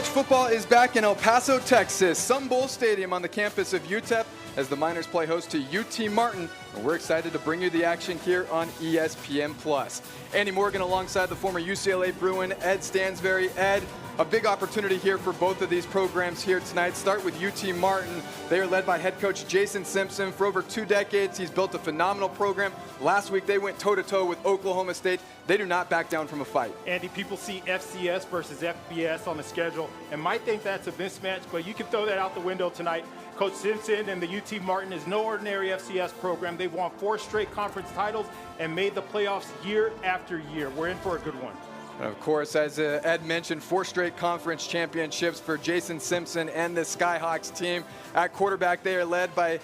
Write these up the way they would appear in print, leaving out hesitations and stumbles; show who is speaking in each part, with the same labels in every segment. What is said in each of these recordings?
Speaker 1: College football is back in El Paso, Texas, Sun Bowl Stadium on the campus of UTEP as the Miners play host to UT Martin. And we're excited to bring you the action here on ESPN+. Andy Morgan alongside the former UCLA Bruin, Ed Stansberry. Ed, a big opportunity here for both of these programs here tonight. Start with UT Martin. They are led by head coach Jason Simpson. For over 2 decades, he's built a phenomenal program. Last week, they went toe-to-toe with Oklahoma State. They do not back down from a fight.
Speaker 2: Andy, people see FCS versus FBS on the schedule and might think that's a mismatch, but you can throw that out the window tonight. Coach Simpson and the UT Martin is no ordinary FCS program. They've won 4 straight conference titles and made the playoffs year after year. We're in for a good one.
Speaker 1: And of course, as Ed mentioned, 4 straight conference championships for Jason Simpson and the Skyhawks team. At quarterback, they are led by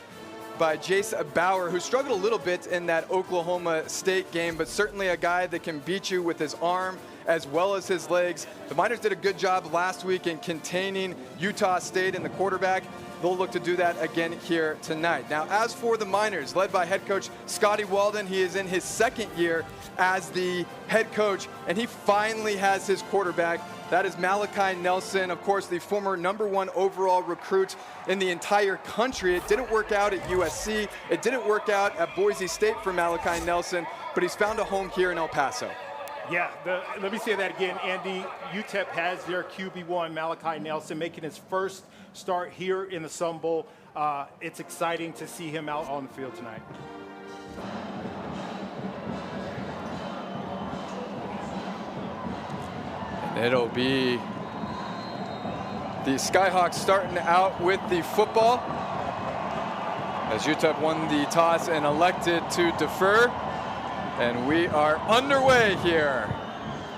Speaker 1: Jace Bauer, who struggled a little bit in that Oklahoma State game, but certainly a guy that can beat you with his arm as well as his legs. The Miners did a good job last week in containing Utah State and the quarterback. They'll look to do that again here tonight. Now, as for the Miners, led by head coach Scotty Walden, he is in his 2nd year as the head coach, and he finally has his quarterback. That is Malachi Nelson, of course, the former #1 overall recruit in the entire country. It didn't work out at USC. It didn't work out at Boise State for Malachi Nelson, but he's found a home here in El Paso.
Speaker 2: Yeah, let me say that again, Andy. UTEP has their QB1, Malachi Nelson, making his first start here in the Sun Bowl. It's exciting to see him out on the field tonight.
Speaker 1: And it'll be the Skyhawks starting out with the football, as UTEP won the toss and elected to defer. And we are underway here.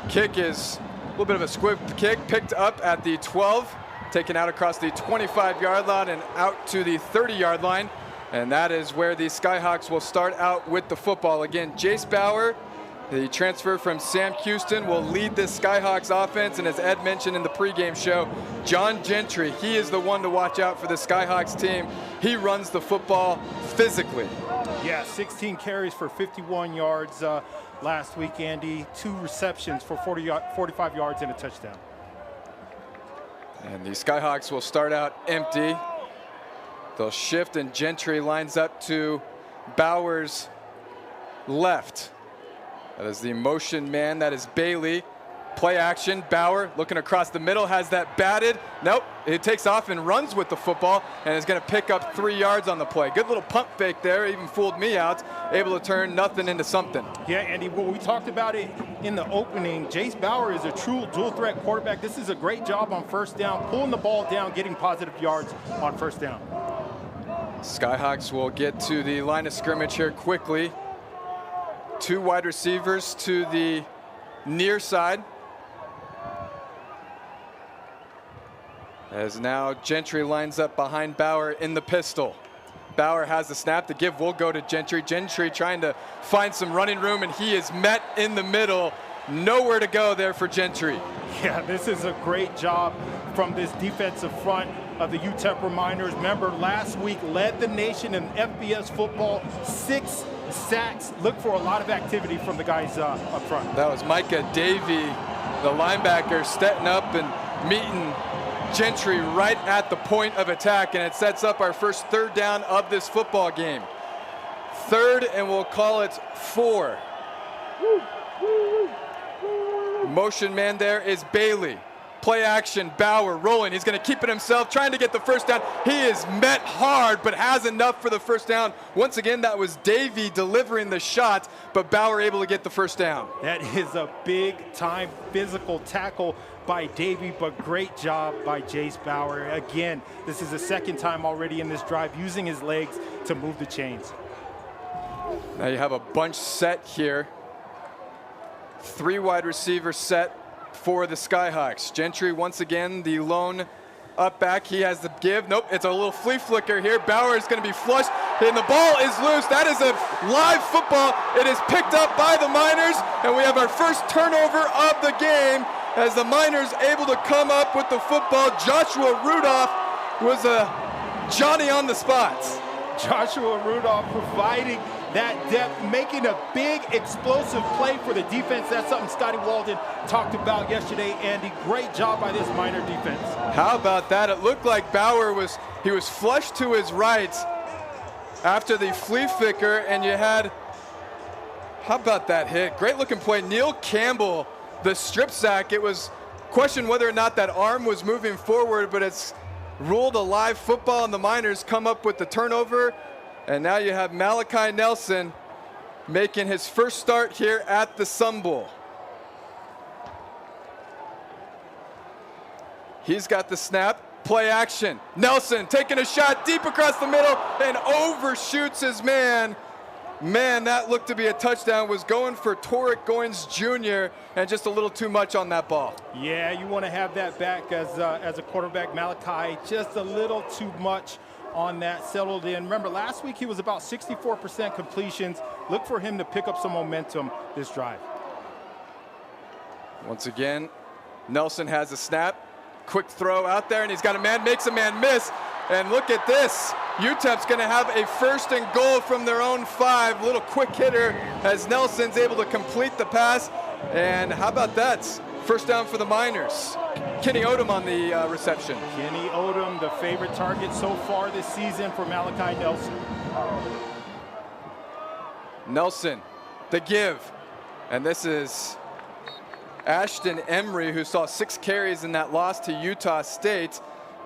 Speaker 1: Kick is a little bit of a squib kick, picked up at the 12, taken out across the 25-yard line and out to the 30-yard line. And that is where the Skyhawks will start out with the football. Again, Jace Bauer, the transfer from Sam Houston, will lead this Skyhawks offense. And as Ed mentioned in the pregame show, John Gentry, he is the one to watch out for the Skyhawks team. He runs the football physically.
Speaker 2: Yeah, 16 carries for 51 yards last week, Andy. 2 receptions for 45 yards and a touchdown.
Speaker 1: And the Skyhawks will start out empty. They'll shift, and Gentry lines up to Bauer's left. That is the motion man. That is Bailey. Play action. Bauer looking across the middle, has that batted. Nope. It takes off and runs with the football and is going to pick up 3 yards on the play. Good little pump fake there. Even fooled me out. Able to turn nothing into something.
Speaker 2: Yeah, Andy, well, we talked about it in the opening. Jace Bauer is a true dual threat quarterback. This is a great job on first down, pulling the ball down, getting positive yards on first down.
Speaker 1: Skyhawks will get to the line of scrimmage here quickly. 2 wide receivers to the near side. As now Gentry lines up behind Bauer in the pistol. Bauer has the snap. The give will go to Gentry. Gentry trying to find some running room, and he is met in the middle. Nowhere to go there for Gentry.
Speaker 2: Yeah, this is a great job from this defensive front of the UTEP Miners. Remember, last week led the nation in FBS football, 6 sacks. Look for a lot of activity from the guys up front.
Speaker 1: That was Micah Davey, the linebacker, stepping up and meeting Gentry right at the point of attack, and it sets up our first 3rd down of this football game. 3rd, and we'll call it 4. Motion man there is Bailey. Play action, Bauer rolling. He's going to keep it himself, trying to get the first down. He is met hard, but has enough for the first down. Once again, that was Davey delivering the shot, but Bauer able to get the first down.
Speaker 2: That is a big-time physical tackle by Davey, but great job by Jace Bauer. Again, this is the 2nd time already in this drive, using his legs to move the chains.
Speaker 1: Now you have a bunch set here. 3 wide receiver set for the Skyhawks. Gentry once again the lone up back. He has the give. Nope, it's a little flea flicker here. Bauer is going to be flushed, and the ball is loose. That is a live football. It is picked up by the Miners, and we have our first turnover of the game as the Miners able to come up with the football. Joshua Rudolph was a Johnny on the spots.
Speaker 2: Joshua Rudolph providing that depth, making a big explosive play for the defense. That's something Scotty Walden talked about yesterday, Andy. Great job by this Miner defense.
Speaker 1: How about that? It looked like Bauer was flushed to his right after the flea flicker, and you had, how about that hit? Great looking play. Neil Campbell, the strip sack. It was questioned whether or not that arm was moving forward, but it's ruled a live football, and the Miners come up with the turnover. And now you have Malachi Nelson making his first start here at the Sun Bowl. He's got the snap, play action. Nelson taking a shot deep across the middle and overshoots his man. Man, that looked to be a touchdown. Was going for Torek Goins Jr. and just a little too much on that ball.
Speaker 2: Yeah, you want to have that back as a quarterback. Malachi, just a little too much on that, settled in. Remember, last week he was about 64% completions. Look for him to pick up some momentum this drive.
Speaker 1: Once again, Nelson has a snap. Quick throw out there, and he's got a man, makes a man miss. And look at this. UTEP's going to have a 1st and goal from their own 5. Little quick hitter as Nelson's able to complete the pass. And how about that? First down for the Miners. Kenny Odom on the reception.
Speaker 2: Kenny Odom, the favorite target so far this season for Malachi Nelson.
Speaker 1: Nelson, the give. And this is Ashton Emery, who saw 6 carries in that loss to Utah State.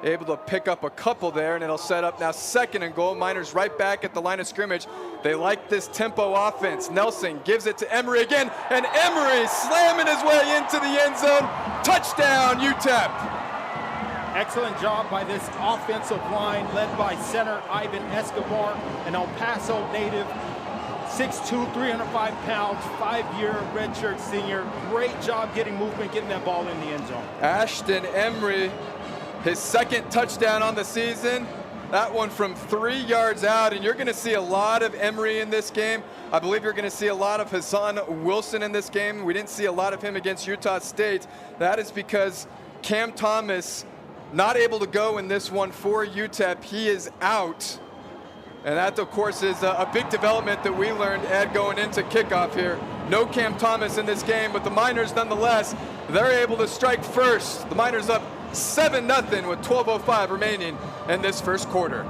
Speaker 1: Able to pick up a couple there, and it'll set up now 2nd and goal. Miners right back at the line of scrimmage. They like this tempo offense. Nelson gives it to Emery again, and Emery slamming his way into the end zone. Touchdown, UTEP.
Speaker 2: Excellent job by this offensive line led by center Ivan Escobar, an El Paso native, 6'2", 305 pounds, 5-year redshirt senior. Great job getting movement, getting that ball in the end zone.
Speaker 1: Ashton Emery, his 2nd touchdown on the season. That one from 3 yards out, and you're going to see a lot of Emery in this game. I believe you're going to see a lot of Hassan Wilson in this game. We didn't see a lot of him against Utah State. That is because Cam Thomas not able to go in this one for UTEP. He is out. And that, of course, is a big development that we learned, Ed, going into kickoff here. No Cam Thomas in this game, but the Miners, nonetheless, they're able to strike first. The Miners up 7-0 with 12:05 remaining in this first quarter.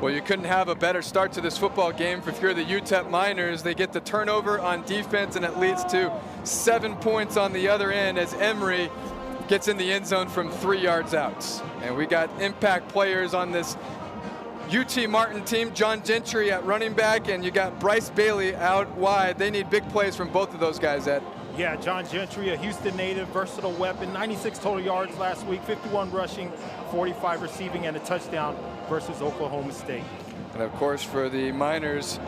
Speaker 1: Well, you couldn't have a better start to this football game if you're the UTEP Miners. They get the turnover on defense, and it leads to 7 points on the other end as Emery gets in the end zone from 3 yards out. And we got impact players on this UT Martin team. John Gentry at running back, and you got Bryce Bailey out wide. They need big plays from both of those guys, Ed.
Speaker 2: Yeah, John Gentry, a Houston native, versatile weapon, 96 total yards last week, 51 rushing, 45 receiving, and a touchdown versus Oklahoma State.
Speaker 1: And of course, for the Miners,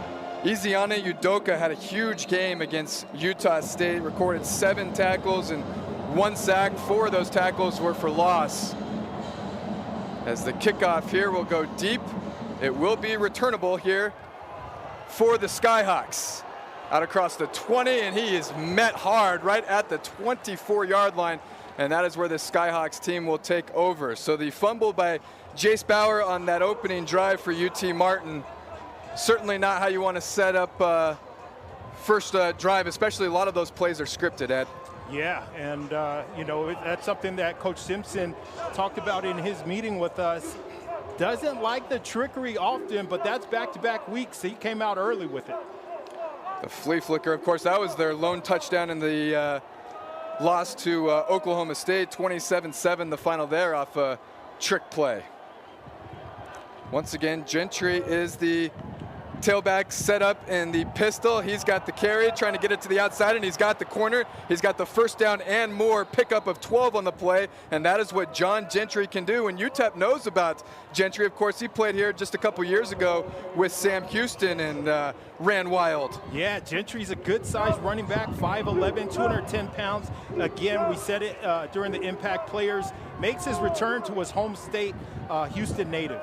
Speaker 1: Ezeani Udoka had a huge game against Utah State, recorded 7 tackles and 1 sack. 4 of those tackles were for loss. As the kickoff here will go deep, it will be returnable here for the Skyhawks. Out across the 20, and he is met hard right at the 24-yard line, and that is where the Skyhawks team will take over. So the fumble by Jace Bauer on that opening drive for UT Martin, certainly not how you want to set up first drive, especially a lot of those plays are scripted, Ed.
Speaker 2: Yeah, and you know, that's something that Coach Simpson talked about in his meeting with us. Doesn't like the trickery often, but that's back-to-back weeks, so he came out early with it.
Speaker 1: The flea flicker, of course, that was their lone touchdown in the loss to Oklahoma State, 27-7, the final there off a trick play. Once again, Gentry is the tailback set up in the pistol. He's got the carry, trying to get it to the outside, and he's got the corner. He's got the first down and more, pickup of 12 on the play, and that is what John Gentry can do. And UTEP knows about Gentry. Of course, he played here just a couple years ago with Sam Houston and ran wild.
Speaker 2: Yeah, Gentry's a good-sized running back, 5'11", 210 pounds. Again, we said it during the Impact Players. Makes his return to his home state, Houston native.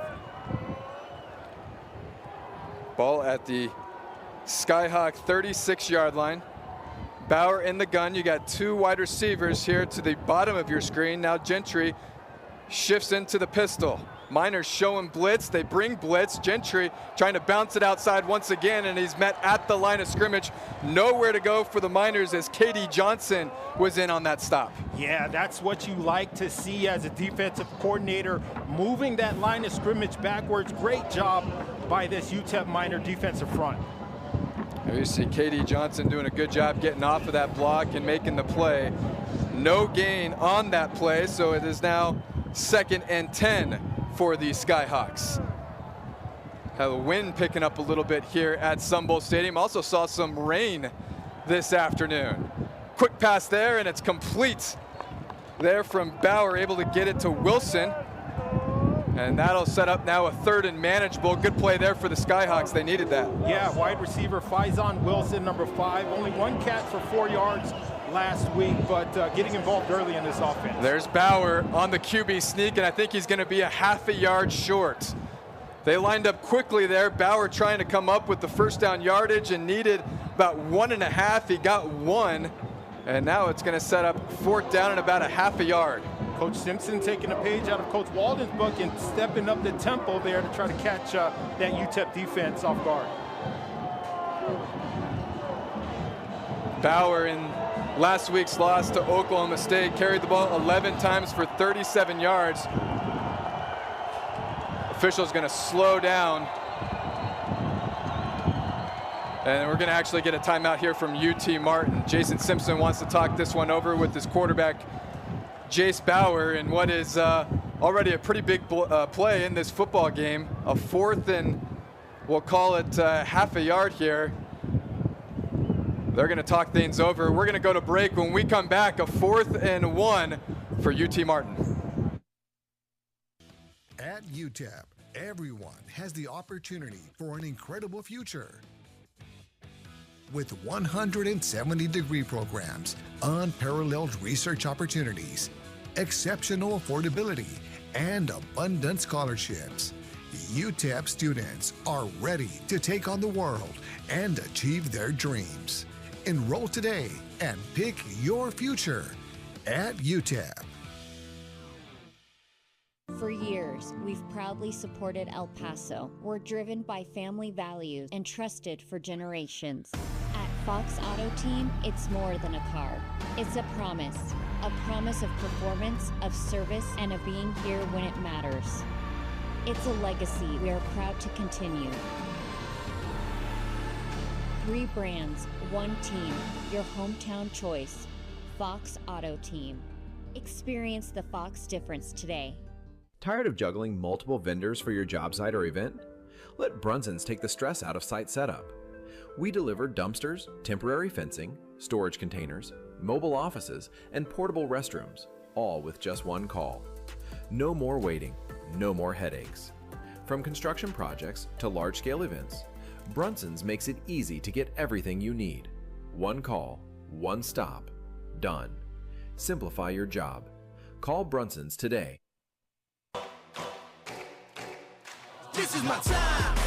Speaker 1: Ball at the Skyhawk 36-yard line. Bauer in the gun. You got 2 wide receivers here to the bottom of your screen. Now Gentry shifts into the pistol. Miners showing blitz. They bring blitz. Gentry trying to bounce it outside once again, and he's met at the line of scrimmage. Nowhere to go for the Miners as K.D. Johnson was in on that stop.
Speaker 2: Yeah, that's what you like to see as a defensive coordinator, moving that line of scrimmage backwards. Great job by this UTEP Miner defensive front.
Speaker 1: There you see K.D. Johnson doing a good job getting off of that block and making the play. No gain on that play, so it is now 2nd and 10 for the Skyhawks. Have a wind picking up a little bit here at Sun Bowl Stadium. Also saw some rain this afternoon. Quick pass there, and it's complete there from Bauer, able to get it to Wilson. And that'll set up now a 3rd and manageable. Good play there for the Skyhawks. They needed that.
Speaker 2: Yeah, wide receiver Faison Wilson, number 5. Only 1 catch for 4 yards last week, but getting involved early in this offense.
Speaker 1: There's Bauer on the QB sneak, and I think he's going to be a half a yard short. They lined up quickly there. Bauer trying to come up with the first down yardage and needed about 1.5. He got 1, and now it's going to set up 4th down and about a half a yard.
Speaker 2: Coach Simpson taking a page out of Coach Walden's book and stepping up the tempo there to try to catch that UTEP defense off guard.
Speaker 1: Bauer in last week's loss to Oklahoma State carried the ball 11 times for 37 yards. Official's going to slow down. And we're going to actually get a timeout here from UT Martin. Jason Simpson wants to talk this one over with his quarterback, Jace Bauer, in what is already a pretty big play in this football game. A 4th and we'll call it half a yard here. They're going to talk things over. We're going to go to break. When we come back, a 4th and 1 for UT Martin.
Speaker 3: At UTEP, everyone has the opportunity for an incredible future. With 170 degree programs, unparalleled research opportunities, exceptional affordability, and abundant scholarships, UTEP students are ready to take on the world and achieve their dreams. Enroll today and pick your future at UTEP.
Speaker 4: For years, we've proudly supported El Paso. We're driven by family values and trusted for generations. At Fox Auto Team, it's more than a car. It's a promise of performance, of service, and of being here when it matters. It's a legacy we are proud to continue. 3 brands, 1 team, your hometown choice, Fox Auto Team. Experience the Fox difference today.
Speaker 5: Tired of juggling multiple vendors for your job site or event? Let Brunson's take the stress out of site setup. We deliver dumpsters, temporary fencing, storage containers, mobile offices, and portable restrooms, all with just one call. No more waiting, no more headaches. From construction projects to large-scale events, Brunson's makes it easy to get everything you need. One call, one stop, done. Simplify your job. Call Brunson's today.
Speaker 6: This is my time.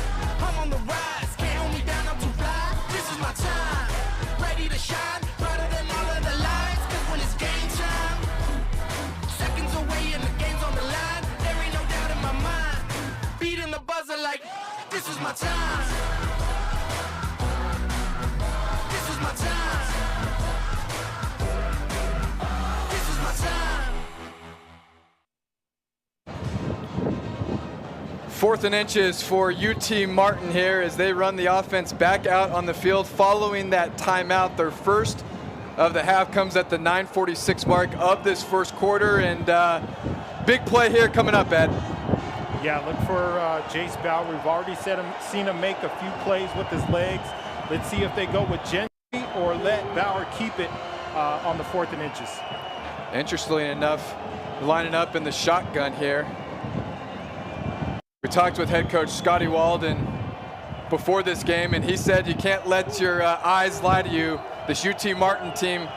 Speaker 6: I'm on the rise. Can't hold me down. I'm too fly. This is my time. Ready to shine. Brighter than all of the lights. Cause when it's game time, seconds away and the game's on the line. There ain't no doubt in my mind. Beating the buzzer like this is my time. This is my time. This is my time.
Speaker 1: 4th and inches for UT Martin here as they run the offense back out on the field following that timeout. Their first of the half comes at the 9:46 mark of this first quarter, and big play here coming up, Ed.
Speaker 2: Yeah, look for Jace Bauer. We've already seen him make a few plays with his legs. Let's see if they go with Gentry or let Bauer keep it on the 4th and inches.
Speaker 1: Interestingly enough, lining up in the shotgun here. We talked with head coach Scotty Walden before this game, and he said you can't let your eyes lie to you. This UT Martin team,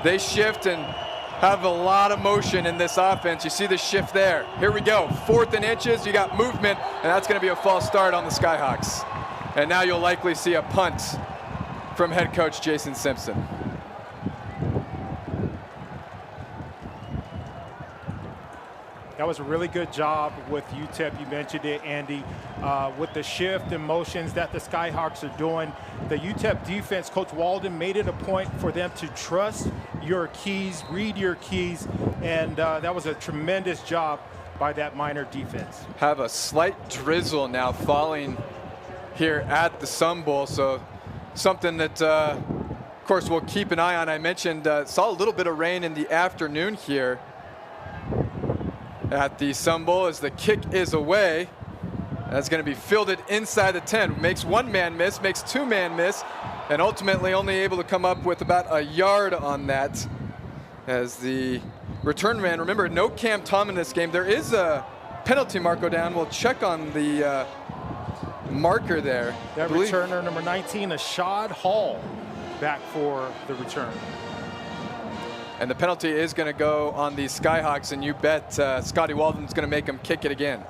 Speaker 1: they shift and have a lot of motion in this offense. You see the shift there. Here we go, 4th and inches, you got movement, and that's gonna be a false start on the Skyhawks. And now you'll likely see a punt from head coach Jason Simpson.
Speaker 2: That was a really good job with UTEP. You mentioned it, Andy, with the shift and motions that the Skyhawks are doing. The UTEP defense, Coach Walden made it a point for them to trust your keys, read your keys, and that was a tremendous job by that Miner defense.
Speaker 1: Have a slight drizzle now falling here at the Sun Bowl, so something that, of course, we'll keep an eye on. I mentioned, saw a little bit of rain in the afternoon here at the Sun Bowl as the kick is away. That's going to be fielded inside the 10. Makes one man miss, makes two man miss, and ultimately only able to come up with about a yard on that. As the return man, remember, no Cam Tom in this game. There is a penalty mark go down. We'll check on the marker there.
Speaker 2: That returner, number 19, Ashad Hall, back for the return.
Speaker 1: And the penalty is going to go on the Skyhawks, and you bet Scotty Walden's going to make him kick it again.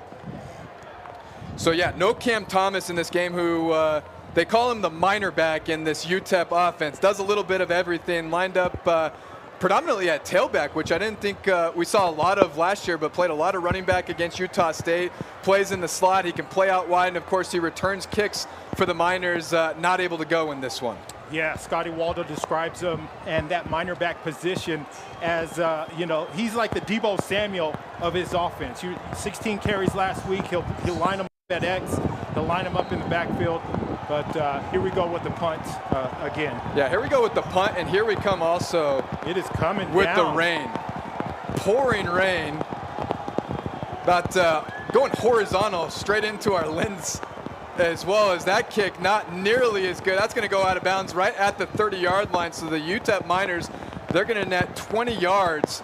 Speaker 1: So yeah, no Cam Thomas in this game, who they call him the minor back in this UTEP offense. Does a little bit of everything, lined up predominantly at tailback, which I didn't think we saw a lot of last year, but played a lot of running back against Utah State. Plays in the slot, he can play out wide, and of course he returns kicks for the Miners, not able to go in this one.
Speaker 2: Yeah, Scotty Waldo describes him and that minor back position as, you know, he's like the Deebo Samuel of his offense. 16 carries last week. He'll line him up at X. He'll line him up in the backfield. But here we go with the punt again.
Speaker 1: Yeah, here we go with the punt, and here we come also.
Speaker 2: It is coming
Speaker 1: with
Speaker 2: down.
Speaker 1: The rain. Pouring rain. About going horizontal straight into our lens, as well as that kick not nearly as good. That's going to go out of bounds right at the 30-yard line. So the UTEP Miners, they're going to net 20 yards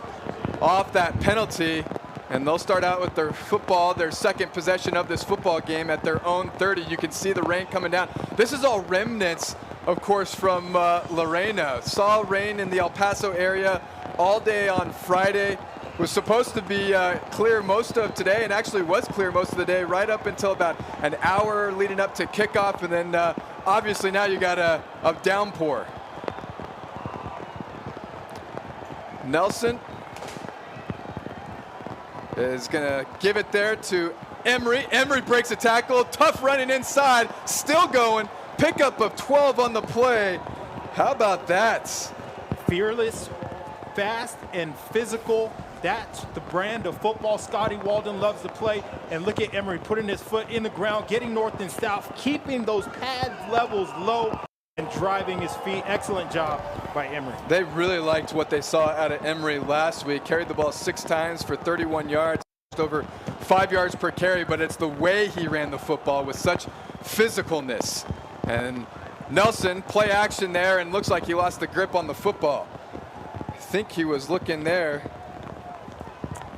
Speaker 1: off that penalty, and they'll start out with their football, their second possession of this football game at their own 30. You can see the rain coming down. This is all remnants, of course, from Lorena. Saw rain in the El Paso area all day on Friday. Was supposed to be clear most of today, and actually was clear most of the day, right up until about an hour leading up to kickoff, and then obviously now you got a downpour. Nelson is gonna give it there to Emery. Emery breaks a tackle, tough running inside, still going, pickup of 12 on the play. How about that?
Speaker 2: Fearless, fast, and physical. That's the brand of football Scotty Walden loves to play. And look at Emery putting his foot in the ground, getting north and south, keeping those pad levels low. and driving his feet. Excellent job by Emery.
Speaker 1: They really liked what they saw out of Emery last week. Carried the ball 6 times for 31 yards, over 5 yards per carry, but it's the way he ran the football with such physicalness. And Nelson, play action there, and looks like he lost the grip on the football. I think he was looking there,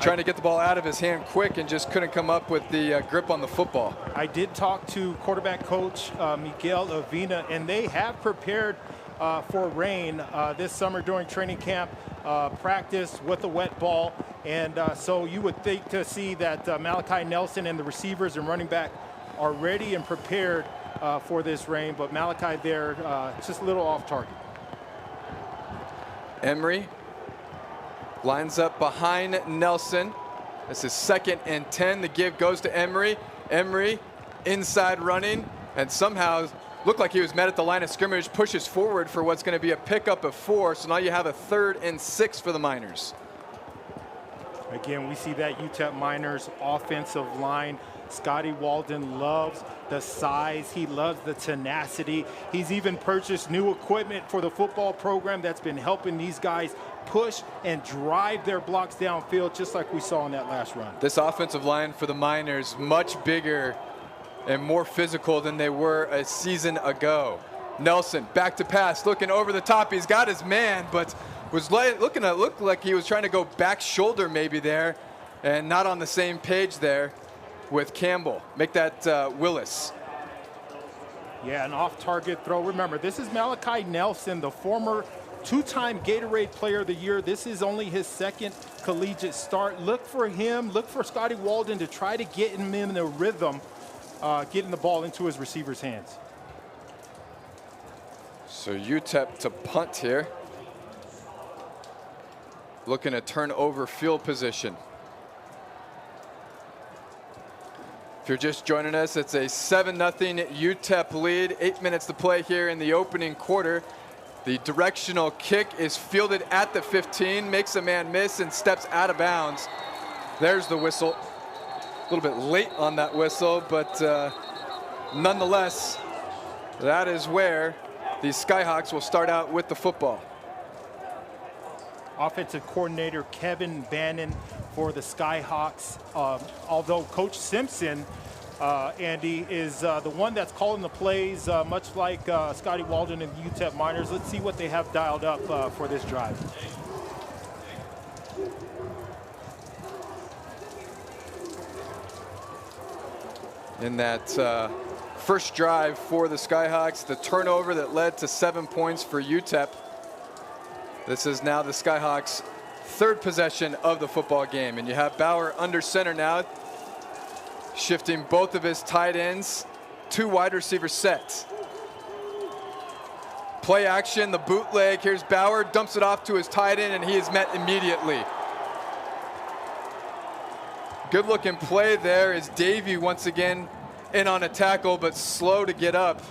Speaker 1: trying to get the ball out of his hand quick and just couldn't come up with the grip on the football.
Speaker 2: I did talk to quarterback coach Miguel Avina, and they have prepared for rain this summer during training camp, practice with a wet ball. And so you would think to see that Malachi Nelson and the receivers and running back are ready and prepared for this rain, but Malachi there just a little off target.
Speaker 1: Emery lines up behind Nelson. This is 2nd and 10. The give goes to Emery. Emery inside running, and somehow looked like he was met at the line of scrimmage, pushes forward for what's going to be a pickup of 4. So now you have a 3rd and 6 for the Miners.
Speaker 2: Again, we see that UTEP Miners offensive line. Scotty Walden loves the size. He loves the tenacity. He's even purchased new equipment for the football program that's been helping these guys push and drive their blocks downfield, just like we saw in that last run.
Speaker 1: This offensive line for the Miners, much bigger and more physical than they were a season ago. Nelson back to pass, looking over the top. He's got his man, but was looking to look like he was trying to go back shoulder maybe there, and not on the same page there with Campbell. Make that Willis.
Speaker 2: Yeah, an off-target throw. Remember, this is Malachi Nelson, the former 2-time Gatorade Player of the Year. This is only his 2nd collegiate start. Look for him, look for Scotty Walden to try to get him in the rhythm, getting the ball into his receiver's hands.
Speaker 1: So UTEP to punt here. Looking to turn over field position. If you're just joining us, it's a 7-0 UTEP lead. 8 minutes to play here in the opening quarter. The directional kick is fielded at the 15, makes a man miss and steps out of bounds. There's the whistle. A little bit late on that whistle, but nonetheless, that is where the Skyhawks will start out with the football.
Speaker 2: Offensive coordinator Kevin Bannon for the Skyhawks. Although Coach Simpson, Andy, is the one that's calling the plays, much like Scotty Walden and the UTEP Miners. Let's see what they have dialed up for this drive.
Speaker 1: In that first drive for the Skyhawks, the turnover that led to 7 points for UTEP. This is now the Skyhawks' 3rd possession of the football game. And you have Bauer under center now, shifting both of his tight ends, 2 wide receiver sets. Play action, the bootleg. Here's Bauer, dumps it off to his tight end, and he is met immediately. Good looking play there as Davey once again in on a tackle, but slow to get up.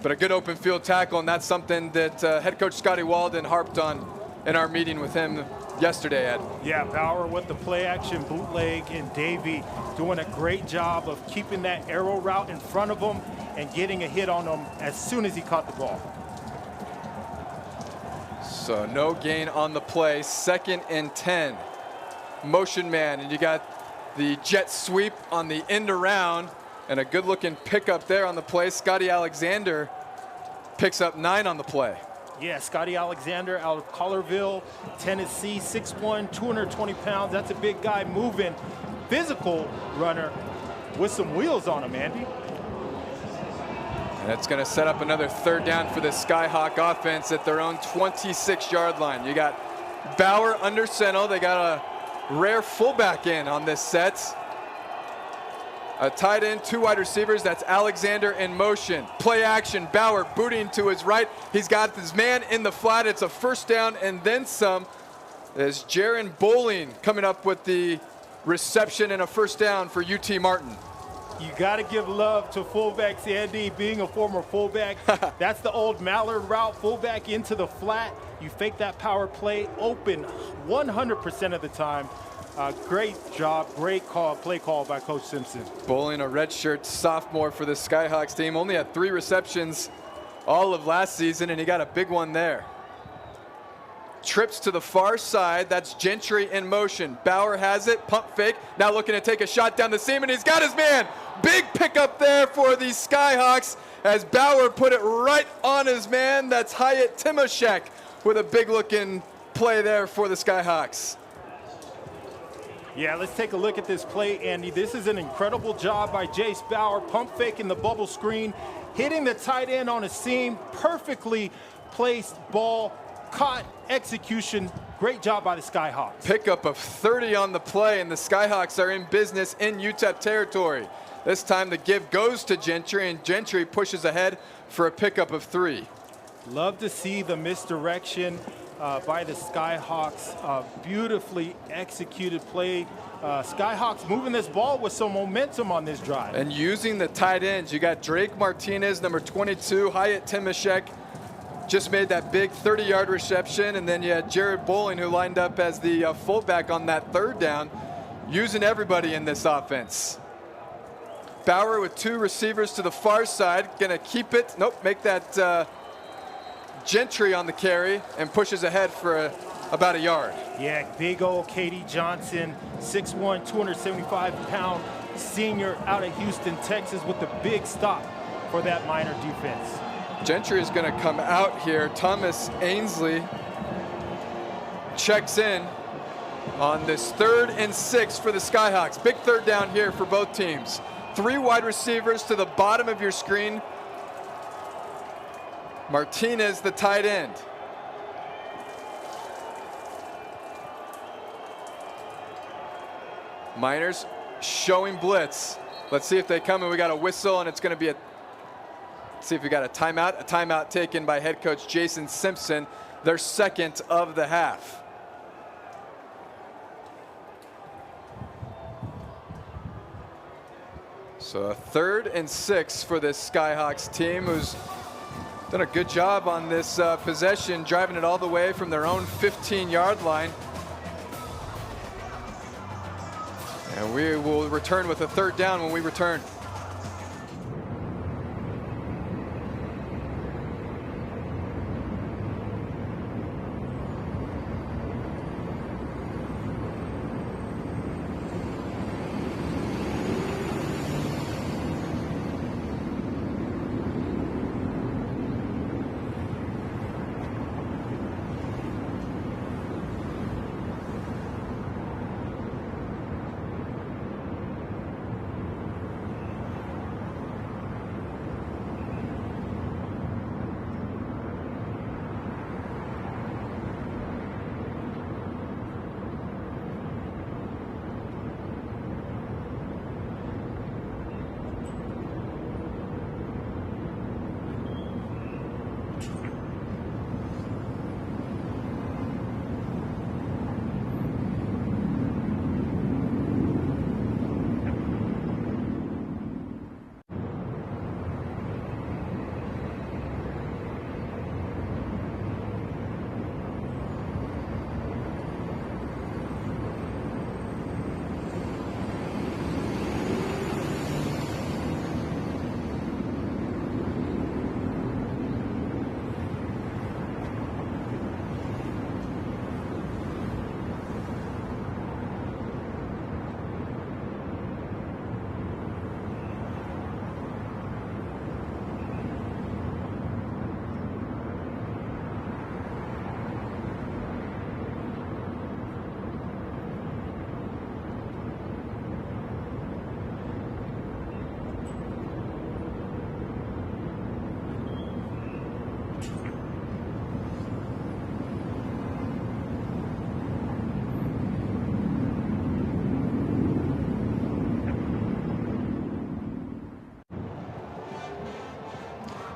Speaker 1: But a good open field tackle, and that's something that head coach Scotty Walden harped on in our meeting with him yesterday, Ed.
Speaker 2: Yeah, Bauer with the play action bootleg, and Davey doing a great job of keeping that arrow route in front of him and getting a hit on him as soon as he caught the ball.
Speaker 1: So no gain on the play, 2nd and 10. Motion man, and you got the jet sweep on the end around, and a good looking pickup there on the play. Scotty Alexander picks up 9 on the play.
Speaker 2: Yeah, Scotty Alexander out of Collierville, Tennessee, 6'1", 220 pounds. That's a big guy, moving, physical runner with some wheels on him, Andy.
Speaker 1: And that's going to set up another 3rd down for the Skyhawk offense at their own 26-yard line. You got Bauer under center. They got a rare fullback in on this set. A tight end, 2 wide receivers. That's Alexander in motion. Play action. Bauer booting to his right. He's got his man in the flat. It's a 1st down and then some. There's Jaron Bowling coming up with the reception and a 1st down for UT Martin.
Speaker 2: You got to give love to fullbacks, Andy. Being a former fullback, that's the old Mallard route. Fullback into the flat. You fake that power play open 100% of the time. Great job, great play call by Coach Simpson.
Speaker 1: Bowling, a redshirt sophomore for the Skyhawks team, only had 3 receptions all of last season, and he got a big one there. Trips to the far side. That's Gentry in motion. Bauer has it. Pump fake. Now looking to take a shot down the seam, and he's got his man. Big pickup there for the Skyhawks as Bauer put it right on his man. That's Hyatt Timoshek with a big looking play there for the Skyhawks.
Speaker 2: Yeah, let's take a look at this play, Andy. This is an incredible job by Jace Bauer, pump faking the bubble screen, hitting the tight end on a seam, perfectly placed ball, caught, execution. Great job by the Skyhawks.
Speaker 1: Pickup of 30 on the play, and the Skyhawks are in business in UTEP territory. This time the give goes to Gentry, and Gentry pushes ahead for a pickup of 3.
Speaker 2: Love to see the misdirection by the Skyhawks. Beautifully executed play. Skyhawks moving this ball with some momentum on this drive.
Speaker 1: And using the tight ends, you got Drake Martinez, number 22, Hyatt Timoshek, just made that big 30-yard reception, and then you had Jared Bowling, who lined up as the fullback on that 3rd down, using everybody in this offense. Bauer with 2 receivers to the far side, gonna keep it. Nope, make that Gentry on the carry and pushes ahead for about a yard.
Speaker 2: Yeah, big old Katie Johnson, 6'1", 275-pound senior out of Houston, Texas, with the big stop for that Miner defense.
Speaker 1: Gentry is going to come out here. Thomas Ainsley checks in on this 3rd and 6 for the Skyhawks. Big 3rd down here for both teams. 3 wide receivers to the bottom of your screen. Martinez, the tight end. Miners showing blitz. Let's see if they come, and we got a whistle, and it's going to be see if we got a timeout. A timeout taken by head coach Jason Simpson, their 2nd of the half. So a 3rd and 6 for this Skyhawks team, who's done a good job on this possession, driving it all the way from their own 15-yard line. And we will return with a 3rd down when we return.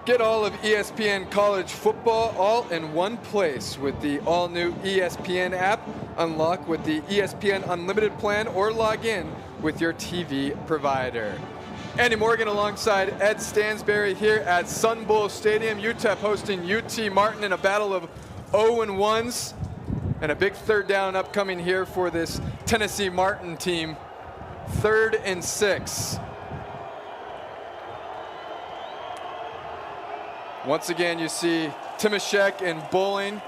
Speaker 1: Get all of ESPN college football all in one place with the all-new ESPN app. Unlock with the ESPN Unlimited plan or log in with your TV provider. Andy Morgan alongside Ed Stansberry here at Sun Bowl Stadium. UTEP hosting UT Martin in a battle of 0-1s. And a big third down upcoming here for this Tennessee Martin team. 3rd and 6. Once again, you see Timashek and Bowling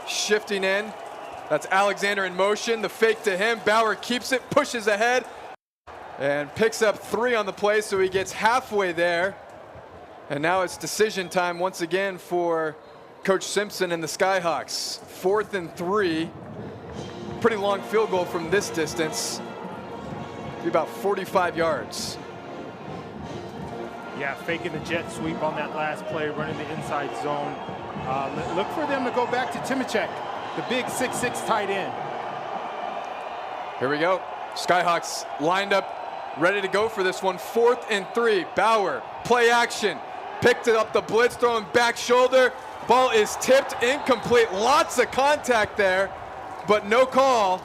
Speaker 1: shifting in. That's Alexander in motion. The fake to him. Bauer keeps it, pushes ahead, and picks up 3 on the play, so he gets halfway there. And now it's decision time once again for Coach Simpson and the Skyhawks. 4th and 3. Pretty long field goal from this distance. Be about 45 yards.
Speaker 2: Yeah, faking the jet sweep on that last play, running the inside zone. Look for them to go back to Timachek, the big 6'6" tight end.
Speaker 1: Here we go. Skyhawks lined up, ready to go for this one. 4th and 3. Bauer, play action. Picked it up the blitz, throwing back shoulder. Ball is tipped, incomplete. Lots of contact there, but no call.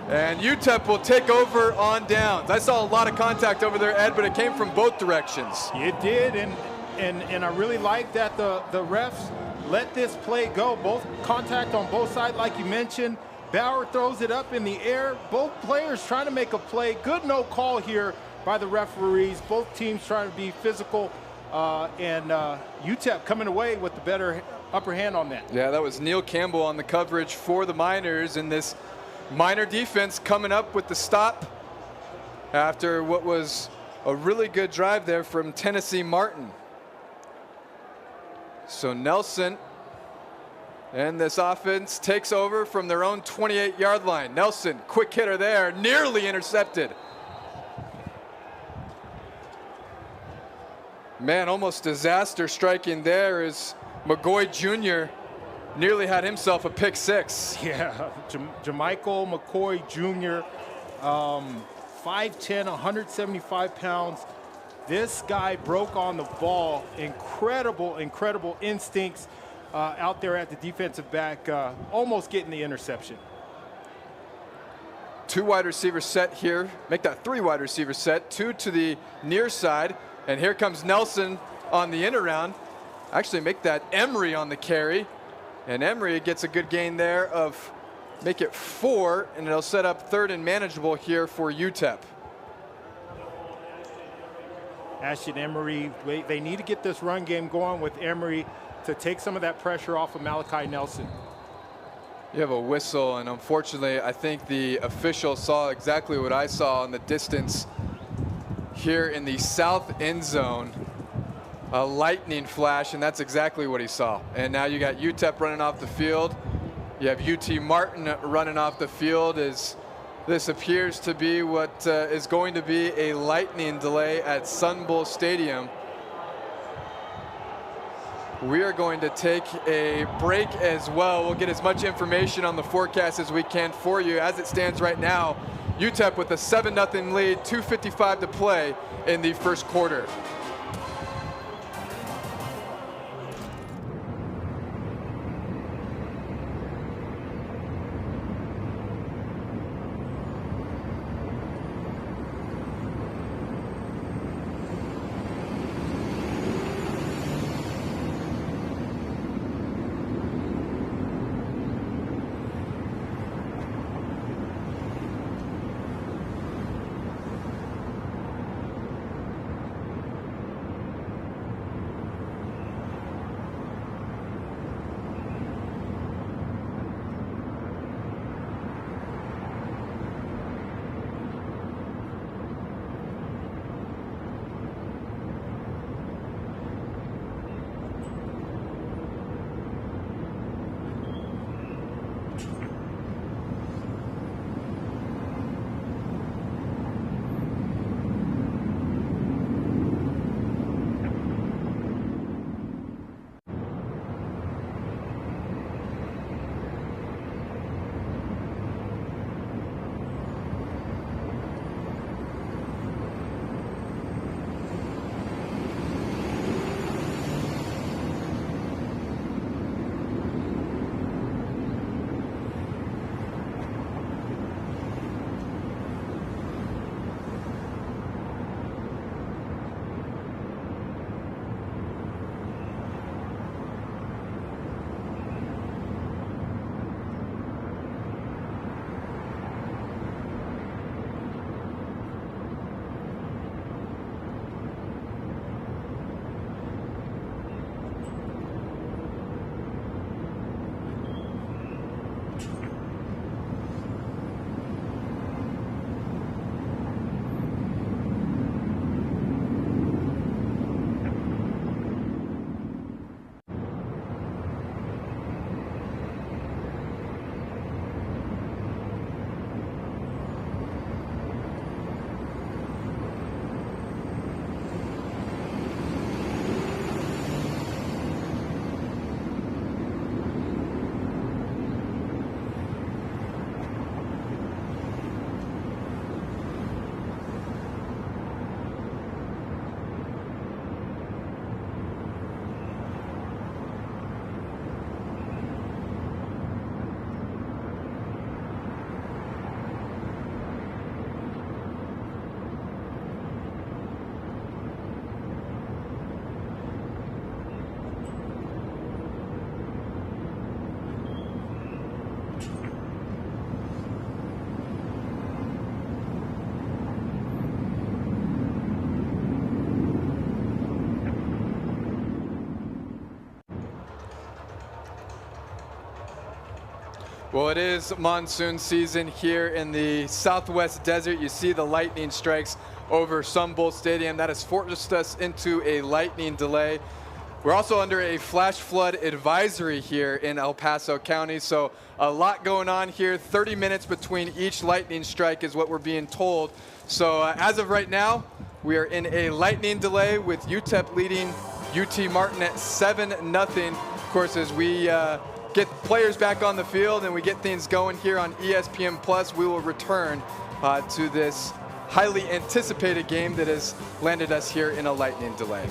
Speaker 1: And UTEP will take over on downs. I saw a lot of contact over there, Ed, but it came from both directions.
Speaker 2: It did, and I really like that the refs let this play go. Both contact on both sides, like you mentioned. Bauer throws it up in the air. Both players trying to make a play. Good no call here by the referees. Both teams trying to be physical, and UTEP coming away with the better upper hand on that.
Speaker 1: Yeah, that was Neil Campbell on the coverage for the Miners, and this Miner defense coming up with the stop after what was a really good drive there from Tennessee Martin. So Nelson and this offense takes over from their own 28-yard line. Nelson, quick hitter there, nearly intercepted. Man, almost disaster striking there as McGoy Jr. nearly had himself a pick 6.
Speaker 2: Yeah, Jamichael McCoy Jr., 5'10", 175 pounds. This guy broke on the ball. Incredible instincts out there at the defensive back, almost getting the interception.
Speaker 1: 2 wide receiver set here. Make that 3 wide receiver set. 2 to the near side. And here comes Nelson on the in around. Actually make that Emery on the carry. And Emery gets a good gain there of make it 4, and it'll set up 3rd and manageable here for UTEP.
Speaker 2: Ashton Emery, they need to get this run game going with Emery to take some of that pressure off of Malachi Nelson.
Speaker 1: You have a whistle, and unfortunately, I think the official saw exactly what I saw in the distance here in the south end zone. A lightning flash, and that's exactly what he saw. And now you got UTEP running off the field. You have UT Martin running off the field as this appears to be what is going to be a lightning delay at Sun Bowl Stadium. We are going to take a break as well. We'll get as much information on the forecast as we can for you. As it stands right now, UTEP with a 7-0 lead, 2:55 to play in the first quarter. Well, it is monsoon season here in the Southwest Desert. You see the lightning strikes over Sun Bowl Stadium. That has forced us into a lightning delay. We're also under a flash flood advisory here in El Paso County, so a lot going on here. 30 minutes between each lightning strike is what we're being told. So as of right now, we are in a lightning delay with UTEP leading UT Martin at 7-0. Of course, as we get players back on the field and we get things going here on ESPN Plus, we will return to this highly anticipated game that has landed us here in a lightning delay.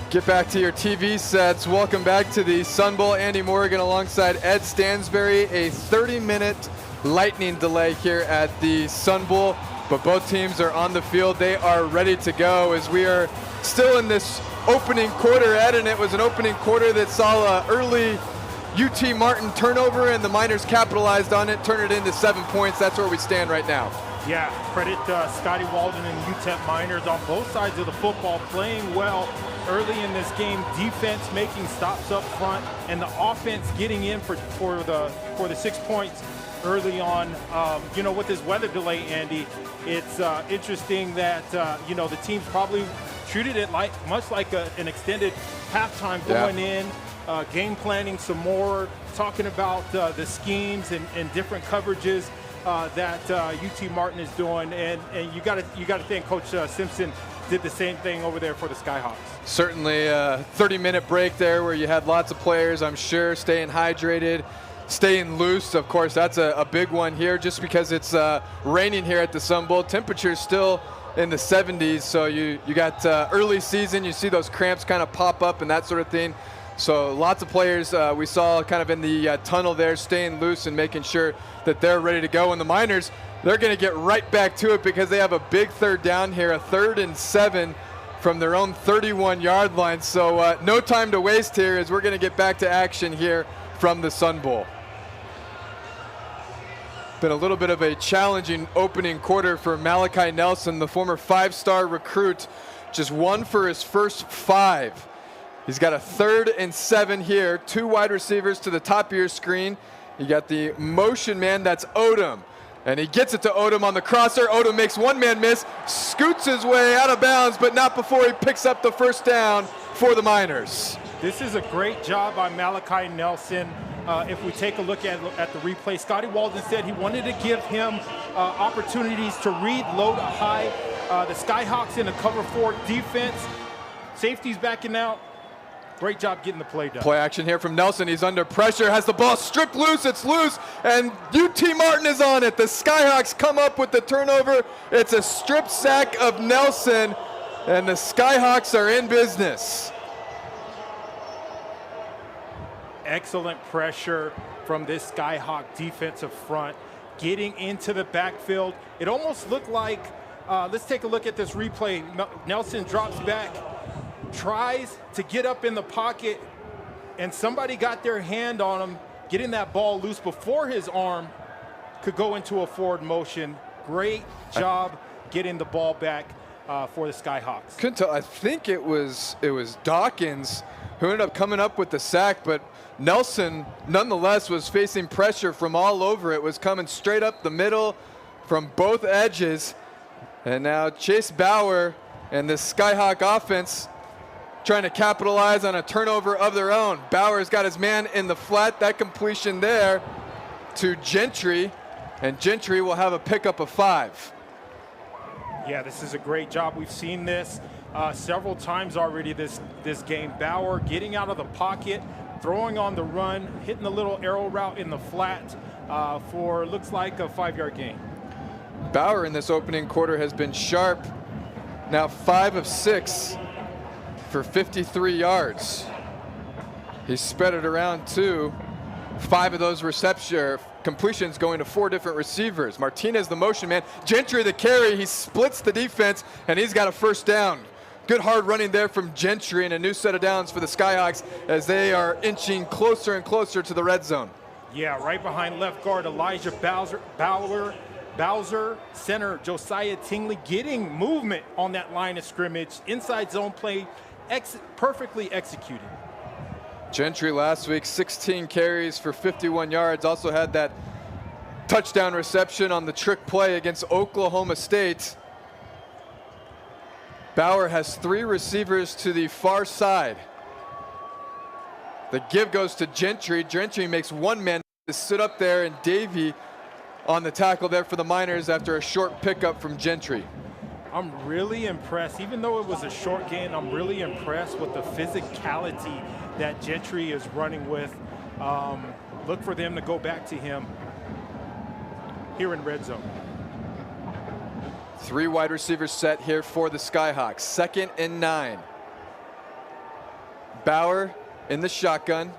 Speaker 1: Get back to your TV sets. Welcome back to the Sun Bowl. Andy Morgan alongside Ed Stansberry. A 30-minute lightning delay here at the Sun Bowl, but both teams are on the field. They are ready to go as we are still in this opening quarter, Ed, and it was an opening quarter that saw an early UT Martin turnover, and the Miners capitalized on it, turned it into 7 points. That's where we stand right now.
Speaker 2: Yeah, credit Scotty Walden and UTEP Miners on both sides of the football, playing well early in this game. Defense making stops up front, and the offense getting in for the 6 points early on. With this weather delay, Andy, it's interesting that the teams probably treated it much like an extended halftime going in. Game planning some more, talking about the schemes and different coverages that UT Martin is doing, and you got to think Coach Simpson did the same thing over there for the Skyhawks. Certainly
Speaker 1: a 30-minute break there where you had lots of players, I'm sure, staying hydrated, staying loose. Of course, that's a big one here just because it's raining here at the Sun Bowl. Temperatures still in the 70s, so you got early season. You see those cramps kind of pop up and that sort of thing. So lots of players we saw kind of in the tunnel there staying loose and making sure that they're ready to go. And the Miners, they're going to get right back to it because they have a big third down here, a 3rd and 7 from their own 31-yard line. So no time to waste here as we're going to get back to action here from the Sun Bowl. Been a little bit of a challenging opening quarter for Malachi Nelson, the former 5-star recruit, just 1 for his first 5. He's got a 3rd and 7 here, 2 wide receivers to the top of your screen. You got the motion man, that's Odom. And he gets it to Odom on the crosser. Odom makes one man miss, scoots his way out of bounds, but not before he picks up the first down for the Miners.
Speaker 2: This is a great job by Malachi Nelson. If we take a look at the replay, Scotty Walden said he wanted to give him opportunities to read low to high. The Skyhawks in a cover 4 defense. Safety's backing out. Great job getting the play done.
Speaker 1: Play action here from Nelson. He's under pressure, has the ball stripped loose. It's loose, and UT Martin is on it. The Skyhawks come up with the turnover. It's a strip sack of Nelson, and the Skyhawks are in business.
Speaker 2: Excellent pressure from this Skyhawk defensive front, getting into the backfield. It almost looked like, let's take a look at this replay. Nelson drops back, tries to get up in the pocket, and somebody got their hand on him, getting that ball loose before his arm could go into a forward motion. Great job getting the ball back for the Skyhawks.
Speaker 1: Couldn't tell. I think it was Dawkins who ended up coming up with the sack, but Nelson nonetheless was facing pressure from all over. It was coming straight up the middle from both edges. And now Chase Bauer and the Skyhawk offense trying to capitalize on a turnover of their own. Bauer's got his man in the flat. That completion there to Gentry, and Gentry will have a pickup of 5.
Speaker 2: Yeah, this is a great job. We've seen this several times already this game. Bauer getting out of the pocket, throwing on the run, hitting the little arrow route in the flat for looks like a 5-yard gain.
Speaker 1: Bauer in this opening quarter has been sharp. Now 5 of 6 for 53 yards. He spread it around too. 5 of those completions going to 4 different receivers. Martinez the motion man, Gentry the carry. He splits the defense and he's got a first down. Good hard running there from Gentry, and a new set of downs for the Skyhawks as they are inching closer and closer to the red zone.
Speaker 2: Yeah, right behind left guard Elijah Bowser, center Josiah Tingley getting movement on that line of scrimmage. Inside zone play, perfectly executed.
Speaker 1: Gentry last week, 16 carries for 51 yards. Also had that touchdown reception on the trick play against Oklahoma State. Bauer has 3 receivers to the far side. The give goes to Gentry. Gentry makes one man to sit up there, and Davey on the tackle there for the Miners after a short pickup from Gentry.
Speaker 2: I'm really impressed. Even though it was a short gain, I'm really impressed with the physicality that Gentry is running with. Look for them to go back to him here in red zone.
Speaker 1: 3 wide receivers set here for the Skyhawks. 2nd and 9. Bauer in the shotgun.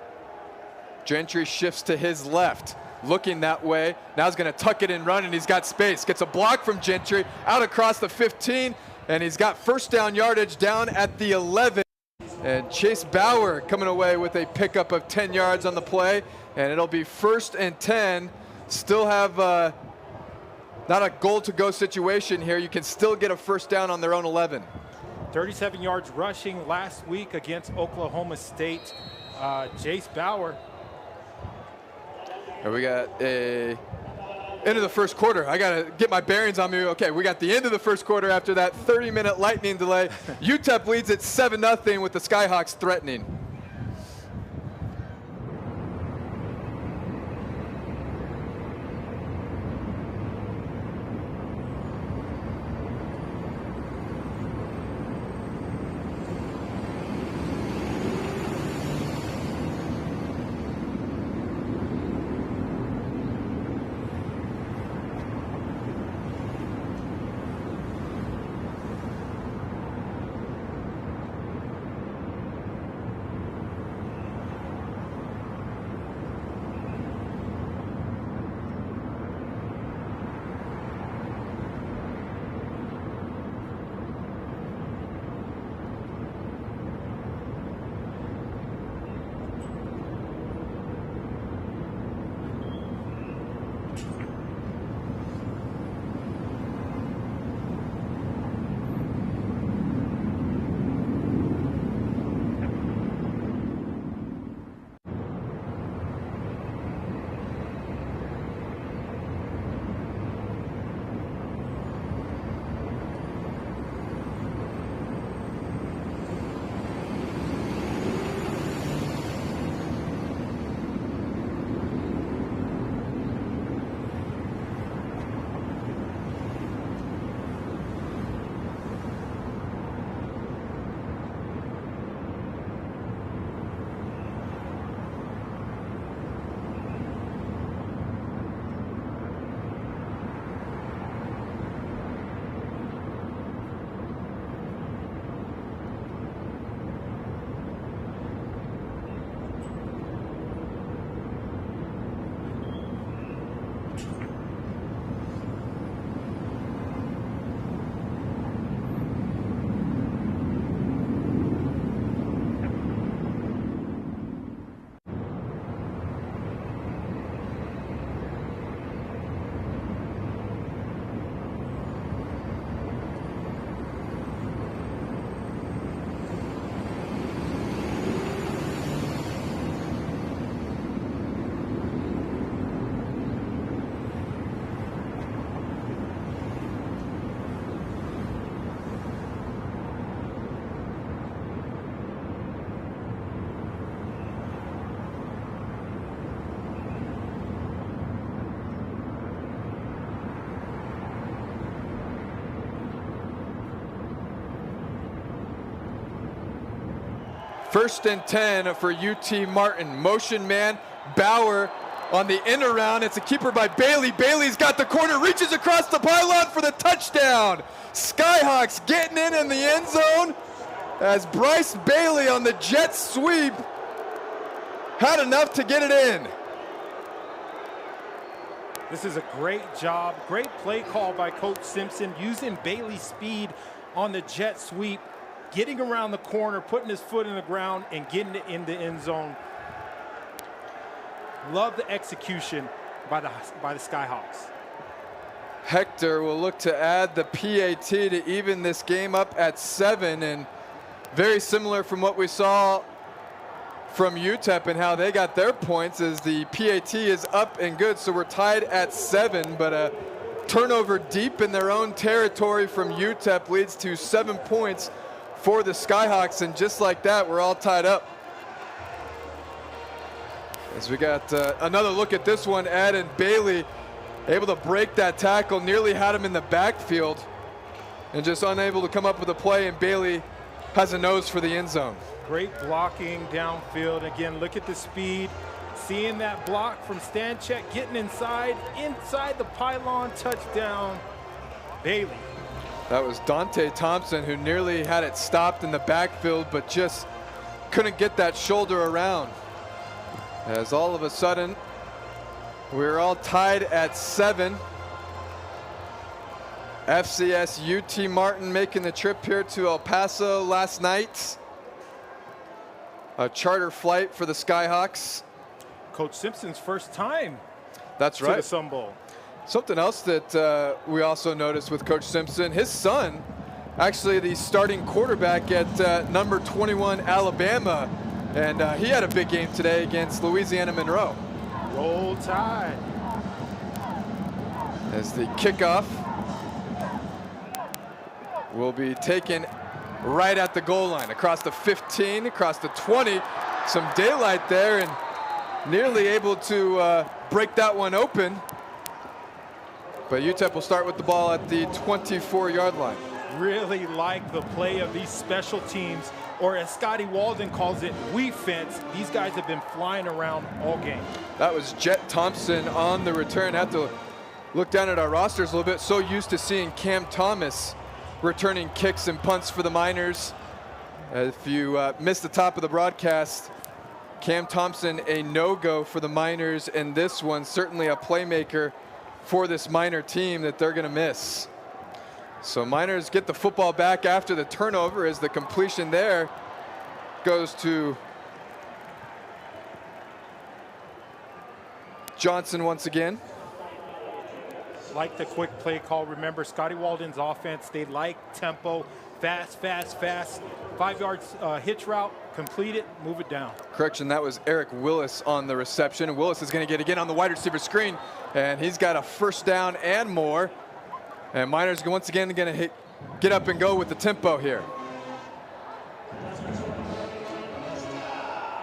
Speaker 1: Gentry shifts to his left, looking that way. Now he's going to tuck it and run, and he's got space. Gets a block from Gentry, out across the 15, and he's got first down yardage down at the 11. And Chase Bauer coming away with a pickup of 10 yards on the play, and it'll be 1st and 10. Still have not a goal-to-go situation here. You can still get a first down on their own 11.
Speaker 2: 37 yards rushing last week against Oklahoma State. Chase Bauer.
Speaker 1: And we got a end of the first quarter. I got to get my bearings on me. Okay, we got the end of the first quarter after that 30-minute lightning delay. UTEP leads it 7-0 with the Skyhawks threatening. First and 10 for UT Martin. Motion man, Bauer on the end around. It's a keeper by Bailey. Bailey's got the corner, reaches across the pylon for the touchdown. Skyhawks getting in the end zone as Bryce Bailey on the jet sweep had enough to get it in.
Speaker 2: This is a great job, great play call by Coach Simpson, using Bailey's speed on the jet sweep, getting around the corner, putting his foot in the ground, and getting it in the end zone. Love the execution by the Skyhawks.
Speaker 1: Hector will look to add the PAT to even this game up at 7, and very similar from what we saw from UTEP and how they got their points, as the PAT is up and good, so we're tied at 7, but a turnover deep in their own territory from UTEP leads to 7 points for the Skyhawks, and just like that, we're all tied up. As we got another look at this one, Ed, and Bailey able to break that tackle, nearly had him in the backfield, and just unable to come up with a play, and Bailey has a nose for the end zone.
Speaker 2: Great blocking downfield. Again, look at the speed. Seeing that block from Stanchek, getting inside the pylon, touchdown, Bailey.
Speaker 1: That was Dante Thompson who nearly had it stopped in the backfield, but just couldn't get that shoulder around. As all of a sudden, we're all tied at 7. FCS UT Martin making the trip here to El Paso last night. A charter flight for the Skyhawks.
Speaker 2: Coach Simpson's first time
Speaker 1: That's
Speaker 2: to
Speaker 1: right.
Speaker 2: the Sun Bowl.
Speaker 1: Something else that we also noticed with Coach Simpson, his son, actually the starting quarterback at number 21 Alabama, and he had a big game today against Louisiana Monroe.
Speaker 2: Roll Tide.
Speaker 1: As the kickoff will be taken right at the goal line, across the 15, across the 20. Some daylight there, and nearly able to break that one open. But UTEP will start with the ball at the 24-yard line.
Speaker 2: Really like the play of these special teams, or as Scotty Walden calls it, we fence. These guys have been flying around all game.
Speaker 1: That was Jet Thompson on the return. Have to look down at our rosters a little bit. So used to seeing Cam Thomas returning kicks and punts for the Miners. If you missed the top of the broadcast, Cam Thompson a no-go for the Miners, and this one certainly a playmaker for this Miner team that they're going to miss. So Miners get the football back after the turnover, as the completion there goes to Johnson once again.
Speaker 2: Like the quick play call. Remember, Scotty Walden's offense, they like tempo, fast, fast, fast. 5 yards hitch route, complete it, move it down.
Speaker 1: Correction, that was Eric Willis on the reception. Willis is going to get again on the wide receiver screen, and he's got a first down and more. And Miners once again going to get up and go with the tempo here.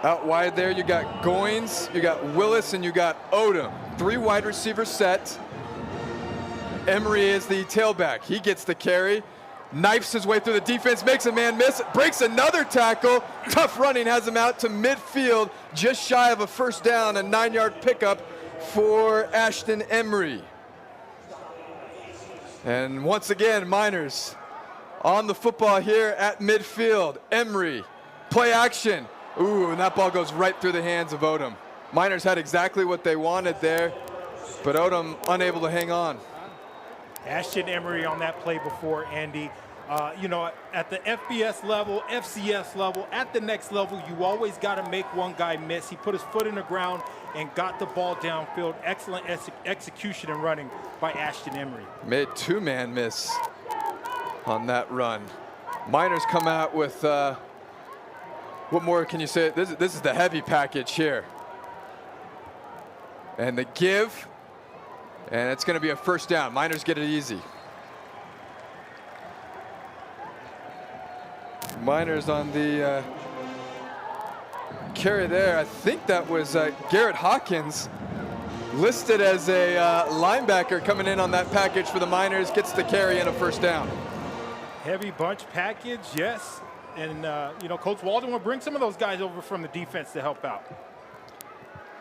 Speaker 1: Out wide there, you got Goins, you got Willis, and you got Odom. 3 wide receivers set. Emery is the tailback. He gets the carry, knifes his way through the defense, makes a man miss, breaks another tackle. Tough running has him out to midfield, just shy of a first down, a 9-yard pickup for Ashton Emery. And once again, Miners on the football here at midfield. Emery, play action. Ooh, and that ball goes right through the hands of Odom. Miners had exactly what they wanted there, but Odom unable to hang on.
Speaker 2: Ashton Emery on that play before, Andy. You know, at the FBS level, FCS level, at the next level, you always got to make one guy miss. He put his foot in the ground and got the ball downfield. Excellent execution and running by Ashton Emery.
Speaker 1: Made 2-man miss on that run. Miners come out with, what more can you say? This is the heavy package here. And the give, and it's going to be a first down. Miners get it easy. Miners on the carry there. I think that was Garrett Hawkins, listed as a linebacker coming in on that package for the Miners, gets the carry and a first down.
Speaker 2: Heavy bunch package, yes. And, you know, Coach Walden will bring some of those guys over from the defense to help out.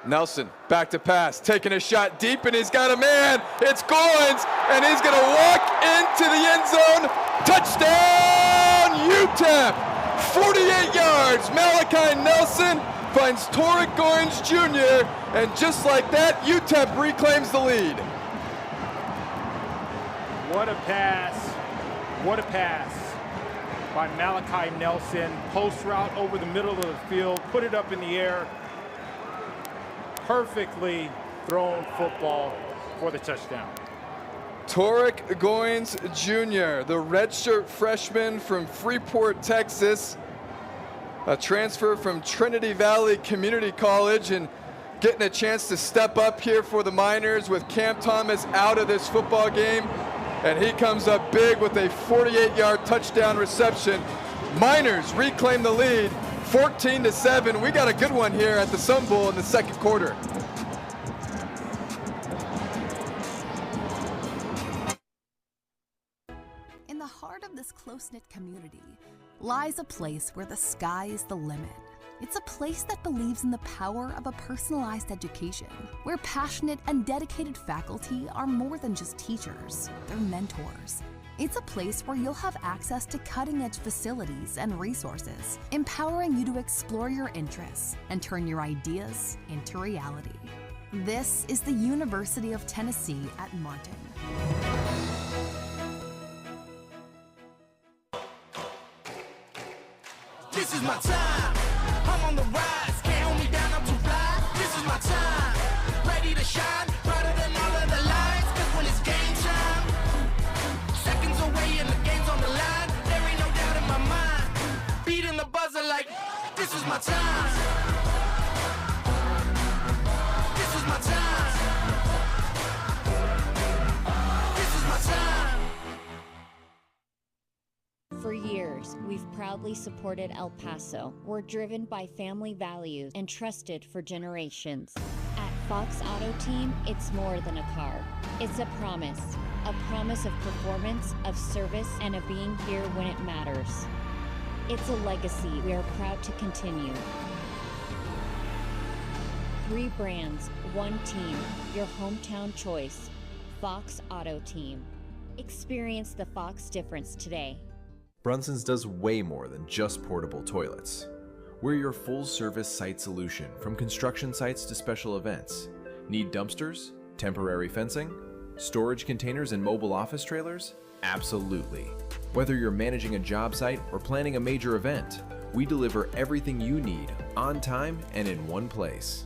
Speaker 1: Nelson back to pass, taking a shot deep, and he's got a man. It's Goins, and he's going to walk into the end zone. Touchdown, UTEP! 48 yards. Malachi Nelson finds Torek Goins Jr., and just like that, UTEP reclaims the lead.
Speaker 2: What a pass. What a pass by Malachi Nelson. Post route over the middle of the field, put it up in the air. Perfectly thrown football for the touchdown.
Speaker 1: Torek Goins Jr., the redshirt freshman from Freeport, Texas, a transfer from Trinity Valley Community College, and getting a chance to step up here for the Miners with Cam Thomas out of this football game. And he comes up big with a 48-yard touchdown reception. Miners reclaim the lead, 14-7. We got a good one here at the Sun Bowl in the second quarter.
Speaker 7: In the heart of this close-knit community lies a place where the sky is the limit. It's a place that believes in the power of a personalized education, where passionate and dedicated faculty are more than just teachers, they're mentors. It's a place where you'll have access to cutting-edge facilities and resources, empowering you to explore your interests and turn your ideas into reality. This is the University of Tennessee at Martin.
Speaker 6: This is my time. I'm on the rise. Can't hold me down, I'm too fly. This is my time. Ready to shine, brighter than all of the lights. Cause when it's game time, seconds away and the game's on the line. There ain't no doubt in my mind. Beating the buzzer like, this is my time. This is my time. This is my time.
Speaker 4: For years, we've proudly supported El Paso. We're driven by family values and trusted for generations. At Fox Auto Team, it's more than a car. It's a promise of performance, of service, and of being here when it matters. It's a legacy we are proud to continue. 3 brands, 1 team, your hometown choice. Fox Auto Team. Experience the Fox difference today.
Speaker 5: Brunson's does way more than just portable toilets. We're your full-service site solution, from construction sites to special events. Need dumpsters, temporary fencing, storage containers, and mobile office trailers? Absolutely. Whether you're managing a job site or planning a major event, we deliver everything you need on time and in one place.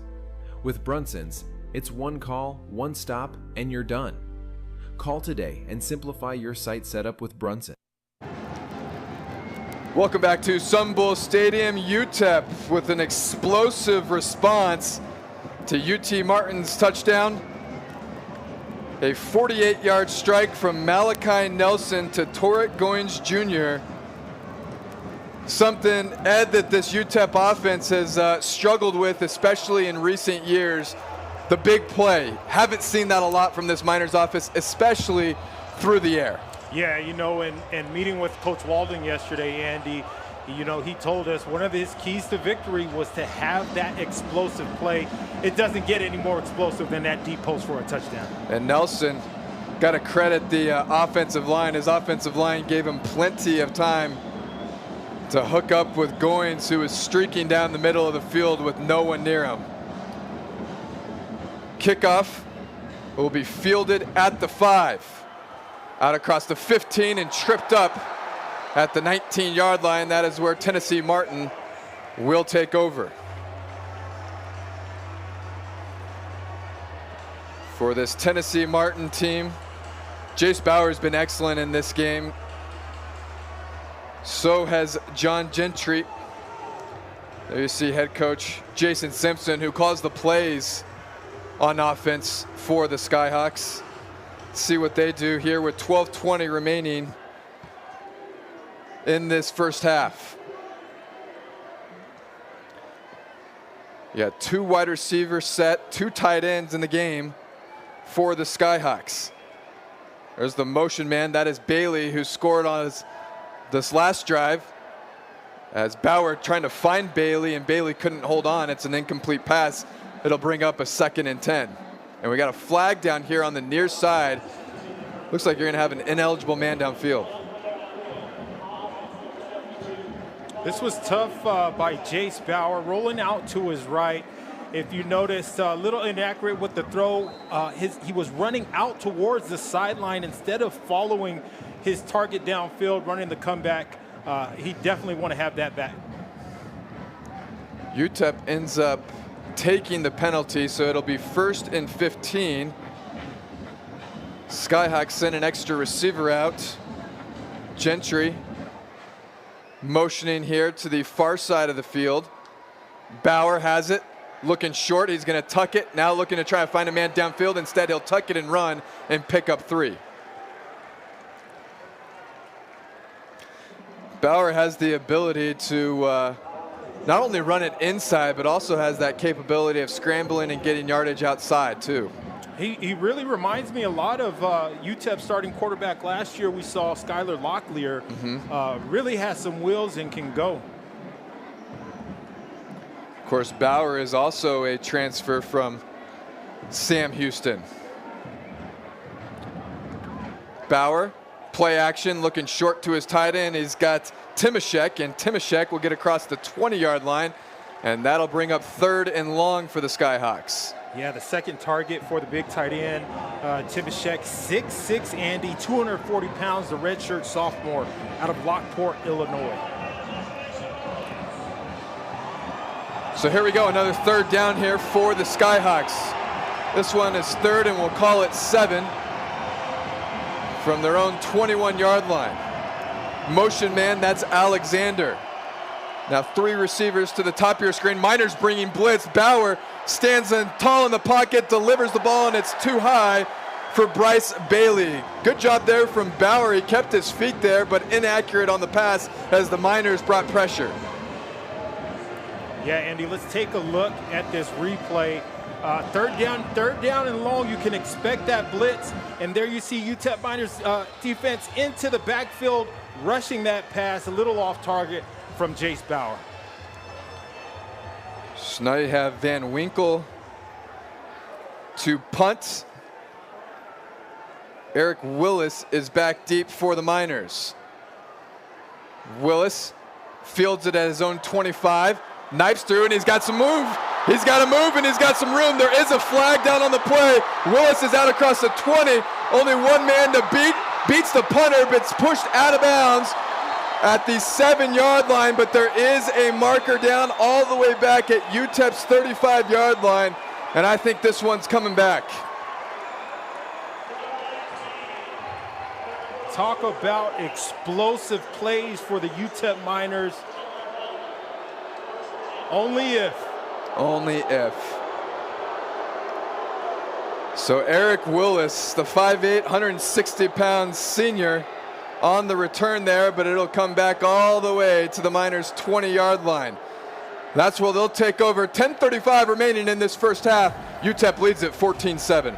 Speaker 5: With Brunson's, it's one call, one stop, and you're done. Call today and simplify your site setup with Brunson.
Speaker 1: Welcome back to Sun Bowl Stadium. UTEP with an explosive response to UT Martin's touchdown. A 48-yard strike from Malachi Nelson to Torrek Goins Jr. Something, Ed, that this UTEP offense has struggled with, especially in recent years. The big play. Haven't seen that a lot from this Miners offense, especially through the air.
Speaker 2: Yeah, you know, and meeting with Coach Walden yesterday, Andy, you know, he told us one of his keys to victory was to have that explosive play. It doesn't get any more explosive than that deep post for a touchdown.
Speaker 1: And Nelson, got to credit the offensive line. His offensive line gave him plenty of time to hook up with Goins, who was streaking down the middle of the field with no one near him. Kickoff will be fielded at the 5. Out across the 15 and tripped up at the 19-yard line. That is where Tennessee Martin will take over. For this Tennessee Martin team, Jace Bauer has been excellent in this game. So has John Gentry. There you see head coach Jason Simpson, who calls the plays on offense for the Skyhawks. See what they do here with 12:20 remaining in this first half. You got 2 wide receivers set, 2 tight ends in the game for the Skyhawks. There's the motion man. That is Bailey, who scored on this last drive. As Bauer trying to find Bailey, and Bailey couldn't hold on. It's an incomplete pass. It'll bring up a 2nd and 10. And we got a flag down here on the near side. Looks like you're going to have an ineligible man downfield.
Speaker 2: This was tough by Jace Bauer, rolling out to his right. If you notice, a little inaccurate with the throw. He was running out towards the sideline instead of following his target downfield, running the comeback. He definitely want to have that back.
Speaker 1: UTEP ends up taking the penalty, so it'll be 1st and 15. Skyhawks send an extra receiver out. Gentry motioning here to the far side of the field. Bauer has it, looking short. He's going to tuck it. Now looking to try to find a man downfield. Instead, he'll tuck it and run and pick up 3. Bauer has the ability to not only run it inside, but also has that capability of scrambling and getting yardage outside too.
Speaker 2: He really reminds me a lot of UTEP starting quarterback last year. We saw Skylar Locklear. Really has some wheels and can go.
Speaker 1: Of course, Bauer is also a transfer from Sam Houston. Bauer Play action, looking short to his tight end. He's got Timashek, and Timashek will get across the 20-yard line, and that'll bring up 3rd and long for the Skyhawks.
Speaker 2: Yeah, the second target for the big tight end, Timashek, 6'6", Andy, 240 pounds, the redshirt sophomore out of Lockport, Illinois.
Speaker 1: So here we go, another 3rd down here for the Skyhawks. This one is 3rd, and we'll call it 7 from their own 21-yard line. Motion man, that's Alexander. Now 3 receivers to the top of your screen. Miners bringing blitz. Bauer stands in tall in the pocket, delivers the ball, and it's too high for Bryce Bailey. Good job there from Bauer. He kept his feet there, but inaccurate on the pass as the Miners brought pressure.
Speaker 2: Yeah, Andy, let's take a look at this replay. 3rd down and long, you can expect that blitz. And there you see UTEP Miners defense into the backfield, rushing that pass, a little off target from Jace Bauer.
Speaker 1: So now you have Van Winkle to punt. Eric Willis is back deep for the Miners. Willis fields it at his own 25, knifes through, and he's got some move. He's got to move, and he's got some room. There is a flag down on the play. Willis is out across the 20. Only one man to beat. Beats the punter, but it's pushed out of bounds at the 7-yard line. But there is a marker down all the way back at UTEP's 35-yard line. And I think this one's coming back.
Speaker 2: Talk about explosive plays for the UTEP Miners. Only if.
Speaker 1: Only if. So Eric Willis, the 5'8", 160-pound senior, on the return there, but it'll come back all the way to the Miners' 20-yard line. That's where they'll take over. 10:35 remaining in this first half. UTEP leads at 14-7.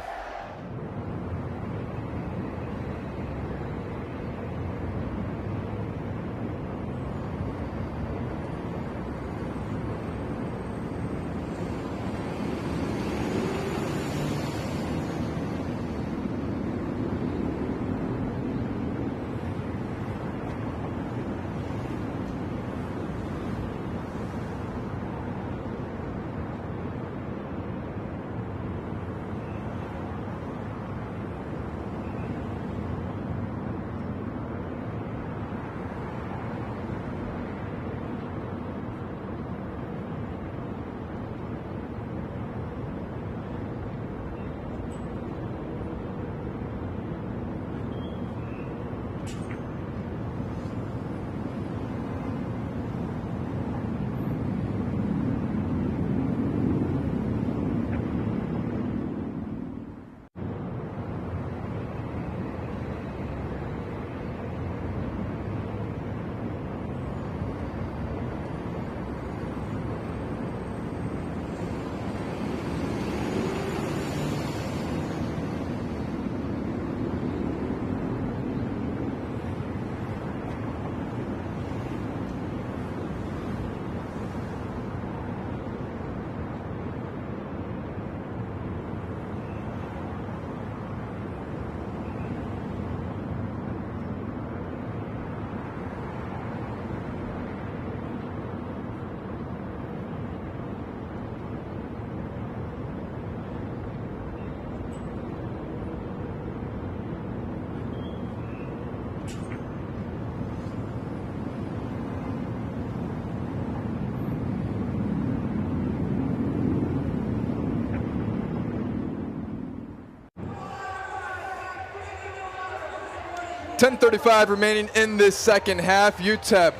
Speaker 1: .35 remaining in this second half. UTEP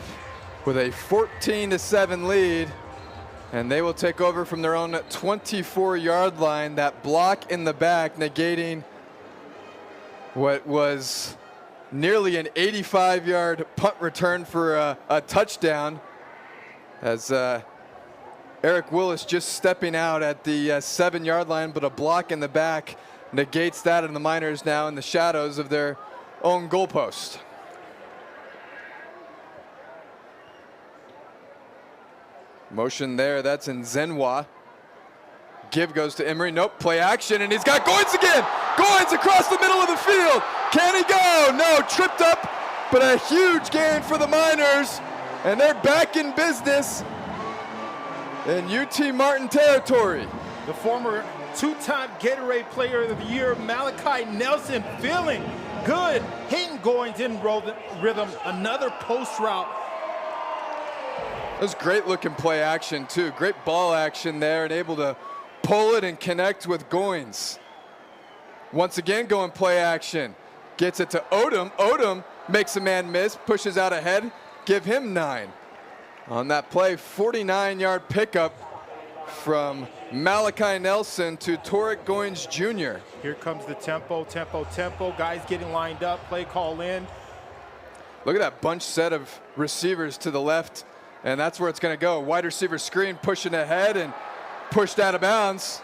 Speaker 1: with a 14-7 lead, and they will take over from their own 24-yard line. That block in the back negating what was nearly an 85-yard punt return for a touchdown, as Eric Willis just stepping out at the 7-yard line, but a block in the back negates that, and the Miners now in the shadows of their own goalpost. Motion there, that's in Zenwa. Give goes to Emery, nope, play action, and he's got Goins again! Goins across the middle of the field, Can he go? No, tripped up, but a huge gain for the Miners, and they're back in business in UT Martin territory.
Speaker 2: The former two-time Gatorade Player of the Year, Malachi Nelson, feeling good. Hayden Goins in rhythm, another post route.
Speaker 1: It was great looking play action too. Great ball action there and able to pull it and connect with Goins. Once again going play action. Gets it to Odom. Odom makes a man miss, pushes out ahead, give him 9. On that play, 49-yard pickup from Malachi Nelson to Torek Goins Jr.
Speaker 2: Here comes the tempo. Guys getting lined up, play call in.
Speaker 1: Look at that bunch set of receivers to the left, and that's where it's going to go. Wide receiver screen pushing ahead and pushed out of bounds.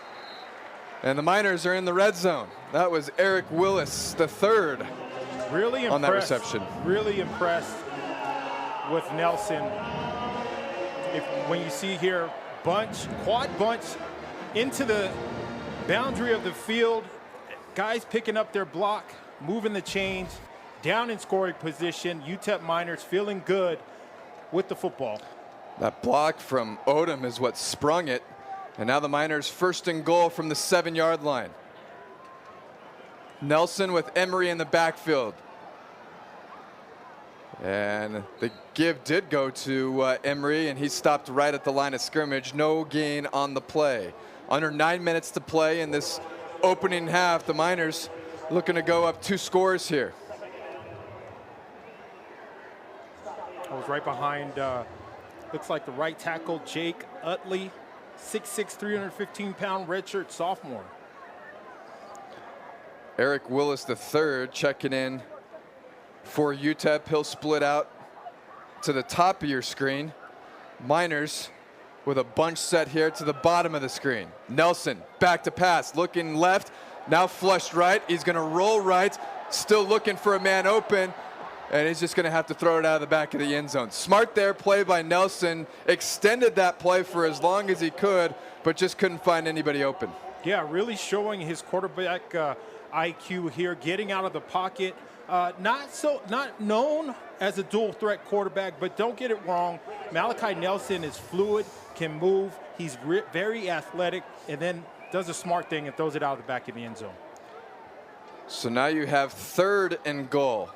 Speaker 1: And the Miners are in the red zone. That was Eric Willis, the third,
Speaker 2: really impressed,
Speaker 1: on that reception.
Speaker 2: Really impressed with Nelson. When you see here, quad bunch into the boundary of the field, guys picking up their block, moving the chains, down in scoring position. UTEP Miners feeling good with the football.
Speaker 1: That block from Odom is what sprung it. And now the Miners first and goal from the 7-yard line. Nelson with Emery in the backfield. And the give did go to Emery, and he stopped right at the line of scrimmage. No gain on the play. Under 9 minutes to play in this opening half. The Miners looking to go up 2 scores here.
Speaker 2: I was right behind, looks like the right tackle, Jake Utley, 6'6", 315-pound redshirt sophomore.
Speaker 1: Eric Willis III checking in for UTEP. He'll split out to the top of your screen. Miners with a bunch set here to the bottom of the screen. Nelson back to pass, looking left, now flushed right. He's going to roll right, still looking for a man open, and he's just going to have to throw it out of the back of the end zone. Smart there, play by Nelson. Extended that play for as long as he could, but just couldn't find anybody open.
Speaker 2: Yeah, really showing his quarterback IQ here, getting out of the pocket. Not known as a dual threat quarterback, but don't get it wrong. Malachi Nelson is fluid, can move. He's very athletic, and then does a smart thing and throws it out of the back of the end zone.
Speaker 1: So now you have 3rd and goal.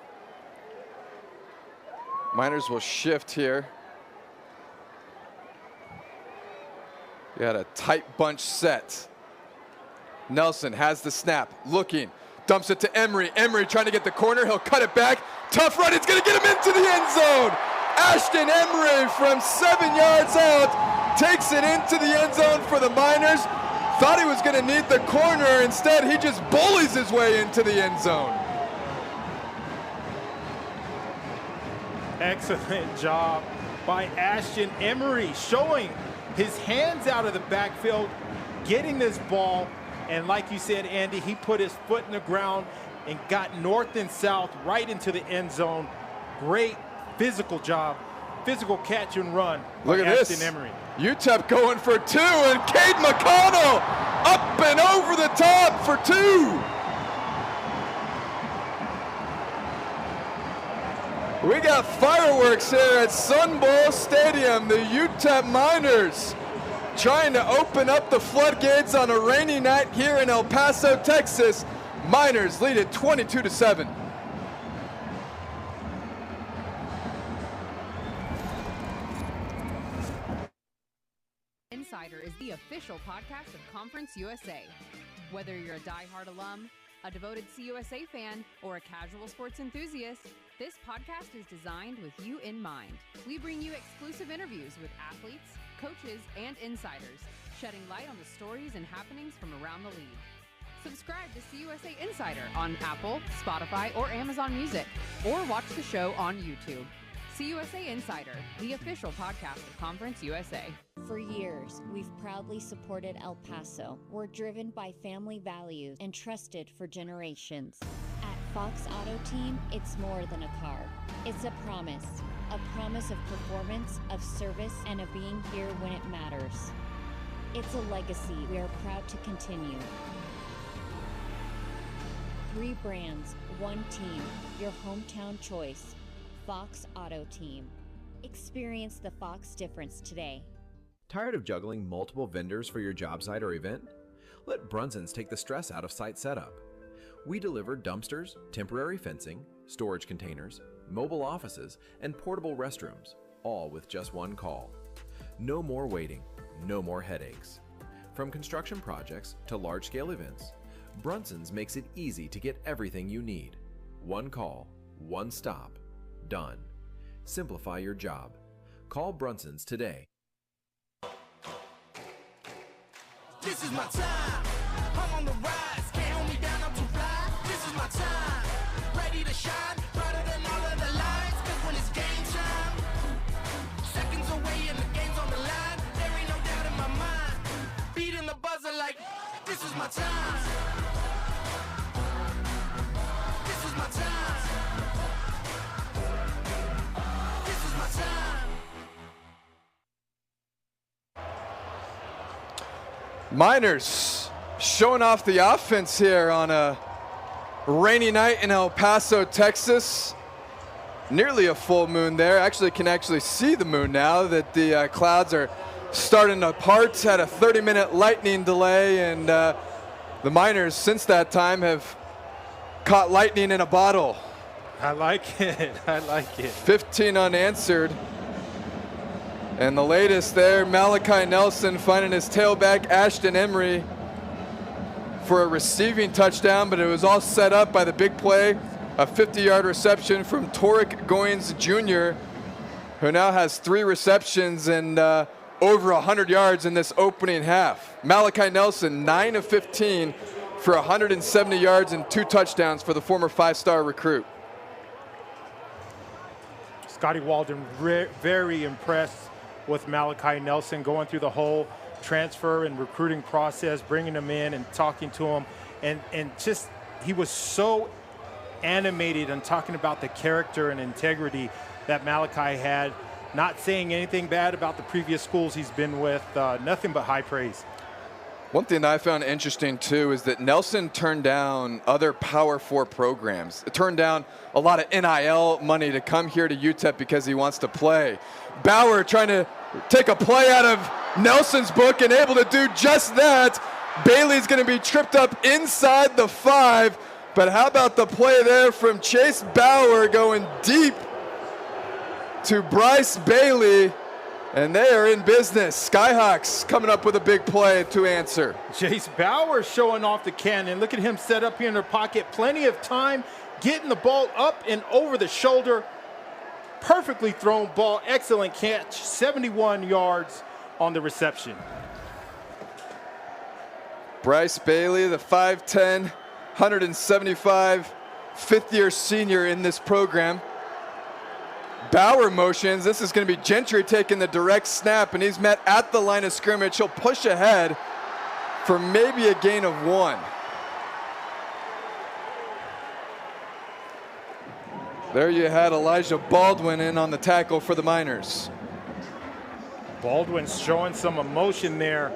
Speaker 1: Miners will shift here. You got a tight bunch set. Nelson has the snap, looking, dumps it to Emery. Emery trying to get the corner, he'll cut it back. Tough run, it's gonna get him into the end zone. Ashton Emery from 7 yards out takes it into the end zone for the Miners. Thought he was gonna need the corner, instead he just bullies his way into the end zone.
Speaker 2: Excellent job by Ashton Emery, showing his hands out of the backfield, getting this ball, and like you said, Andy, he put his foot in the ground and got north and south right into the end zone. Great physical job, physical catch and run.
Speaker 1: Look at
Speaker 2: Ashton
Speaker 1: this.
Speaker 2: Emery.
Speaker 1: UTEP going for 2, and Cade McConnell up and over the top for 2. We got fireworks here at Sun Bowl Stadium. The UTEP Miners trying to open up the floodgates on a rainy night here in El Paso, Texas. Miners lead it 22-7.
Speaker 8: Insider is the official podcast of Conference USA. Whether you're a diehard alum, a devoted CUSA fan, or a casual sports enthusiast, this podcast is designed with you in mind. We bring you exclusive interviews with athletes, coaches, and insiders, shedding light on the stories and happenings from around the league. Subscribe to CUSA Insider on Apple, Spotify, or Amazon Music, or watch the show on YouTube. CUSA Insider, the official podcast of Conference USA.
Speaker 4: For years, we've proudly supported El Paso. We're driven by family values and trusted for generations. At Fox Auto Team, it's more than a car. It's a promise of performance, of service, and of being here when it matters. It's a legacy we are proud to continue. 3 brands, 1 team, your hometown choice. Fox Auto Team. Experience the Fox difference today.
Speaker 5: Tired of juggling multiple vendors for your job site or event? Let Brunson's take the stress out of site setup. We deliver dumpsters, temporary fencing, storage containers, mobile offices, and portable restrooms, all with just one call. No more waiting, no more headaches. From construction projects to large-scale events, Brunson's makes it easy to get everything you need. One call, one stop, done. Simplify your job. Call Brunson's today.
Speaker 6: This is my time. I'm on the rise. Can't hold me down, I'm too fly. This is my time. Ready to shine, brighter than all of the lights. Cause when it's game time, seconds away and the game's on the line. There ain't no doubt in my mind. Beating the buzzer like, this is my time. This is my time. This is my time.
Speaker 1: Miners showing off the offense here on a rainy night in El Paso, Texas. Nearly a full moon there. Actually can see the moon now that the clouds are starting to part. Had a 30-minute lightning delay, and the Miners since that time have caught lightning in a bottle.
Speaker 2: I like it. I like it.
Speaker 1: 15 unanswered. And the latest there, Malachi Nelson finding his tailback, Ashton Emery, for a receiving touchdown, but it was all set up by the big play, a 50-yard reception from Torek Goins Jr., who now has 3 receptions and over 100 yards in this opening half. Malachi Nelson, 9 of 15 for 170 yards and 2 touchdowns for the former 5-star recruit.
Speaker 2: Scotty Walden very impressed with Malachi Nelson, going through the whole transfer and recruiting process, bringing him in and talking to him. And just, he was so animated and talking about the character and integrity that Malachi had, not saying anything bad about the previous schools he's been with, nothing but high praise.
Speaker 1: One thing that I found interesting too is that Nelson turned down other Power 4 programs. It turned down a lot of NIL money to come here to UTEP because he wants to play. Bauer trying to take a play out of Nelson's book and able to do just that. Bailey's going to be tripped up inside the 5, but how about the play there from Chase Bauer going deep to Bryce Bailey, and they are in business. Skyhawks coming up with a big play to answer.
Speaker 2: Chase Bauer showing off the cannon. Look at him set up here in their pocket. Plenty of time, getting the ball up and over the shoulder. Perfectly thrown ball, excellent catch, 71 yards on the reception.
Speaker 1: Bryce Bailey, the 5'10", 175, fifth-year senior in this program. Bauer motions. This is going to be Gentry taking the direct snap, and he's met at the line of scrimmage. He'll push ahead for maybe a gain of 1. There you had Elijah Baldwin in on the tackle for the Miners.
Speaker 2: Baldwin's showing some emotion there,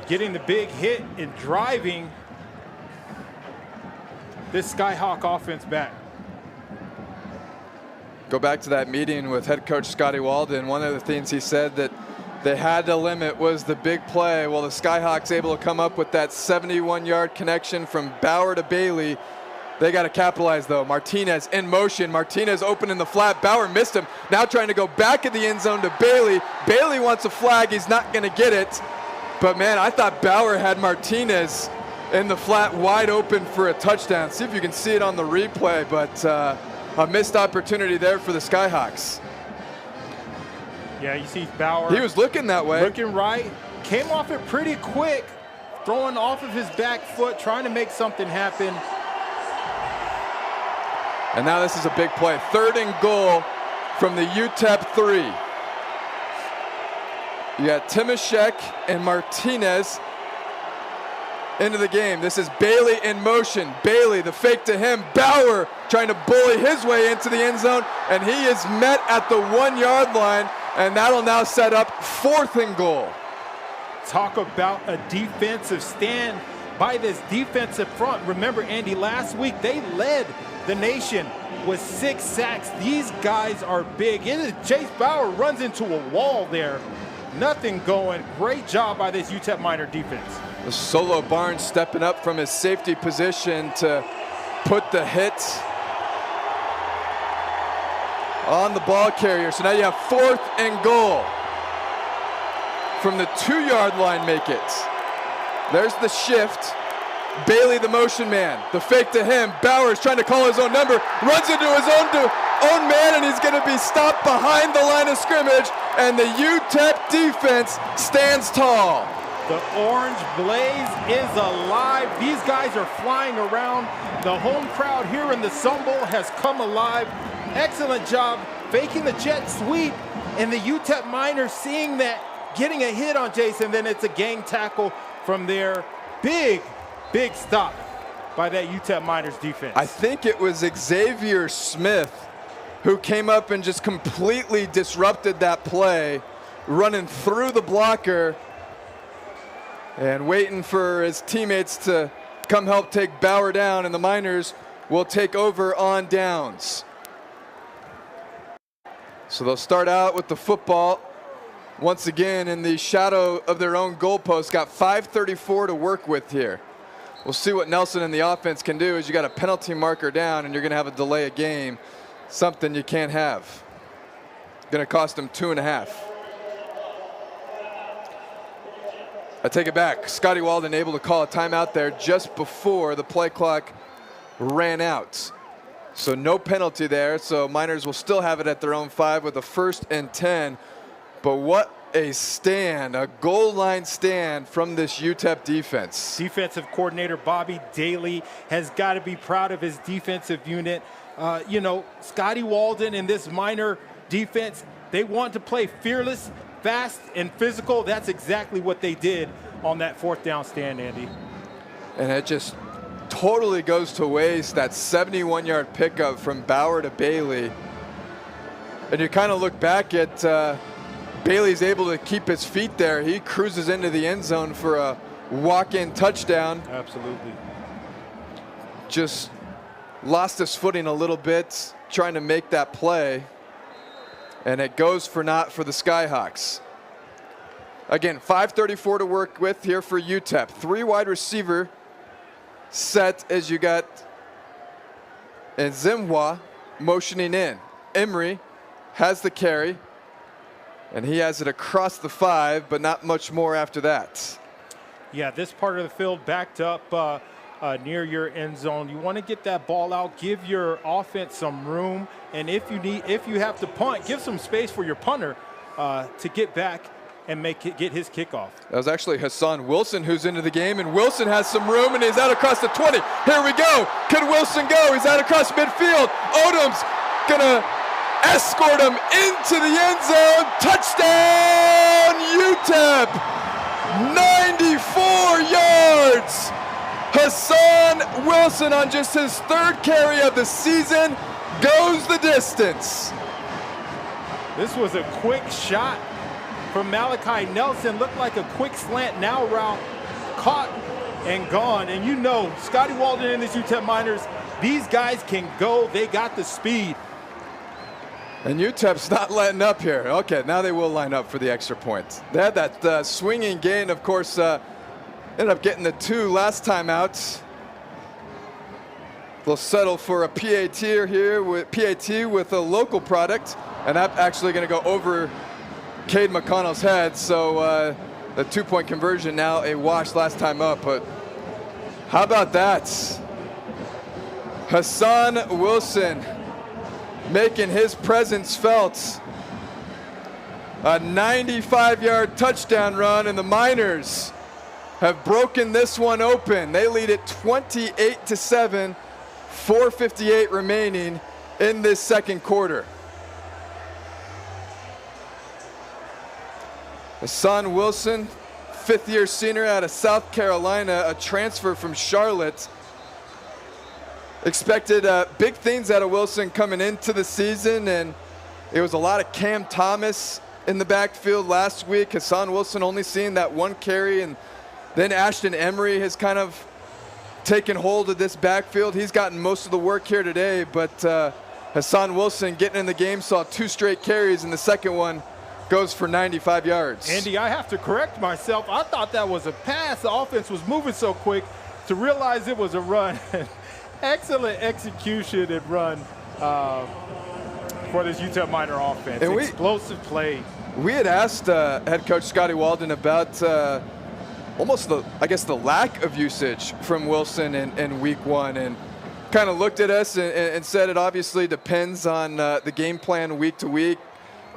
Speaker 2: getting the big hit and driving this Skyhawk offense back.
Speaker 1: Go back to that meeting with head coach Scotty Walden. One of the things he said that they had to limit was the big play. Well, the Skyhawks able to come up with that 71-yard connection from Bauer to Bailey. They got to capitalize, though. Martinez in motion. Martinez open in the flat. Bauer missed him. Now trying to go back in the end zone to Bailey. Bailey wants a flag. He's not going to get it. But, man, I thought Bauer had Martinez in the flat wide open for a touchdown. See if you can see it on the replay. But a missed opportunity there for the Skyhawks.
Speaker 2: Yeah, you see Bauer.
Speaker 1: He was looking that way.
Speaker 2: Looking right. Came off it pretty quick. Throwing off of his back foot, trying to make something happen.
Speaker 1: And now this is a big play. 3rd and goal from the UTEP 3. You got Timashek and Martinez into the game. This is Bailey in motion. Bailey, the fake to him. Bauer trying to bully his way into the end zone, and he is met at the 1-yard line, and that'll now set up 4th and goal.
Speaker 2: Talk about a defensive stand by this defensive front. Remember, Andy, last week they led the nation with 6 sacks. These guys are big. Chase Bauer runs into a wall there. Nothing going. Great job by this UTEP Miner defense.
Speaker 1: Solo Barnes stepping up from his safety position to put the hit on the ball carrier. So now you have 4th and goal. From the 2-yard line, make it. There's the shift. Bailey, the motion man. The fake to him. Bowers trying to call his own number. Runs into his own man, and he's going to be stopped behind the line of scrimmage. And the UTEP defense stands tall.
Speaker 2: The orange blaze is alive. These guys are flying around. The home crowd here in the Sun Bowl has come alive. Excellent job faking the jet sweep. And the UTEP Miners seeing that, getting a hit on Jason. Then it's a gang tackle from there. Big stop by that UTEP Miners defense.
Speaker 1: I think it was Xavier Smith who came up and just completely disrupted that play, running through the blocker and waiting for his teammates to come help take Bauer down, and the Miners will take over on downs. So they'll start out with the football once again in the shadow of their own goalpost. Got 5:34 to work with here. We'll see what Nelson and the offense can do as you got a penalty marker down and you're going to have a delay of game, something you can't have. Going to cost them 2.5. I take it back. Scotty Walden able to call a timeout there just before the play clock ran out. So no penalty there. So Miners will still have it at their own 5 with a 1st and 10. But what a stand, a goal line stand from this UTEP defense.
Speaker 2: Defensive coordinator Bobby Daly has got to be proud of his defensive unit. You know, Scotty Walden and this Miner defense, they want to play fearless, fast, and physical. That's exactly what they did on that 4th down stand, Andy.
Speaker 1: And it just totally goes to waste, that 71-yard pickup from Bauer to Bailey. And you kind of look back at Bailey's able to keep his feet there. He cruises into the end zone for a walk-in touchdown.
Speaker 2: Absolutely.
Speaker 1: Just lost his footing a little bit trying to make that play. And it goes for naught for the Skyhawks. Again, 5:34 to work with here for UTEP. 3 wide receiver set as you got Nzimwa motioning in. Emery has the carry. And he has it across the 5, but not much more after that.
Speaker 2: Yeah, this part of the field backed up near your end zone. You want to get that ball out, give your offense some room, and if you have to punt, give some space for your punter to get back and get his kickoff.
Speaker 1: That was actually Hassan Wilson who's into the game, and Wilson has some room, and he's out across the 20. Here we go. Could Wilson go? He's out across midfield. Odom's gonna escort him into the end zone. Touchdown, UTEP! 94 yards. Hassan Wilson on just his 3rd carry of the season goes the distance.
Speaker 2: This was a quick shot from Malachi Nelson. Looked like a quick slant now route. Caught and gone. And you know, Scotty Walden and his UTEP Miners, these guys can go. They got the speed.
Speaker 1: And UTEP's not letting up here. Okay, now they will line up for the extra point. They had that swinging gain, of course, ended up getting the 2 last time out. They'll settle for a PAT here with a local product, and that's actually going to go over Cade McConnell's head. So the 2-point conversion now a wash last time up. But how about that? Hassan Wilson making his presence felt. A 95-yard touchdown run, and the Miners have broken this one open. They lead it 28-7, 4:58 remaining in this 2nd quarter. Hassan Wilson, 5th-year senior out of South Carolina, a transfer from Charlotte. Expected big things out of Wilson coming into the season, and it was a lot of Cam Thomas in the backfield last week. Hassan Wilson only seeing that 1 carry in Then Ashton Emery has kind of taken hold of this backfield. He's gotten most of the work here today, but Hassan Wilson getting in the game, saw 2 straight carries, and the second one goes for 95 yards.
Speaker 2: Andy, I have to correct myself. I thought that was a pass. The offense was moving so quick to realize it was a run. Excellent execution and run for this UTEP Miner offense. And explosive play.
Speaker 1: We had asked head coach Scotty Walden about almost the lack of usage from Wilson in week 1, and kind of looked at us and said it obviously depends on the game plan week to week,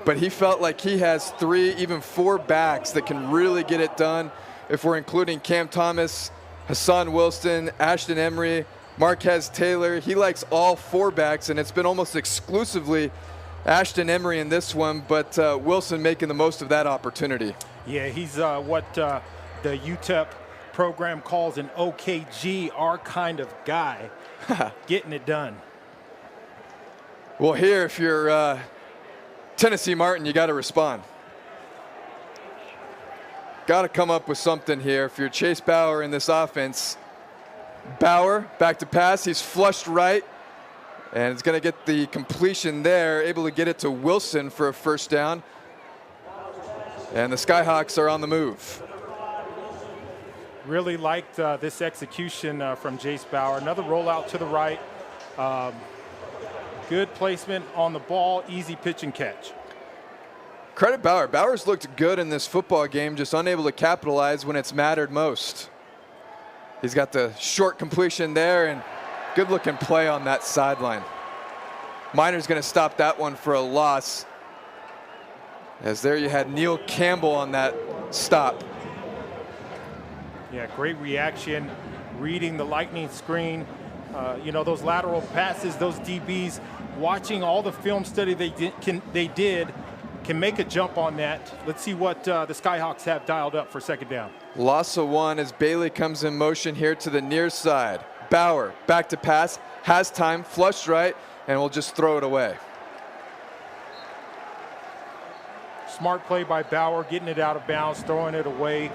Speaker 1: but he felt like he has 3, even 4 backs that can really get it done. If we're including Cam Thomas, Hassan Wilson, Ashton Emery, Marquez Taylor, he likes all 4 backs, and it's been almost exclusively Ashton Emery in this one, but Wilson making the most of that opportunity.
Speaker 2: Yeah, he's what the UTEP program calls an OKG, our kind of guy, getting it done.
Speaker 1: Well, here, if you're Tennessee Martin, you got to respond. Got to come up with something here. If you're Chase Bauer in this offense, Bauer back to pass. He's flushed right, and it's going to get the completion there, able to get it to Wilson for a first down. And the Skyhawks are on the move.
Speaker 2: Really liked this execution from Jace Bauer. Another rollout to the right. Good placement on the ball, easy pitch and catch.
Speaker 1: Credit Bauer. Bauer's looked good in this football game, just unable to capitalize when it's mattered most. He's got the short completion there, and good looking play on that sideline. Miner's going to stop that one for a loss, as there you had Neil Campbell on that stop.
Speaker 2: Yeah, great reaction, reading the lightning screen. You know, those lateral passes, those DBs, watching all the film study they did can make a jump on that. Let's see what the Skyhawks have dialed up for second down.
Speaker 1: Loss of 1 as Bailey comes in motion here to the near side. Bauer back to pass, has time, flushed right, and will just throw it away.
Speaker 2: Smart play by Bauer, getting it out of bounds, throwing it away.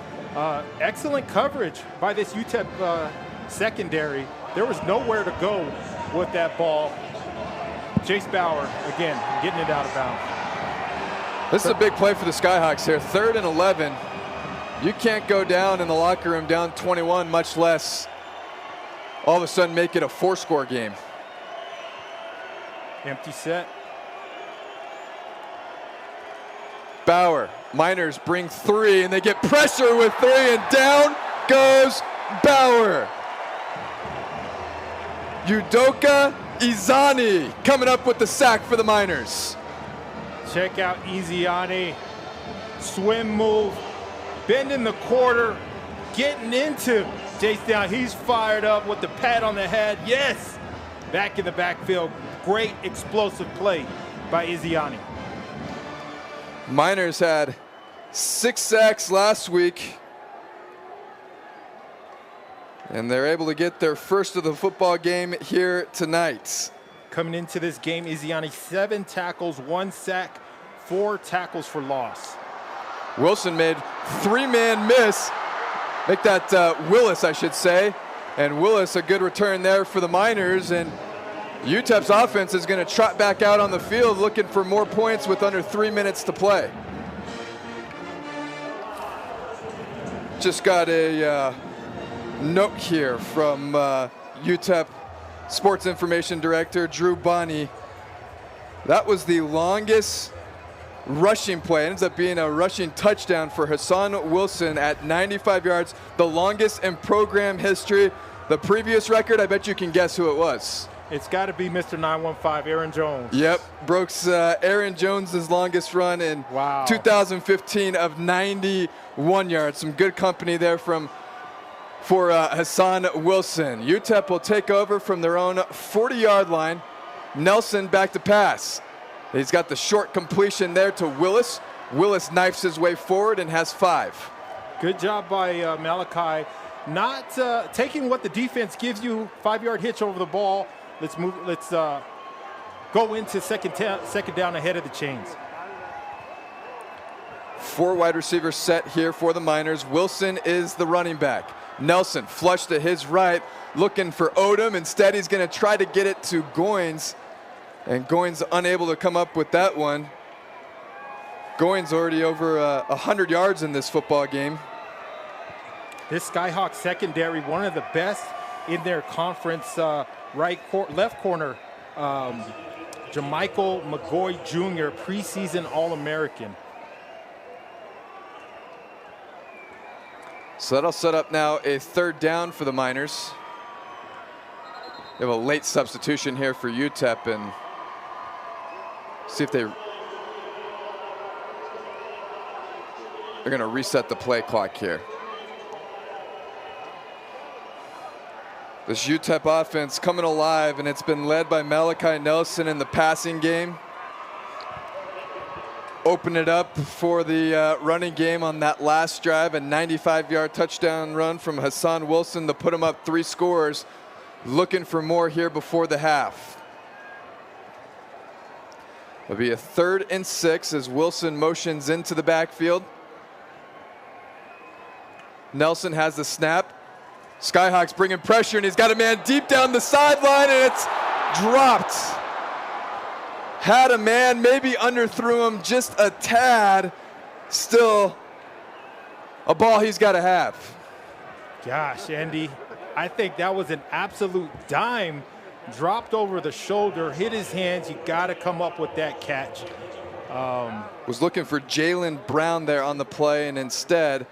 Speaker 2: Excellent coverage by this UTEP secondary. There was nowhere to go with that ball. Jace Bauer, again, getting it out of bounds.
Speaker 1: This is a big play for the Skyhawks here. 3rd and 11. You can't go down in the locker room down 21, much less all of a sudden make it a 4-score game.
Speaker 2: Empty set.
Speaker 1: Bauer, Miners bring 3, and they get pressure with 3, and down goes Bauer. Udoka Izani coming up with the sack for the Miners.
Speaker 2: Check out Eziani. Swim move, bending the quarter, getting into Jace down. He's fired up with the pat on the head. Yes, back in the backfield. Great explosive play by Eziani.
Speaker 1: Miners had 6 sacks last week, and they're able to get their first of the football game here tonight.
Speaker 2: Coming into this game, Eziani 7 tackles, 1 sack, 4 tackles for loss.
Speaker 1: Wilson made 3-man miss. Make that Willis, I should say. And Willis, a good return there for the Miners. And UTEP's offense is going to trot back out on the field looking for more points with under 3 minutes to play. Just got a note here from UTEP Sports Information Director Drew Bonney. That was the longest rushing play. It ends up being a rushing touchdown for Hassan Wilson at 95 yards, the longest in program history. The previous record, I bet you can guess who it was.
Speaker 2: It's got to be Mr. 915, Aaron Jones.
Speaker 1: Yep, broke Aaron Jones' longest run in 2015 of 91 yards. Some good company there for Hassan Wilson. UTEP will take over from their own 40-yard line. Nelson back to pass. He's got the short completion there to Willis. Willis knifes his way forward and has 5.
Speaker 2: Good job by Malachi. Not taking what the defense gives you, 5-yard hitch over the ball. Let's move. Let's go into second down ahead of the chains.
Speaker 1: 4 wide receivers set here for the Miners. Wilson is the running back. Nelson flushed to his right, looking for Odom. Instead, he's going to try to get it to Goins, and Goins unable to come up with that one. Goins already over 100 yards in this football game.
Speaker 2: This Skyhawk secondary, one of the best in their conference. Left corner, Jamichael McGoy Jr., preseason All-American.
Speaker 1: So that'll set up now a 3rd down for the Miners. They have a late substitution here for UTEP, and see if they're going to reset the play clock here. This UTEP offense coming alive, and it's been led by Malachi Nelson in the passing game. Open it up for the running game on that last drive, a 95-yard touchdown run from Hassan Wilson to put him up 3 scores. Looking for more here before the half. It'll be a 3rd and 6 as Wilson motions into the backfield. Nelson has the snap. Skyhawks bringing pressure, and he's got a man deep down the sideline, and it's dropped. Had a man, maybe underthrew him just a tad. Still a ball he's got to have.
Speaker 2: Gosh, Andy, I think that was an absolute dime. Dropped over the shoulder, hit his hands. You got to come up with that catch.
Speaker 1: Was looking for Jalen Brown there on the play, and instead,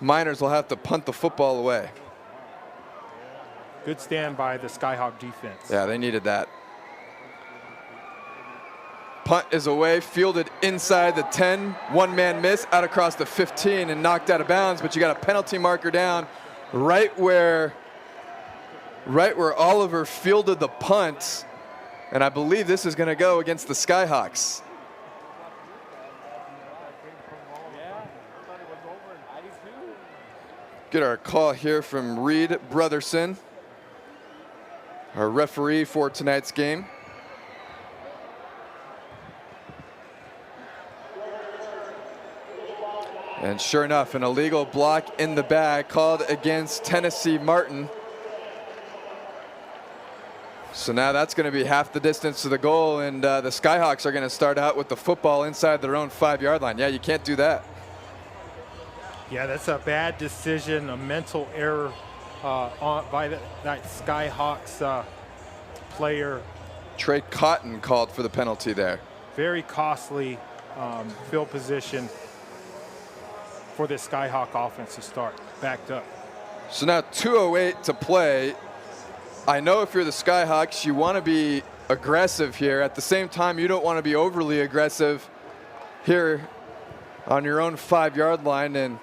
Speaker 1: Miners will have to punt the football away.
Speaker 2: Good stand by the Skyhawk defense.
Speaker 1: Yeah, they needed that. Punt is away, fielded inside the 10. One-man miss out across the 15 and knocked out of bounds, but you got a penalty marker down right where Oliver fielded the punt. And I believe this is going to go against the Skyhawks. Get our call here from Reed Brotherson, our referee for tonight's game. And sure enough, an illegal block in the bag called against Tennessee Martin. So now that's going to be half the distance to the goal, and the Skyhawks are going to start out with the football inside their own 5-yard line. Yeah, you can't do that.
Speaker 2: Yeah, that's a bad decision, a mental error by that Skyhawks player.
Speaker 1: Trey Cotton called for the penalty there.
Speaker 2: Very costly field position for this Skyhawk offense to start, backed up.
Speaker 1: So now 2:08 to play. I know if you're the Skyhawks, you want to be aggressive here. At the same time, you don't want to be overly aggressive here on your own 5-yard line and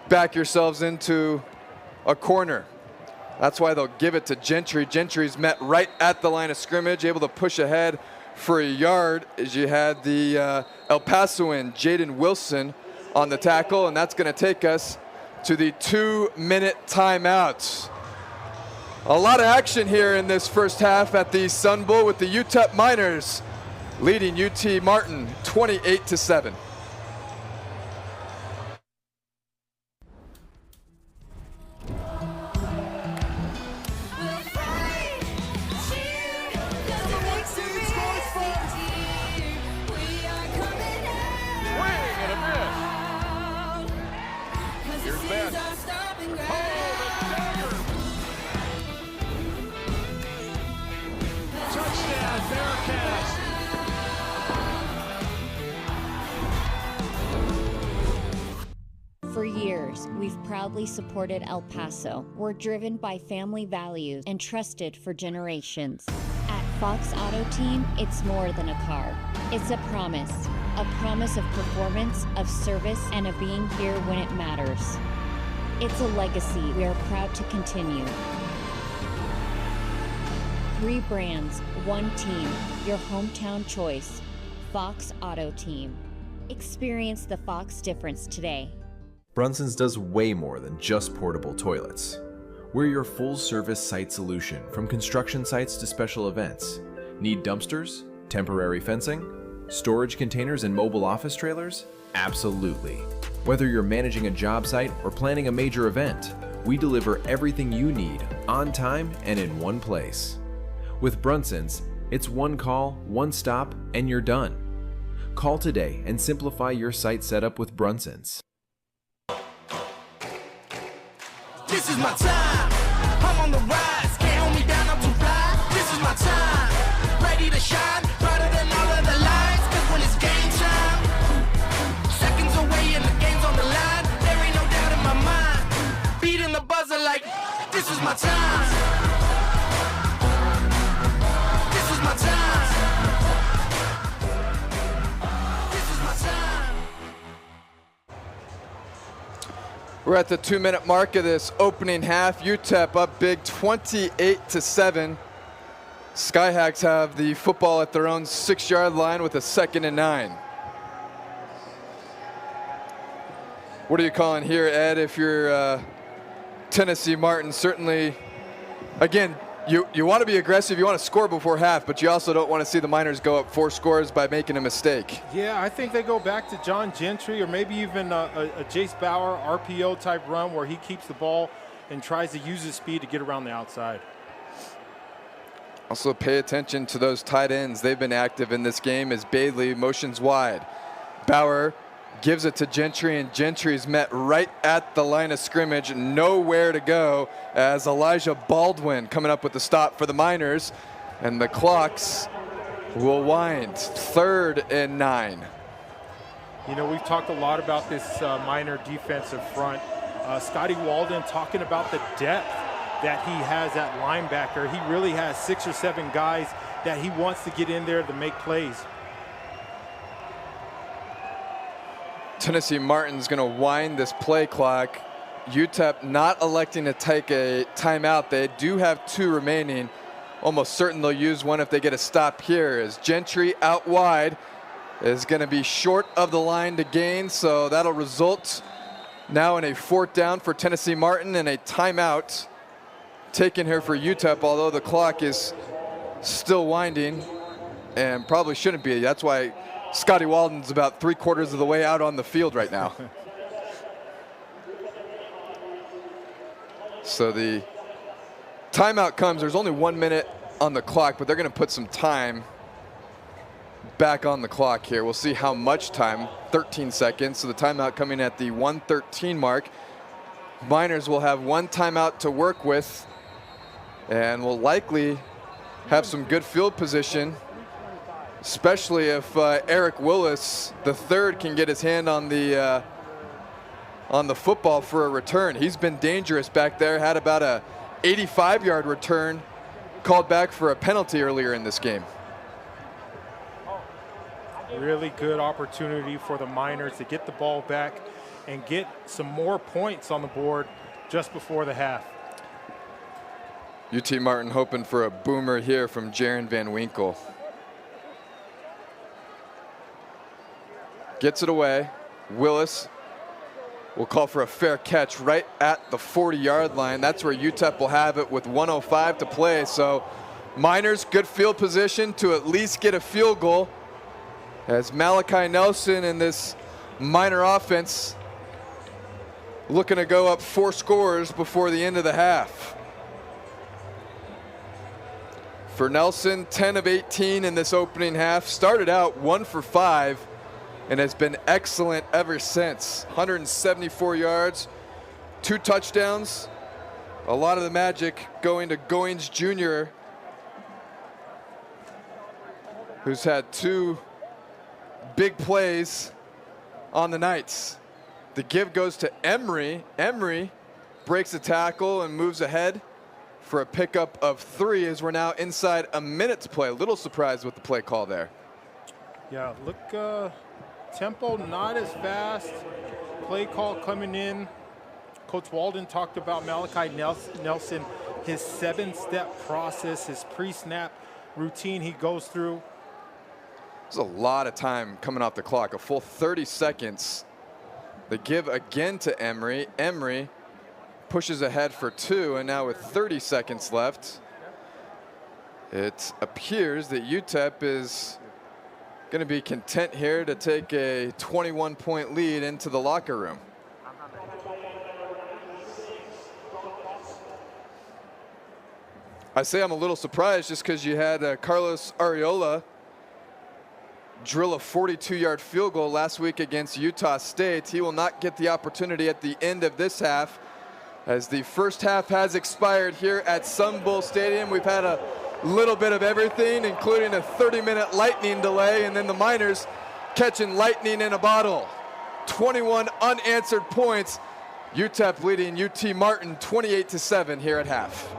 Speaker 1: back yourselves into a corner. That's why they'll give it to Gentry. Gentry's met right at the line of scrimmage, able to push ahead for a yard as you had the El Pasoan Jaden Wilson on the tackle, and that's going to take us to the 2-minute timeout. A lot of action here in this first half at the Sun Bowl with the UTEP Miners leading UT Martin 28-7.
Speaker 4: For years, we've proudly supported El Paso. We're driven by family values and trusted for generations. At Fox Auto Team, it's more than a car. It's a promise of performance, of service, and of being here when it matters. It's a legacy we are proud to continue. 3 brands, 1 team, your hometown choice. Fox Auto Team. Experience the Fox difference today.
Speaker 5: Brunson's does way more than just portable toilets. We're your full-service site solution, from construction sites to special events. Need dumpsters? Temporary fencing? Storage containers and mobile office trailers? Absolutely. Whether you're managing a job site or planning a major event, we deliver everything you need on time and in one place. With Brunson's, it's one call, one stop, and you're done. Call today and simplify your site setup with Brunson's.
Speaker 6: This is my time. I'm on the rise. Can't hold me down, I'm too fly. This is my time. Ready to shine, brighter than all of the lights. Cause when it's game time, seconds away and the game's on the line. There ain't no doubt in my mind. Beating the buzzer like, this is my time. This is my time. This is my time.
Speaker 1: We're at the 2-minute mark of this opening half. UTEP up big 28-7. Skyhawks have the football at their own 6-yard line with a 2nd and 9. What are you calling here, Ed, if you're Tennessee Martin? Certainly, again, you want to be aggressive, you want to score before half, but you also don't want to see the Miners go up 4 scores by making a mistake.
Speaker 2: Yeah, I think they go back to John Gentry or maybe even a Jace Bauer RPO type run where he keeps the ball and tries to use his speed to get around the outside.
Speaker 1: Also pay attention to those tight ends. They've been active in this game as Bailey motions wide. Bauer gives it to Gentry, and Gentry's met right at the line of scrimmage. Nowhere to go as Elijah Baldwin coming up with the stop for the Miners. And the clocks will wind. 3rd and 9.
Speaker 2: You know, we've talked a lot about this Miner defensive front. Scotty Walden talking about the depth that he has at linebacker. He really has 6 or 7 guys that he wants to get in there to make plays.
Speaker 1: Tennessee Martin's going to wind this play clock. UTEP not electing to take a timeout. They do have 2 remaining. Almost certain they'll use one if they get a stop here. As Gentry out wide is going to be short of the line to gain, so that'll result now in a 4th down for Tennessee Martin and a timeout taken here for UTEP, although the clock is still winding and probably shouldn't be. That's why Scotty Walden's about 3/4 of the way out on the field right now. So the timeout comes. There's only 1 minute on the clock, but they're going to put some time back on the clock here. We'll see how much time. 13 seconds. So the timeout coming at the 1:13 mark. Miners will have 1 timeout to work with and will likely have some good field position, especially if Eric Willis, the third, can get his hand on the football for a return. He's been dangerous back there, had about a 85-yard return called back for a penalty earlier in this game.
Speaker 2: Really good opportunity for the Miners to get the ball back and get some more points on the board just before the half.
Speaker 1: UT Martin hoping for a boomer here from Jaron Van Winkle. Gets it away. Willis will call for a fair catch right at the 40-yard line. That's where UTEP will have it with 1:05 to play. So Miners, good field position to at least get a field goal, as Malachi Nelson and this Miner offense looking to go up 4 scores before the end of the half. For Nelson, 10 of 18 in this opening half. Started out 1 for 5 and has been excellent ever since. 174 yards, 2 touchdowns. A lot of the magic going to Goins Jr., who's had 2 big plays on the Knights. The give goes to Emery. Emery breaks a tackle and moves ahead for a pickup of 3 as we're now inside a minute to play. A little surprised with the play call there.
Speaker 2: Yeah, look, tempo not as fast. Play call coming in. Coach Walden talked about Malachi Nelson, his 7-step process, his pre-snap routine he goes through.
Speaker 1: There's a lot of time coming off the clock, a full 30 seconds. The give again to Emery. Emery pushes ahead for 2, and now with 30 seconds left, it appears that UTEP is going to be content here to take a 21-point lead into the locker room. I say I'm a little surprised just because you had Carlos Arriola drill a 42-yard field goal last week against Utah State. He will not get the opportunity at the end of this half, as the first half has expired here at Sun Bowl Stadium. We've had a little bit of everything, including a 30-minute lightning delay, and then the Miners catching lightning in a bottle. 21 unanswered points. UTEP leading UT Martin 28-7 here at half.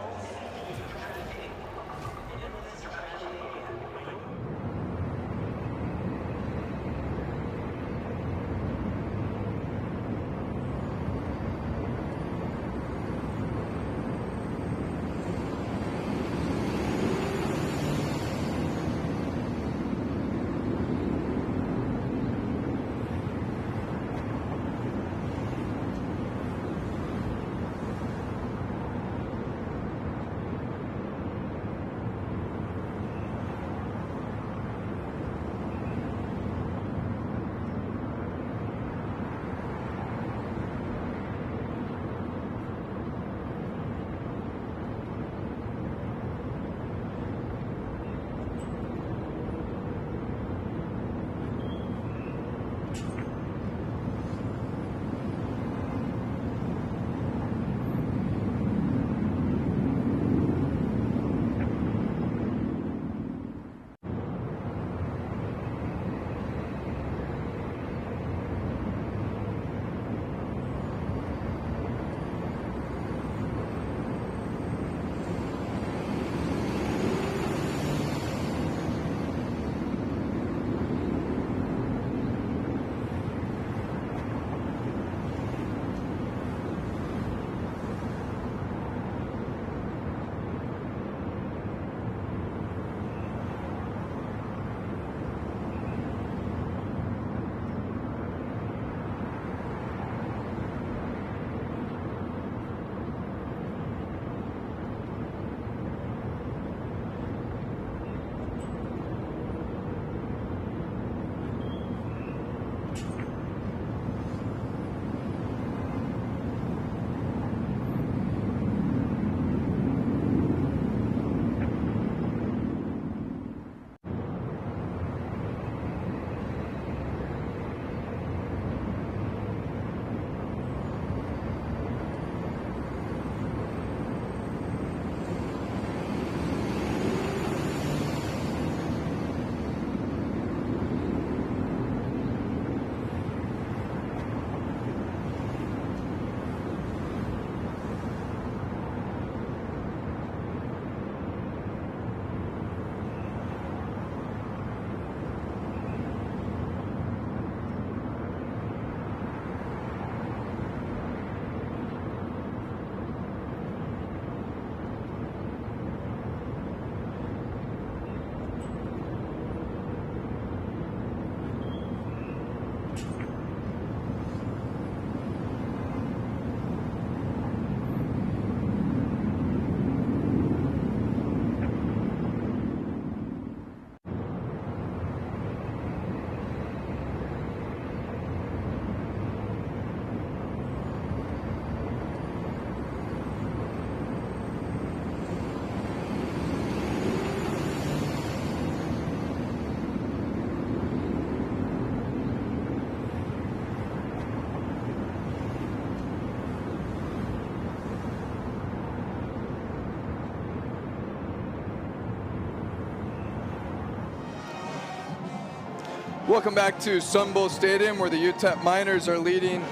Speaker 1: Welcome back to Sun Bowl Stadium, where the UTEP Miners are leading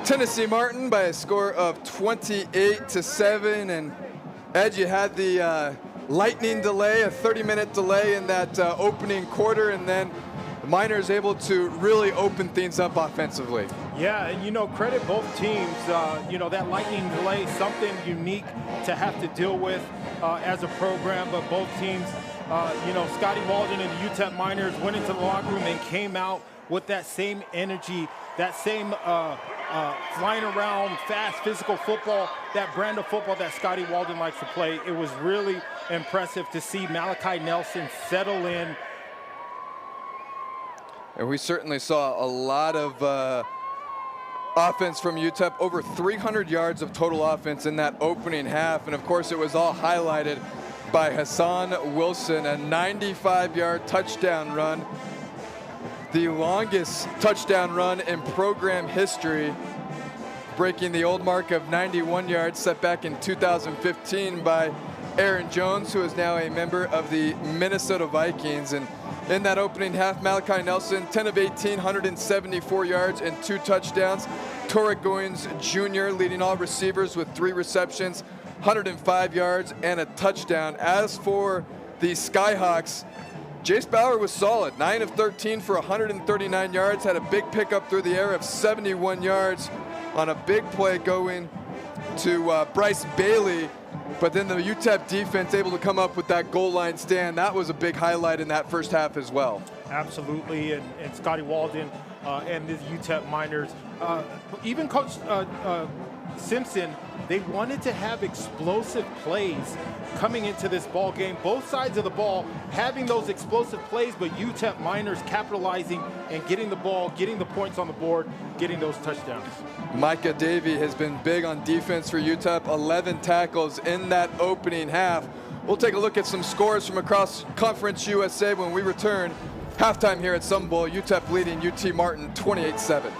Speaker 1: Tennessee Martin by a score of 28-7. And Ed, you had the lightning delay, a 30-minute delay in that opening quarter, and then the Miners able to really open things up offensively.
Speaker 2: Yeah, and you know, credit both teams. You know, that lightning delay, something unique to have to deal with as a program, but both teams, you know, Scotty Walden and the UTEP Miners went into the locker room and came out with that same energy, that same flying around, fast, physical football, that brand of football that Scotty Walden likes to play. It was really impressive to see Malachi Nelson settle in
Speaker 1: And we certainly saw a lot of offense from UTEP, over 300 yards of total offense in that opening half. And of course, it was all highlighted by Hassan Wilson, a 95-yard touchdown run, the longest touchdown run in program history, breaking the old mark of 91 yards set back in 2015 by Aaron Jones, who is now a member of the Minnesota Vikings. And in that opening half, Malachi Nelson, 10 of 18, 174 yards and 2 touchdowns. Torrey Goins Jr. leading all receivers with 3 receptions, 105 yards and a touchdown. As for the Skyhawks, Jace Bauer was solid, 9 of 13 for 139 yards, had a big pickup through the air of 71 yards on a big play going to Bryce Bailey. But then the UTEP defense able to come up with that goal line stand. That was a big highlight in that first half as well.
Speaker 2: Absolutely, and Scotty Walden and the UTEP Miners, even Coach Simpson, they wanted to have explosive plays coming into this ball game. Both sides of the ball having those explosive plays, but UTEP Miners capitalizing and getting the ball, getting the points on the board, getting those touchdowns.
Speaker 1: Micah Davey has been big on defense for UTEP, 11 tackles in that opening half. We'll take a look at some scores from across Conference USA when we return. Halftime here at Sun Bowl, UTEP leading UT Martin 28-7.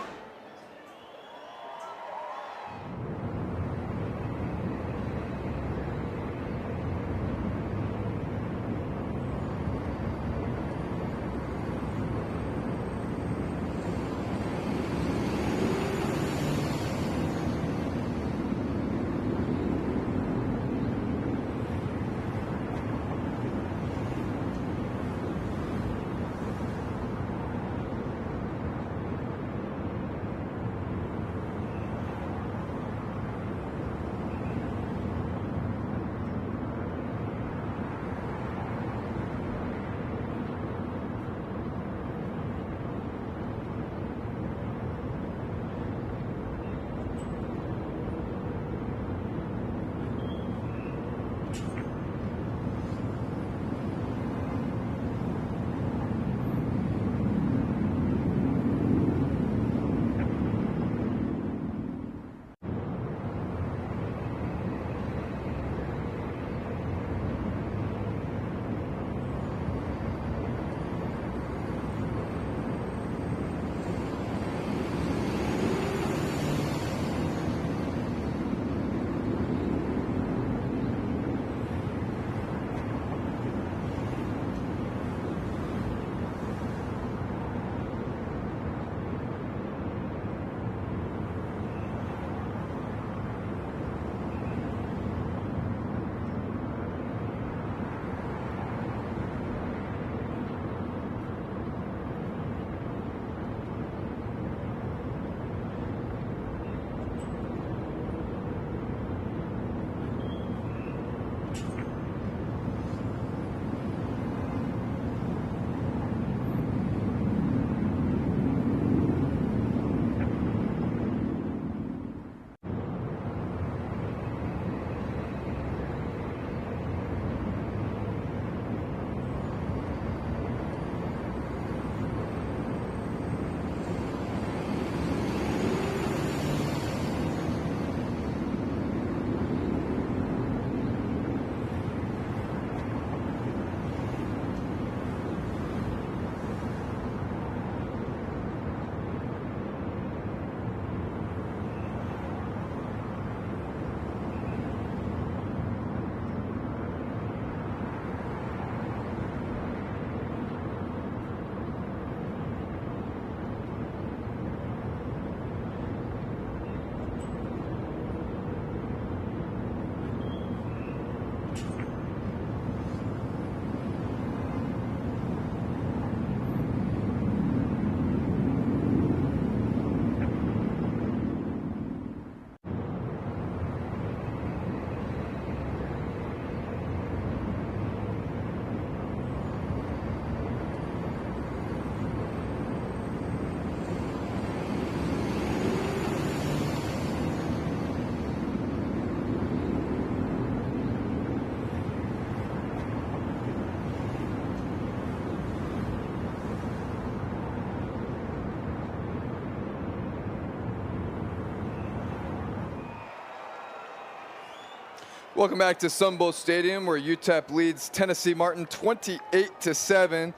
Speaker 1: Welcome back to Sun Bowl Stadium, where UTEP leads Tennessee Martin 28-7.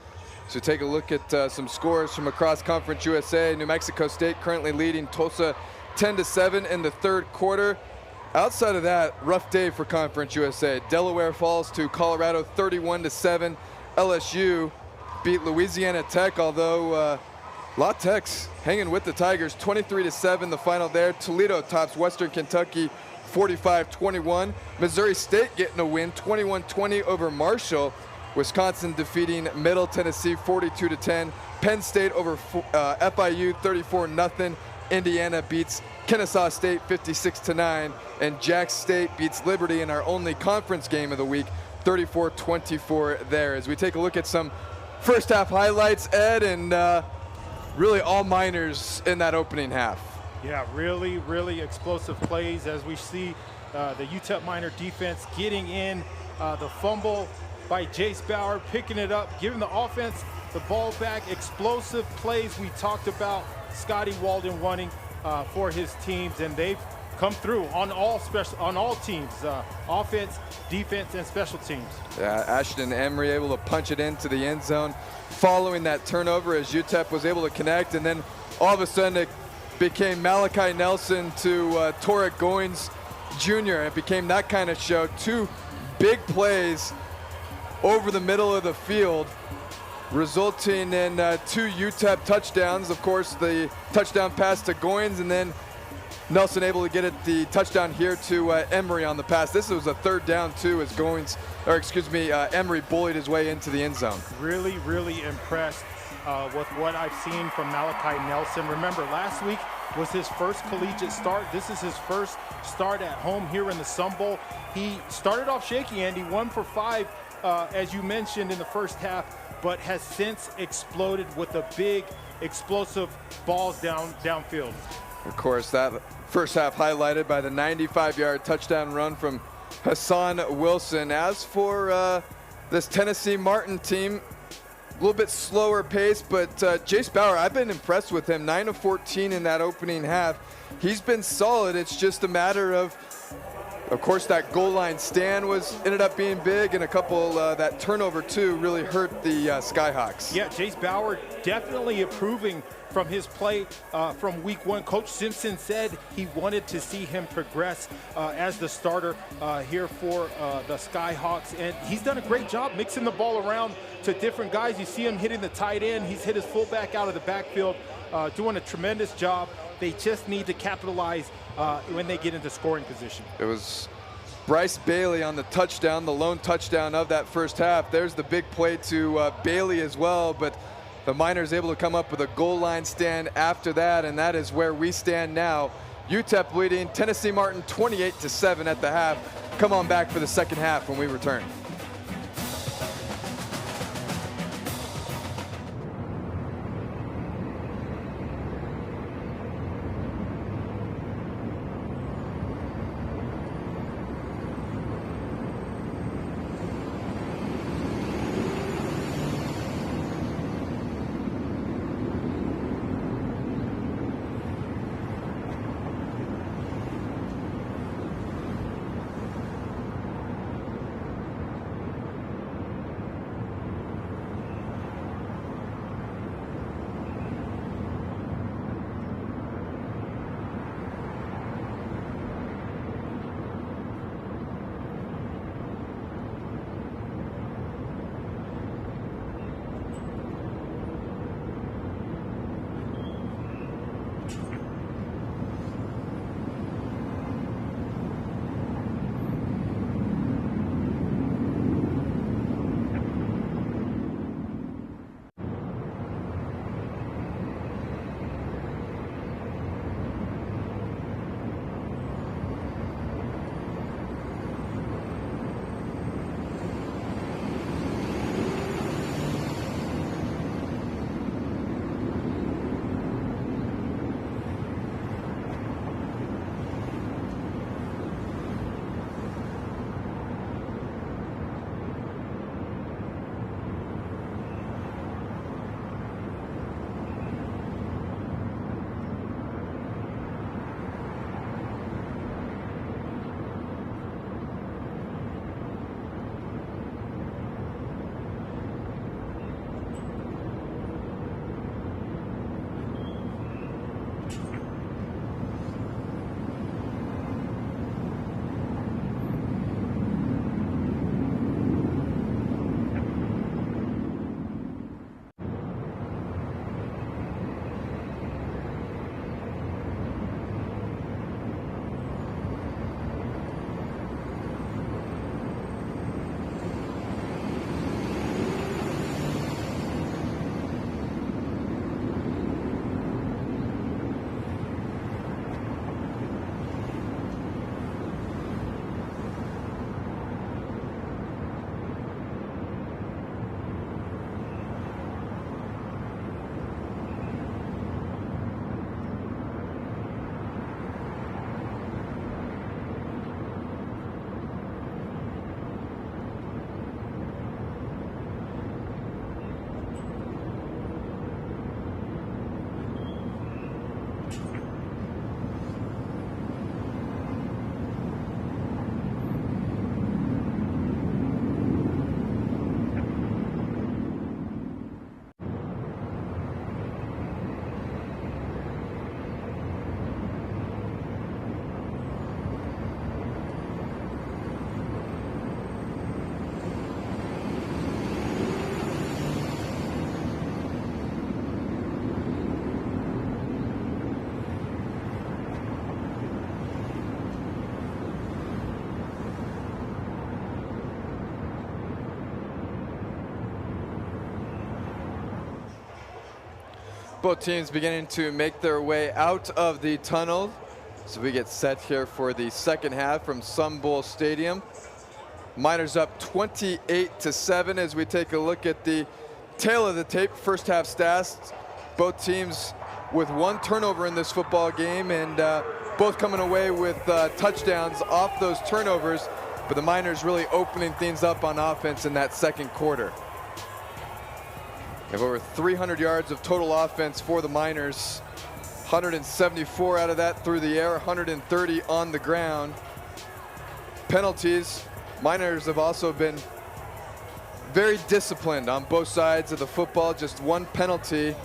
Speaker 1: So take a look at some scores from across Conference USA. New Mexico State currently leading Tulsa 10-7 in the third quarter. Outside of that, rough day for Conference USA. Delaware falls to Colorado 31-7. LSU beat Louisiana Tech, although La Tech's hanging with the Tigers 23-7 the final there. Toledo tops Western Kentucky 45-21. Missouri State getting a win 21-20 over Marshall. Wisconsin defeating Middle Tennessee 42-10. Penn State over FIU 34-0. Indiana beats Kennesaw State 56-9. And Jax State beats Liberty in our only conference game of the week 34-24 there. As we take a look at some first half highlights, Ed, and really all Miners in that opening half.
Speaker 2: Yeah, really, really explosive plays as we see the UTEP Miner defense getting in the fumble by Jace Bauer, picking it up, giving the offense the ball back. Explosive plays we talked about Scotty Walden running for his teams, and they've come through on all teams, offense, defense, and special teams.
Speaker 1: Yeah, Ashton Emery able to punch it into the end zone following that turnover as UTEP was able to connect, and then all of a sudden it became Malachi Nelson to Torek Goins Jr. It became that kind of show. Two big plays over the middle of the field, resulting in two UTEP touchdowns. Of course, the touchdown pass to Goins, and then Nelson able to get it the touchdown here to Emery on the pass. This was a third down too, as Emery bullied his way into the end zone.
Speaker 2: Really, really impressed with what I've seen from Malachi Nelson. Remember, last week was his first collegiate start. This is his first start at home here in the Sun Bowl. He started off shaky, Andy, 1 for 5, as you mentioned in the first half, but has since exploded with the big, explosive balls downfield.
Speaker 1: Of course, that first half highlighted by the 95-yard touchdown run from Hassan Wilson. As for this Tennessee Martin team, a little bit slower pace, but Jace Bauer, I've been impressed with him. 9 of 14 in that opening half. He's been solid. It's just a matter of course, that goal line stand ended up being big, and a couple that turnover too really hurt the Skyhawks.
Speaker 2: Yeah, Jace Bauer definitely improving from his play from week 1. Coach Simpson said he wanted to see him progress as the starter here for the Skyhawks, and he's done a great job mixing the ball around to different guys. You see him hitting the tight end. He's hit his fullback out of the backfield, doing a tremendous job. They just need to capitalize when they get into scoring position.
Speaker 1: It was Bryce Bailey on the touchdown, the lone touchdown of that first half. There's the big play to Bailey as well, but the Miners able to come up with a goal line stand after that, and that is where we stand now. UTEP leading Tennessee Martin 28-7 at the half. Come on back for the second half when we return. Both teams beginning to make their way out of the tunnel. So we get set here for the second half from Sun Bowl Stadium. Miners up 28-7 as we take a look at the tail of the tape. First half stats. Both teams with 1 turnover in this football game, and both coming away with touchdowns off those turnovers. But the Miners really opening things up on offense in that second quarter. They have over 300 yards of total offense for the Miners. 174 out of that through the air, 130 on the ground. Penalties. Miners have also been very disciplined on both sides of the football. Just 1 penalty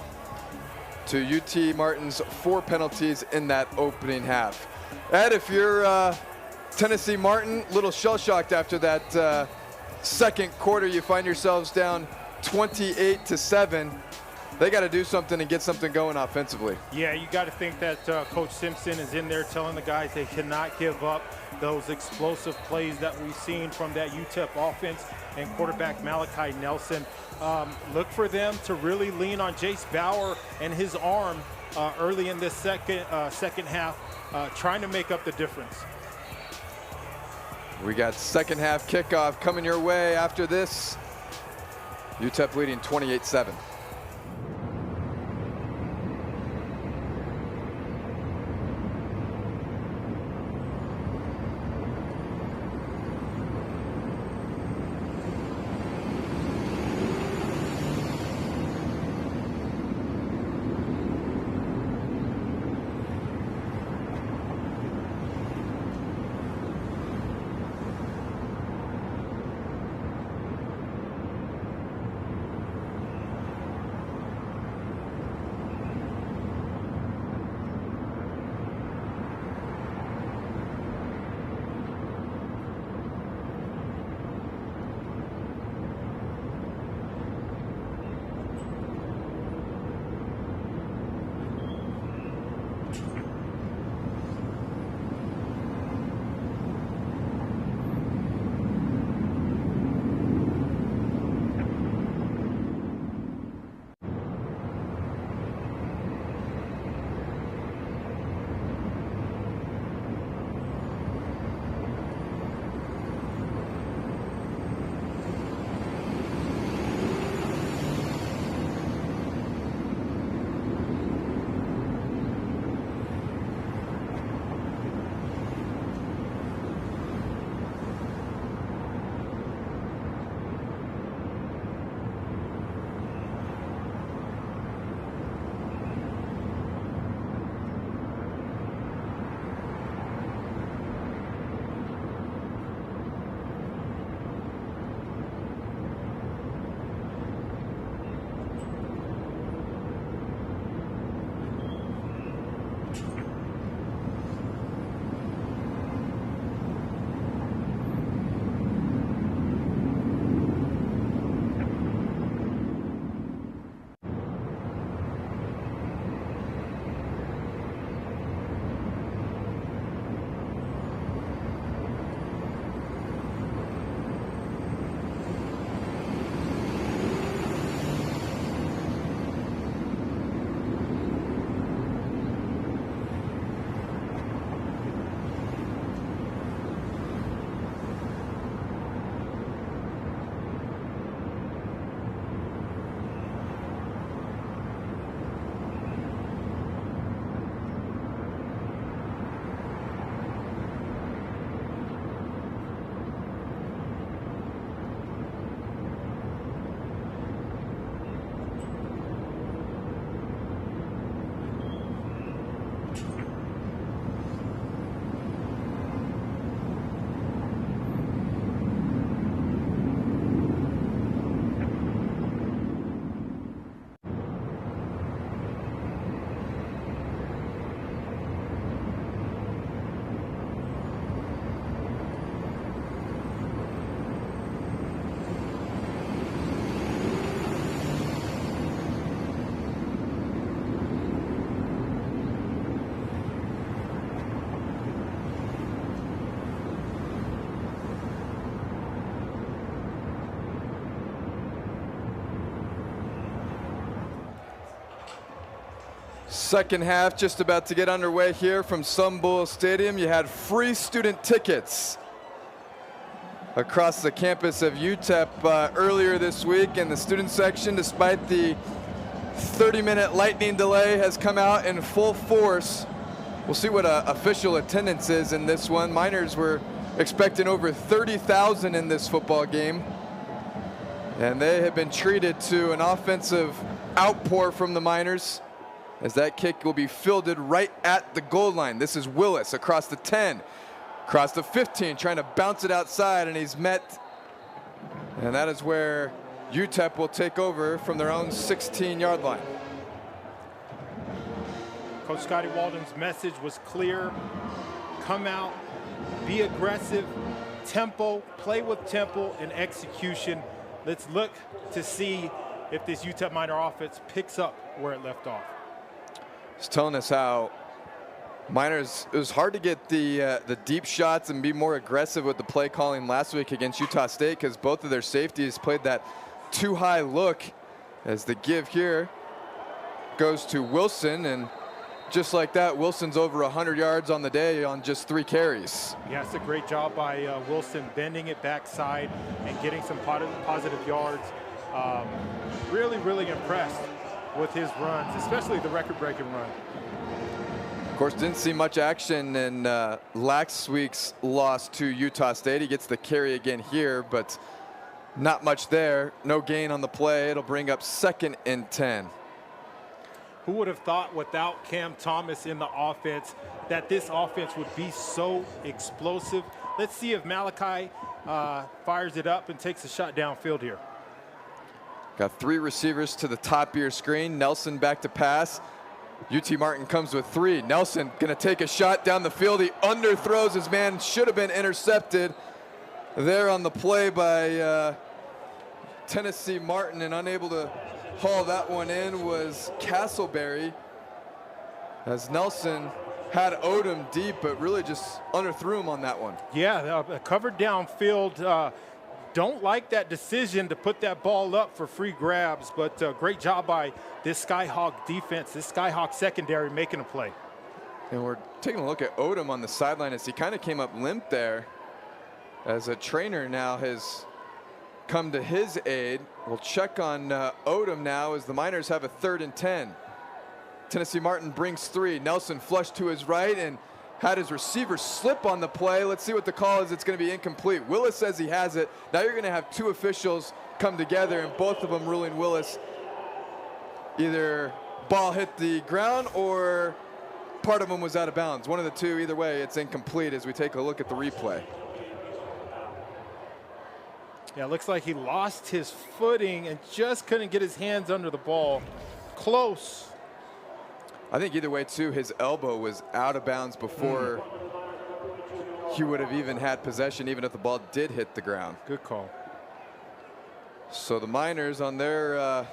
Speaker 1: to UT Martin's 4 penalties in that opening half. Ed, if you're Tennessee Martin, a little shell-shocked after that second quarter, you find yourselves down 28-7. They got to do something and get something going offensively.
Speaker 2: Yeah, you got to think that Coach Simpson is in there telling the guys they cannot give up those explosive plays that we've seen from that UTEP offense and quarterback Malachi Nelson. Look for them to really lean on Jace Bauer and his arm early in this second half, trying to make up the difference.
Speaker 1: We got second half kickoff coming your way after this. UTEP leading 28-7. Second half just about to get underway here from Sun Bowl Stadium. You had free student tickets across the campus of UTEP earlier this week, and the student section, despite the 30-minute lightning delay, has come out in full force. We'll see what official attendance is in this one. Miners were expecting over 30,000 in this football game, and they have been treated to an offensive outpour from the Miners, as that kick will be fielded right at the goal line. This is Willis across the 10, across the 15, trying to bounce it outside, and he's met. And that is where UTEP will take over from their own 16-yard line.
Speaker 2: Coach Scotty Walden's message was clear. Come out, be aggressive, tempo, play with tempo and execution. Let's look to see if this UTEP Miner offense picks up where it left off.
Speaker 1: It's telling us how Miners, it was hard to get the deep shots and be more aggressive with the play calling last week against Utah State, because both of their safeties played that too high look, as the give here goes to Wilson, and just like that, Wilson's over 100 yards on the day on just 3 carries.
Speaker 2: Yeah, it's a great job by Wilson, bending it backside and getting some positive yards. Really, really impressed with his runs, especially the record-breaking run.
Speaker 1: Of course, didn't see much action in last week's loss to Utah State. He gets the carry again here, but not much there. No gain on the play. It'll bring up 2nd and 10.
Speaker 2: Who would have thought, without Cam Thomas in the offense, that this offense would be so explosive? Let's see if Malachi fires it up and takes a shot downfield here.
Speaker 1: Got 3 receivers to the top of your screen. Nelson back to pass. UT Martin comes with 3. Nelson going to take a shot down the field. He underthrows his man. Should have been intercepted there on the play by Tennessee Martin, and unable to haul that one in was Castleberry, as Nelson had Odom deep, but really just underthrew him on that one.
Speaker 2: Yeah, covered downfield. Don't like that decision to put that ball up for free grabs, but great job by this Skyhawk defense, this Skyhawk secondary, making a play.
Speaker 1: And we're taking a look at Odom on the sideline, as he kind of came up limp there, as a trainer now has come to his aid. We'll check on Odom now, as the Miners have a 3rd and 10. Tennessee Martin brings 3. Nelson flushed to his right and had his receiver slip on the play. Let's see what the call is. It's going to be incomplete. Willis says he has it. Now you're going to have 2 officials come together, and both of them ruling Willis either ball hit the ground or part of him was out of bounds. One of the 2. Either way, it's incomplete as we take a look at the replay.
Speaker 2: Yeah, it looks like he lost his footing and just couldn't get his hands under the ball. Close.
Speaker 1: I think either way, too, his elbow was out of bounds before he would have even had possession, even if the ball did hit the ground.
Speaker 2: Good call.
Speaker 1: So the Miners, on their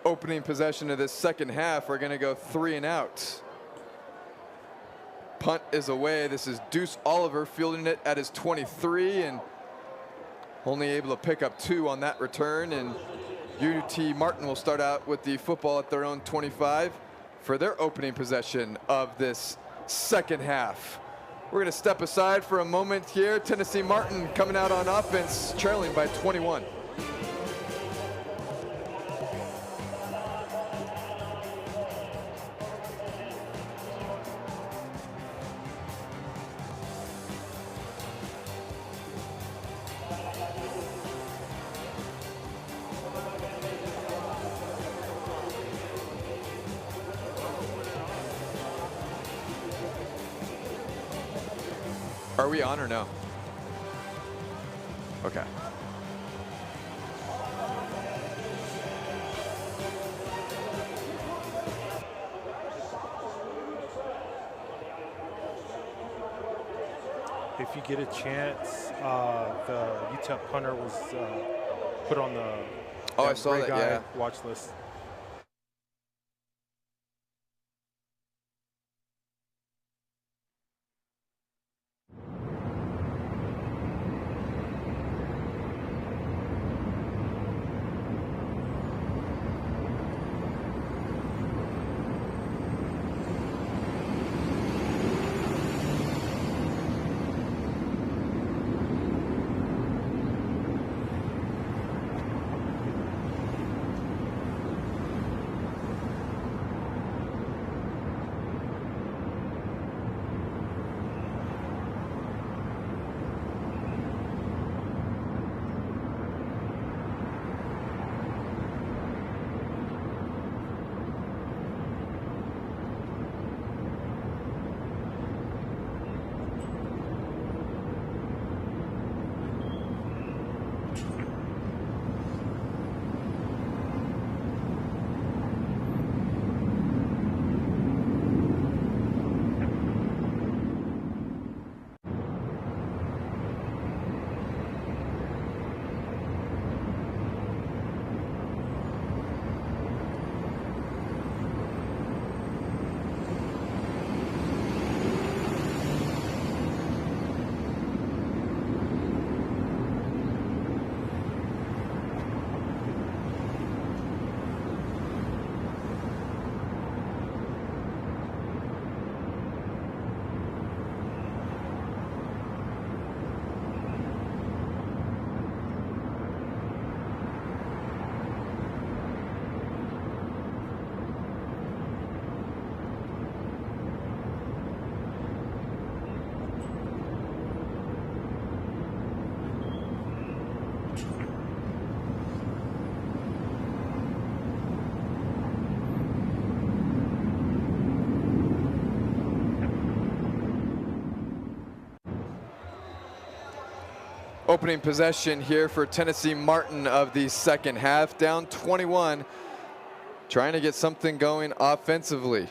Speaker 1: opening possession of this second half, are going to go 3 and out. Punt is away. This is Deuce Oliver fielding it at his 23, and only able to pick up 2 on that return. And UT Martin will start out with the football at their own 25 for their opening possession of this second half. We're going to step aside for a moment here. Tennessee Martin coming out on offense, trailing by 21. Are we on or no? Okay.
Speaker 2: If you get a chance, the UTEP punter was put on the
Speaker 1: I saw that, yeah,
Speaker 2: watch list.
Speaker 1: opening possession here for Tennessee Martin of the second half. Down 21, trying to get something going offensively.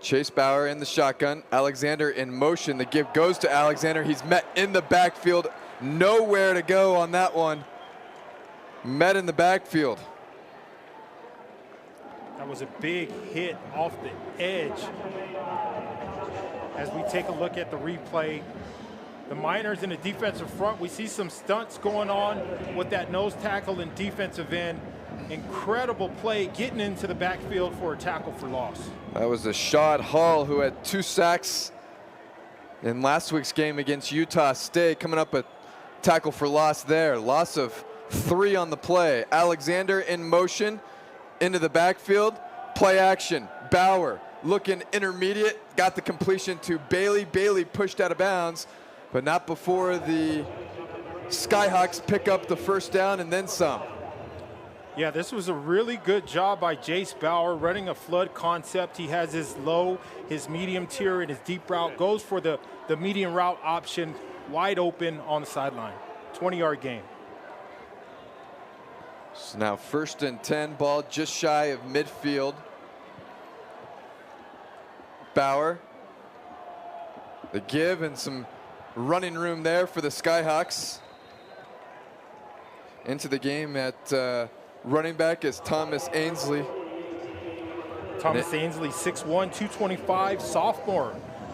Speaker 1: Chase Bauer in the shotgun. Alexander in motion. The give goes to Alexander. He's met in the backfield. Nowhere to go on that one. Met in the backfield.
Speaker 2: That was a big hit off the edge. As we take a look at the replay, the Miners in the defensive front, we see some stunts going on with that nose tackle and defensive end. Incredible play getting into the backfield for a tackle for loss.
Speaker 1: That was Ashad Hall, who had 2 sacks in last week's game against Utah State, coming up a tackle for loss there. Loss of 3 on the play. Alexander in motion into the backfield. Play action. Bauer looking intermediate. Got the completion to Bailey. Bailey pushed out of bounds, but not before the Skyhawks pick up the first down and then some.
Speaker 2: Yeah, this was a really good job by Jace Bauer running a flood concept. He has his low, his medium tier, and his deep route. Goes for the medium route option, wide open on the sideline. 20-yard gain.
Speaker 1: So now 1st and 10, ball just shy of midfield. Bauer. The give and some running room there for the Skyhawks. Into the game at running back is Thomas Ainsley.
Speaker 2: Thomas Ainsley, 6'1", 225, sophomore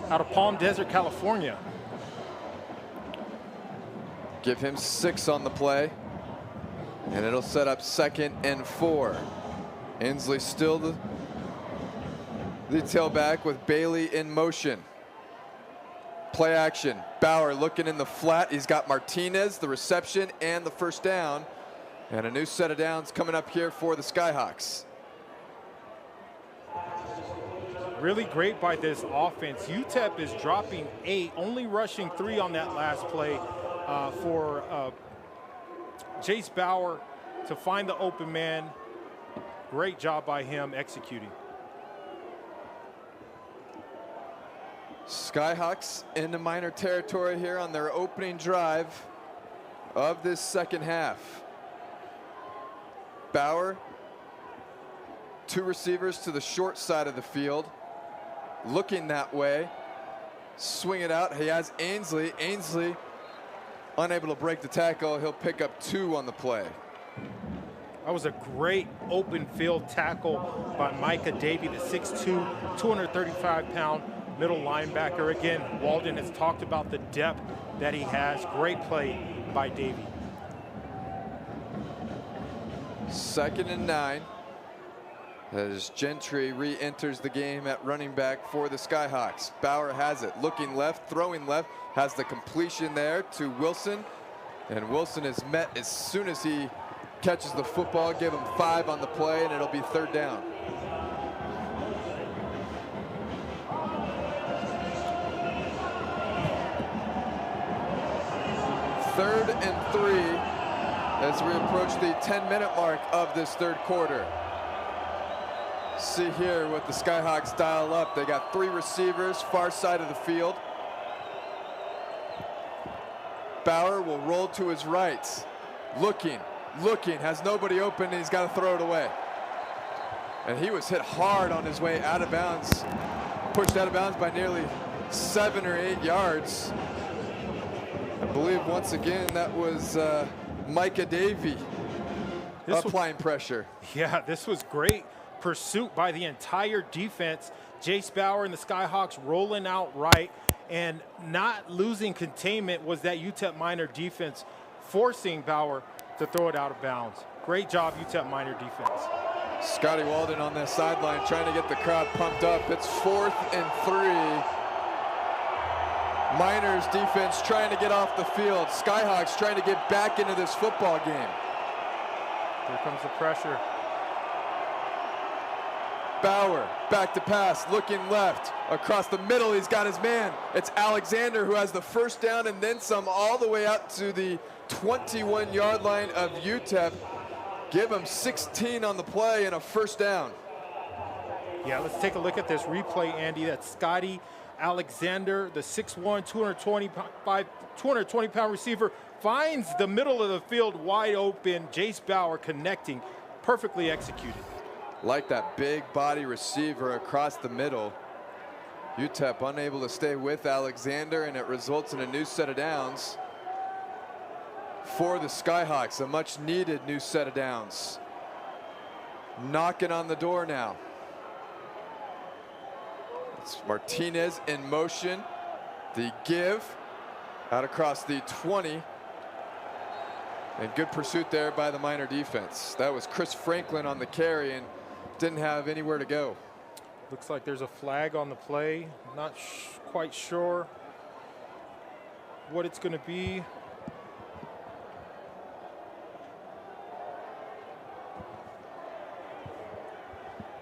Speaker 2: out of Palm Desert, California.
Speaker 1: Give him 6 on the play, and it'll set up 2nd and 4. Ainsley still the tailback with Bailey in motion. Play action. Bauer looking in the flat. He's got Martinez, the reception, and the first down. And a new set of downs coming up here for the Skyhawks.
Speaker 2: Really great by this offense. UTEP is dropping 8, only rushing 3 on that last play for Jace Bauer to find the open man. Great job by him executing.
Speaker 1: Skyhawks into Miner territory here on their opening drive of this second half. Bauer, 2 receivers to the short side of the field, looking that way. Swing it out. He has Ainsley. Ainsley unable to break the tackle. He'll pick up 2 on the play.
Speaker 2: That was a great open field tackle by Micah Davey, the 6'2", 235-pound middle linebacker. Again, Walden has talked about the depth that he has. Great play by Davey.
Speaker 1: 2nd and 9 as Gentry re-enters the game at running back for the Skyhawks. Bauer has it, looking left, throwing left, has the completion there to Wilson, and Wilson is met as soon as he catches the football. Give him 5 on the play, and it'll be 3rd down. 3rd and 3 as we approach the 10-minute mark of this 3rd quarter. See here what the Skyhawks dial up. They got 3 receivers, far side of the field. Bauer will roll to his right. Looking, has nobody open, and he's got to throw it away. And he was hit hard on his way out of bounds. Pushed out of bounds by nearly 7 or 8 yards. I believe once again that was Micah Davey applying pressure.
Speaker 2: Yeah, this was great pursuit by the entire defense. Jace Bauer and the Skyhawks rolling out right and not losing containment was that UTEP Miner defense forcing Bauer to throw it out of bounds. Great job, UTEP Miner defense.
Speaker 1: Scotty Walden on the sideline trying to get the crowd pumped up. It's 4th and 3. Miners defense trying to get off the field. Skyhawks trying to get back into this football game.
Speaker 2: Here comes the pressure.
Speaker 1: Bauer back to pass, looking left. Across the middle, he's got his man. It's Alexander who has the first down and then some all the way out to the 21-yard line of UTEP. Give him 16 on the play and a first down.
Speaker 2: Yeah, let's take a look at this replay, Andy. That's Scotty Alexander, the 6'1", 220-pound receiver, finds the middle of the field wide open. Jace Bauer connecting, perfectly executed.
Speaker 1: Like that big body receiver across the middle. UTEP unable to stay with Alexander, and it results in a new set of downs for the Skyhawks, a much needed new set of downs. Knocking on the door now. It's Martinez in motion. The give out across the 20. And good pursuit there by the Miner defense. That was Chris Franklin on the carry and didn't have anywhere to go.
Speaker 2: Looks like there's a flag on the play. Not quite sure what it's going to be.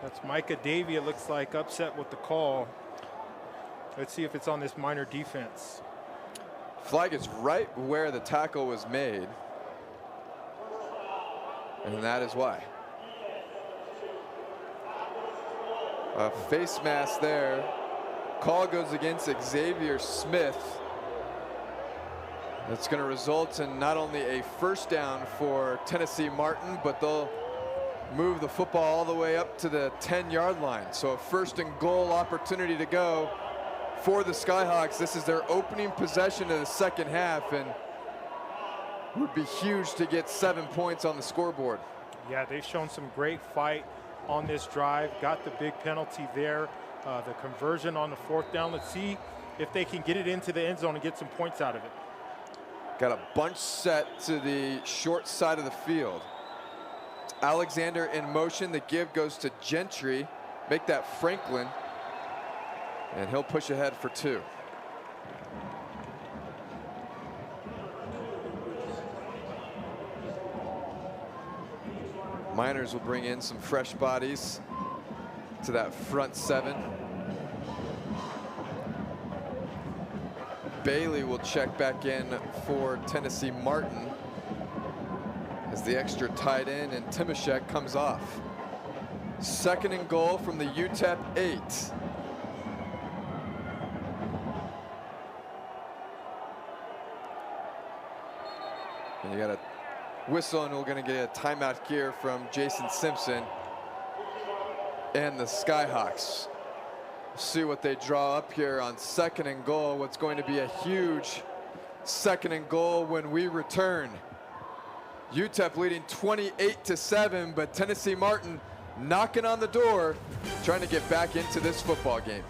Speaker 2: That's Micah Davey, it looks like, upset with the call. Let's see if it's on this Miner defense.
Speaker 1: Flag is right where the tackle was made. And that is why. A face mask there. Call goes against Xavier Smith. That's going to result in not only a first down for Tennessee Martin, but they'll move the football all the way up to the 10-yard line. So a first and goal opportunity to go for the Skyhawks. This is their opening possession of the second half, and would be huge to get 7 points on the scoreboard.
Speaker 2: Yeah, they've shown some great fight on this drive. Got the big penalty there. The conversion on the fourth down. Let's see if they can get it into the end zone and get some points out of it.
Speaker 1: Got a bunch set to the short side of the field. Alexander in motion. The give goes to Gentry. Make that Franklin. And he'll push ahead for 2. Miners will bring in some fresh bodies to that front 7. Bailey will check back in for Tennessee Martin as the extra tight end, and Timashek comes off. Second and goal from the UTEP 8. And you got a whistle, and we're going to get a timeout here from Jason Simpson and the Skyhawks. See what they draw up here on second and goal. What's going to be a huge second and goal when we return. UTEP leading 28-7, but Tennessee Martin knocking on the door, trying to get back into this football game.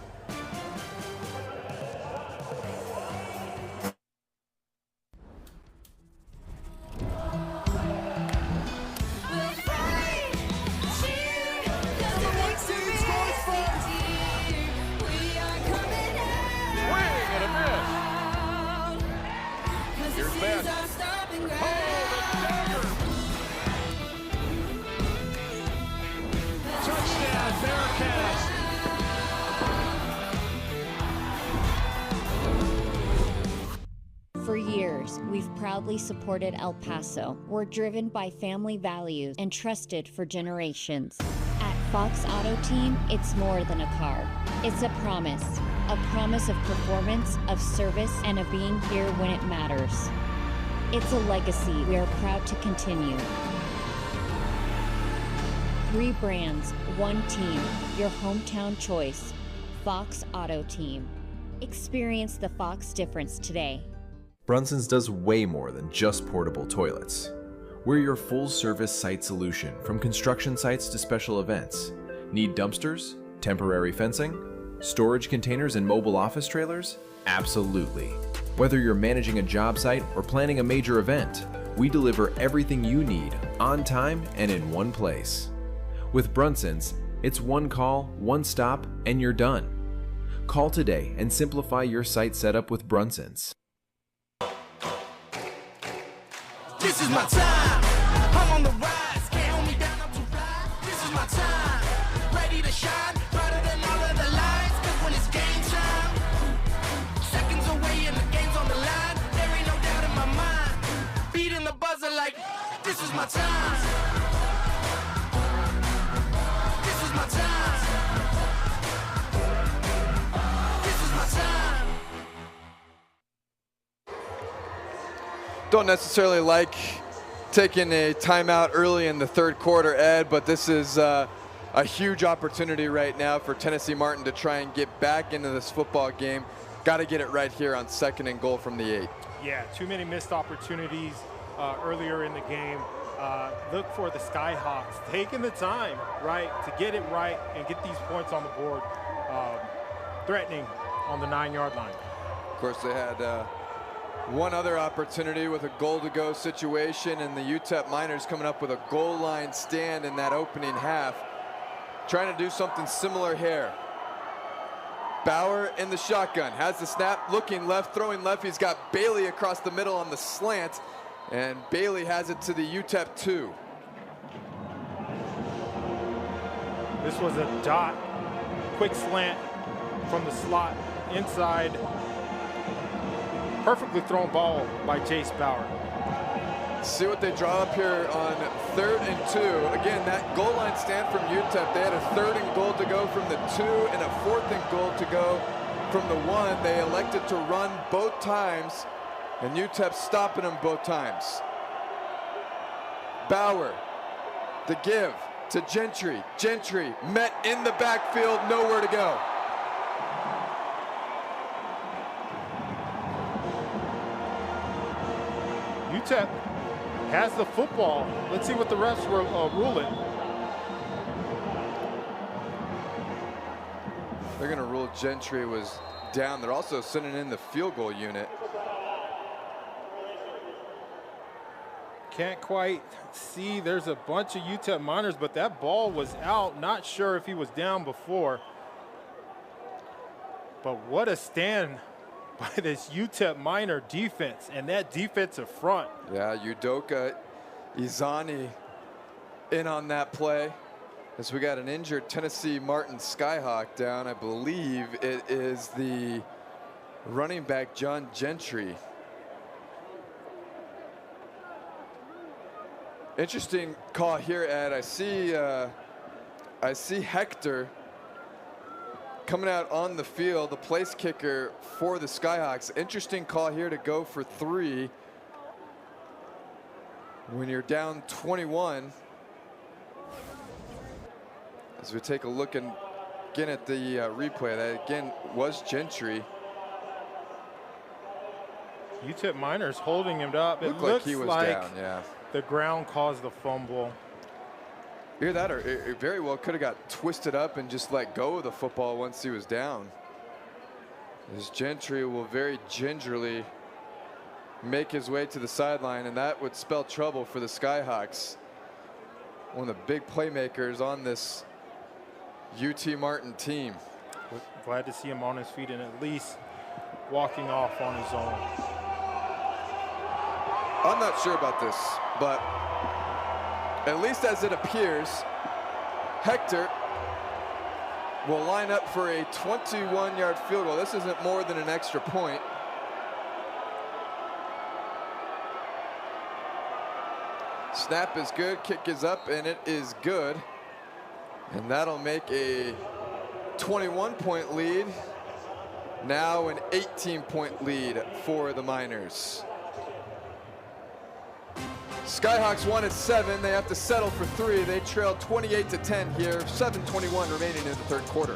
Speaker 4: For years, we've proudly supported El Paso. We're driven by family values and trusted for generations. At Fox Auto Team, it's more than a car. It's a promise of performance, of service, and of being here when it matters. It's a legacy we are proud to continue. 3 brands, 1 team, your hometown choice. Fox Auto Team. Experience the Fox difference today.
Speaker 5: Brunson's does way more than just portable toilets. We're your full-service site solution, from construction sites to special events. Need dumpsters? Temporary fencing? Storage containers and mobile office trailers? Absolutely. Whether you're managing a job site or planning a major event, we deliver everything you need on time and in one place. With Brunson's, it's one call, one stop, and you're done. Call today and simplify your site setup with Brunson's.
Speaker 6: This is my time. I'm on the rise. Can't hold me down. I'm too fly. This is my time. Ready to shine. Brighter than all of the lights. Cause when it's game time, seconds away and the game's on the line. There ain't no doubt in my mind. Beating the buzzer like this is my time. This is my time. This is my time.
Speaker 1: don't necessarily like taking a timeout early in the third quarter, Ed, but this is a huge opportunity right now for Tennessee Martin to try and get back into this football game. Got to get it right here on 2nd and goal from the 8.
Speaker 2: Yeah, too many missed opportunities earlier in the game. Look for the Skyhawks taking the time, right, to get it right and get these points on the board, threatening on the 9-yard line.
Speaker 1: Of course, they had one other opportunity with a goal-to-go situation, and the UTEP Miners coming up with a goal line stand in that opening half, trying to do something similar here. Bauer in the shotgun, has the snap, looking left, throwing left. He's got Bailey across the middle on the slant, and Bailey has it to the UTEP 2.
Speaker 2: This was a dot, quick slant from the slot inside. Perfectly thrown ball by Jace Bauer.
Speaker 1: See what they draw up here on 3rd and 2. Again, that goal line stand from UTEP. They had a 3rd and goal to go from the 2 and a 4th and goal to go from the 1. They elected to run both times, and UTEP stopping them both times. Bauer, the give to Gentry. Gentry met in the backfield, nowhere to go.
Speaker 2: UTEP has the football. Let's see what the refs rule it.
Speaker 1: They're going to rule Gentry was down. They're also sending in the field goal unit.
Speaker 2: Can't quite see. There's a bunch of UTEP Miners, but that ball was out. Not sure if he was down before. But what a stand by this UTEP Miner defense and that defensive front.
Speaker 1: Yeah, Udoka Izani in on that play. As we got an injured Tennessee Martin Skyhawk down. I believe it is the running back John Gentry. Interesting call here, Ed. I see Hector coming out on the field, the place kicker for the Skyhawks. Interesting call here to go for 3 when you're down 21. As we take a look again at the replay, that again was Gentry.
Speaker 2: UTEP Miners holding him up. It
Speaker 1: Looked
Speaker 2: looks
Speaker 1: like he was down, yeah.
Speaker 2: The ground caused the fumble.
Speaker 1: Either that or it very well could have got twisted up and just let go of the football once he was down. As Gentry will very gingerly make his way to the sideline, and that would spell trouble for the Skyhawks. One of the big playmakers on this UT Martin team.
Speaker 2: Glad to see him on his feet and at least walking off on his own.
Speaker 1: I'm not sure about this, but at least as it appears, Hector will line up for a 21-yard field goal. This isn't more than an extra point. Snap is good, kick is up, and it is good. And that'll make a 21-point lead, now an 18-point lead for the Miners. Skyhawks won at 7. They have to settle for 3. They trail 28-10 here. 7:21 remaining in the third quarter.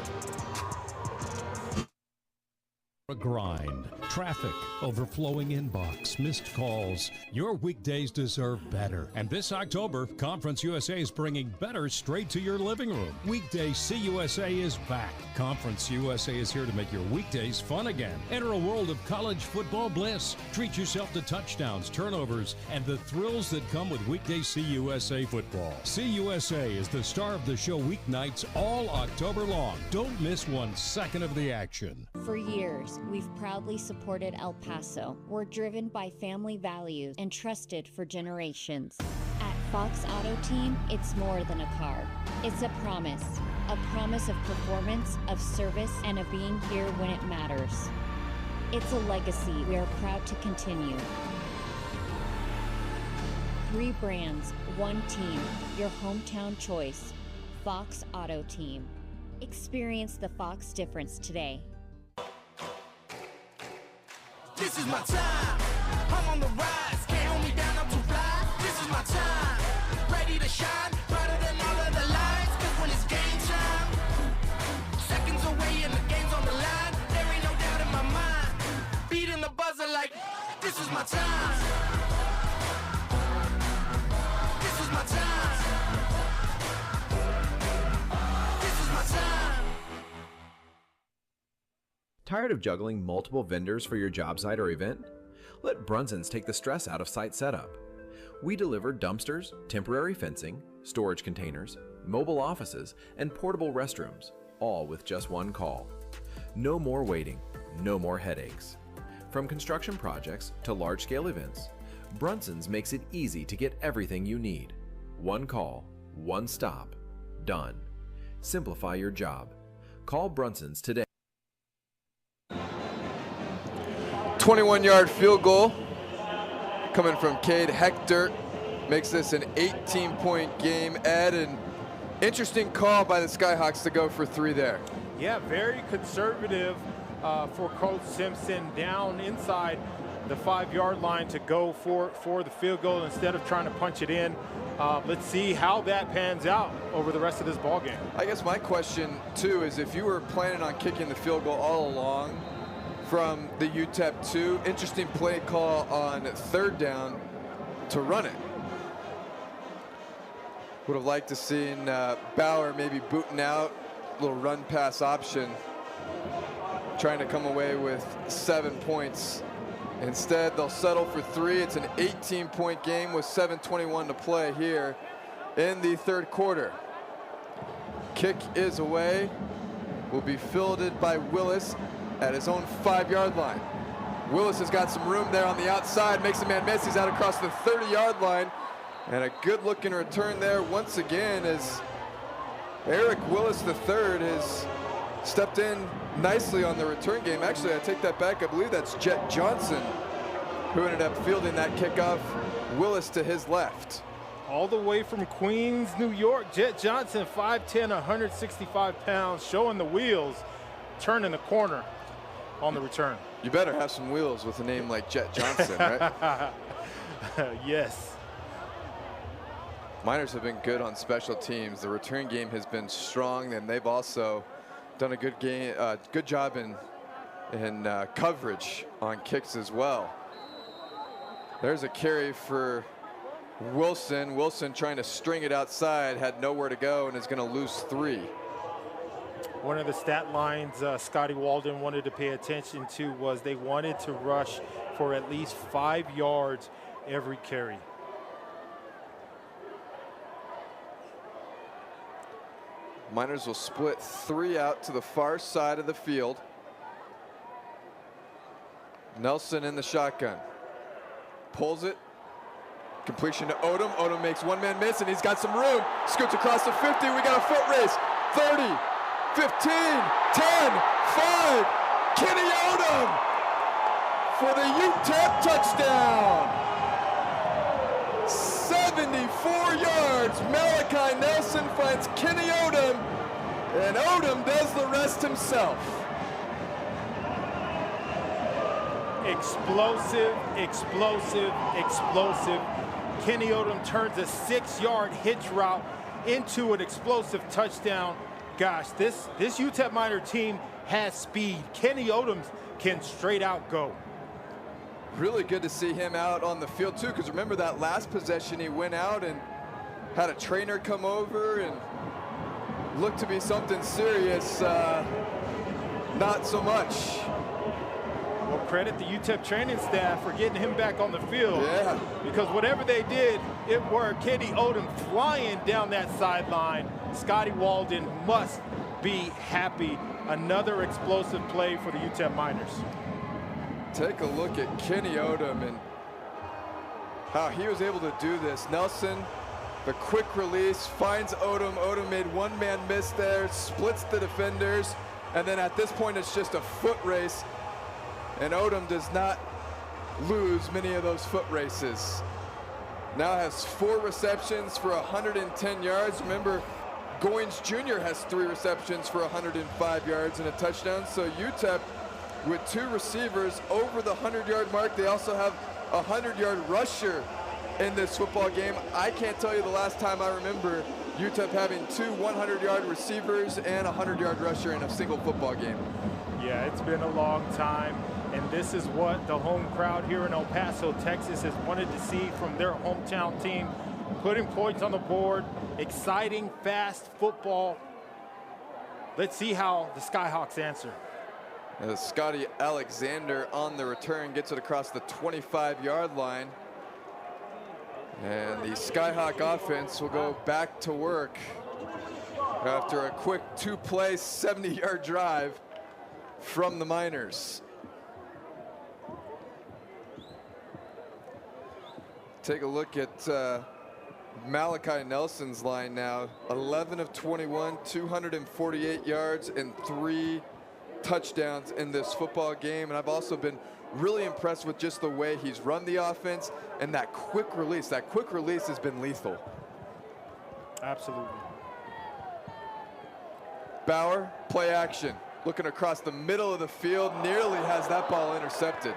Speaker 9: A grind, traffic, overflowing inbox, missed calls. Your weekdays deserve better. And this October, Conference USA is bringing better straight to your living room. Weekday CUSA is back. Conference USA is here to make your weekdays fun again. Enter a world of college football bliss. Treat yourself to touchdowns, turnovers, and the thrills that come with weekday CUSA football. CUSA is the star of the show weeknights all October long. Don't miss 1 second of the action.
Speaker 4: For years, we've proudly supported El Paso. We're driven by family values and trusted for generations. At Fox Auto Team, it's more than a car. It's a promise of performance, of service, and of being here when it matters. It's a legacy we are proud to continue. 3 brands, 1 team, your hometown choice. Fox Auto Team. Experience the Fox difference today.
Speaker 6: This is my time. I'm on the rise. Can't Can't hold me down, I'm too fly. This is my time. Ready to shine, brighter than all of the lights. Cause when it's game time, seconds away and the game's on the line. There ain't no doubt in my mind. Beating the buzzer like, this is my time. This is my time. This is my time.
Speaker 5: Tired of juggling multiple vendors for your job site or event? Let Brunson's take the stress out of site setup. We deliver dumpsters, temporary fencing, storage containers, mobile offices, and portable restrooms, all with just one call. No more waiting, no more headaches. From construction projects to large-scale events, Brunson's makes it easy to get everything you need. One call, one stop, done. Simplify your job. Call Brunson's today.
Speaker 1: 21-yard field goal coming from Cade Hector makes this an 18-point game. Ed, an interesting call by the Skyhawks to go for 3 there.
Speaker 2: Yeah, very conservative for Coach Simpson down inside the 5-yard line to go for the field goal instead of trying to punch it in. Let's see how that pans out over the rest of this ball game.
Speaker 1: I guess my question, too, is if you were planning on kicking the field goal all along from the UTEP 2, interesting play call on 3rd down to run it. Would have liked to seen Bauer maybe booting out, little run pass option, trying to come away with 7 points. Instead, they'll settle for 3. It's an 18-point game with 7:21 to play here in the 3rd quarter. Kick is away, will be fielded by Willis at his own 5-yard line. Willis has got some room there on the outside, makes a man miss. He's out across the 30-yard line. And a good-looking return there once again as Eric Willis III has stepped in nicely on the return game. Actually, I take that back. I believe that's Jet Johnson who ended up fielding that kickoff. Willis to his left.
Speaker 2: All the way from Queens, New York, Jet Johnson, 5'10", 165 pounds, showing the wheels, turning the corner on the return.
Speaker 1: You better have some wheels with a name like Jet Johnson, right?
Speaker 2: Yes.
Speaker 1: Miners have been good on special teams. The return game has been strong, and they've also done a good job in coverage on kicks as well. There's a carry for Wilson. Wilson trying to string it outside, had nowhere to go, and is going to lose 3.
Speaker 2: One of the stat lines Scotty Walden wanted to pay attention to was they wanted to rush for at least 5 yards every carry.
Speaker 1: Miners will split 3 out to the far side of the field. Nelson in the shotgun. Pulls it. Completion to Odom. Odom makes one man miss, and he's got some room. Scoots across the 50. We got a foot race. 30, 15, 10, 5. Kenny Odom for the UTEP touchdown. 74 yards. Malachi Nelson finds Kenny Odom, and Odom does the rest himself.
Speaker 2: Explosive, explosive, explosive. Kenny Odom turns a 6-yard hitch route into an explosive touchdown. Gosh, this UTEP Miner team has speed. Kenny Odom can straight out go.
Speaker 1: Really good to see him out on the field too, because remember that last possession he went out and had a trainer come over and looked to be something serious. Not so much.
Speaker 2: Well, credit the UTEP training staff for getting him back on the field.
Speaker 1: Yeah.
Speaker 2: Because whatever they did, it worked. Kenny Odom flying down that sideline. Scotty Walden must be happy. Another explosive play for the UTEP Miners.
Speaker 1: Take a look at Kenny Odom and how he was able to do this. Nelson, the quick release, finds Odom. Odom made one man miss there, splits the defenders, and then at this point it's just a foot race. And Odom does not lose many of those foot races. Now has 4 receptions for 110 yards. Remember, Goins Jr. has 3 receptions for 105 yards and a touchdown. So UTEP with 2 receivers over the 100-yard mark. They also have 100-yard rusher in this football game. I can't tell you the last time I remember UTEP having 2 100-yard receivers and a 100-yard rusher in a single football game.
Speaker 2: Yeah, it's been a long time, and this is what the home crowd here in El Paso, Texas has wanted to see from their hometown team. Putting points on the board, exciting, fast football. Let's see how the Skyhawks answer.
Speaker 1: Scotty Alexander on the return gets it across the 25-yard line. And the Skyhawk offense will go back to work after a quick 2-play, 70-yard drive from the Miners. Take a look at Malachi Nelson's line now. 11 of 21, 248 yards and 3 touchdowns in this football game. And I've also been really impressed with just the way he's run the offense and that quick release. That quick release has been lethal.
Speaker 2: Absolutely.
Speaker 1: Bauer, play action. Looking across the middle of the field, nearly has that ball intercepted.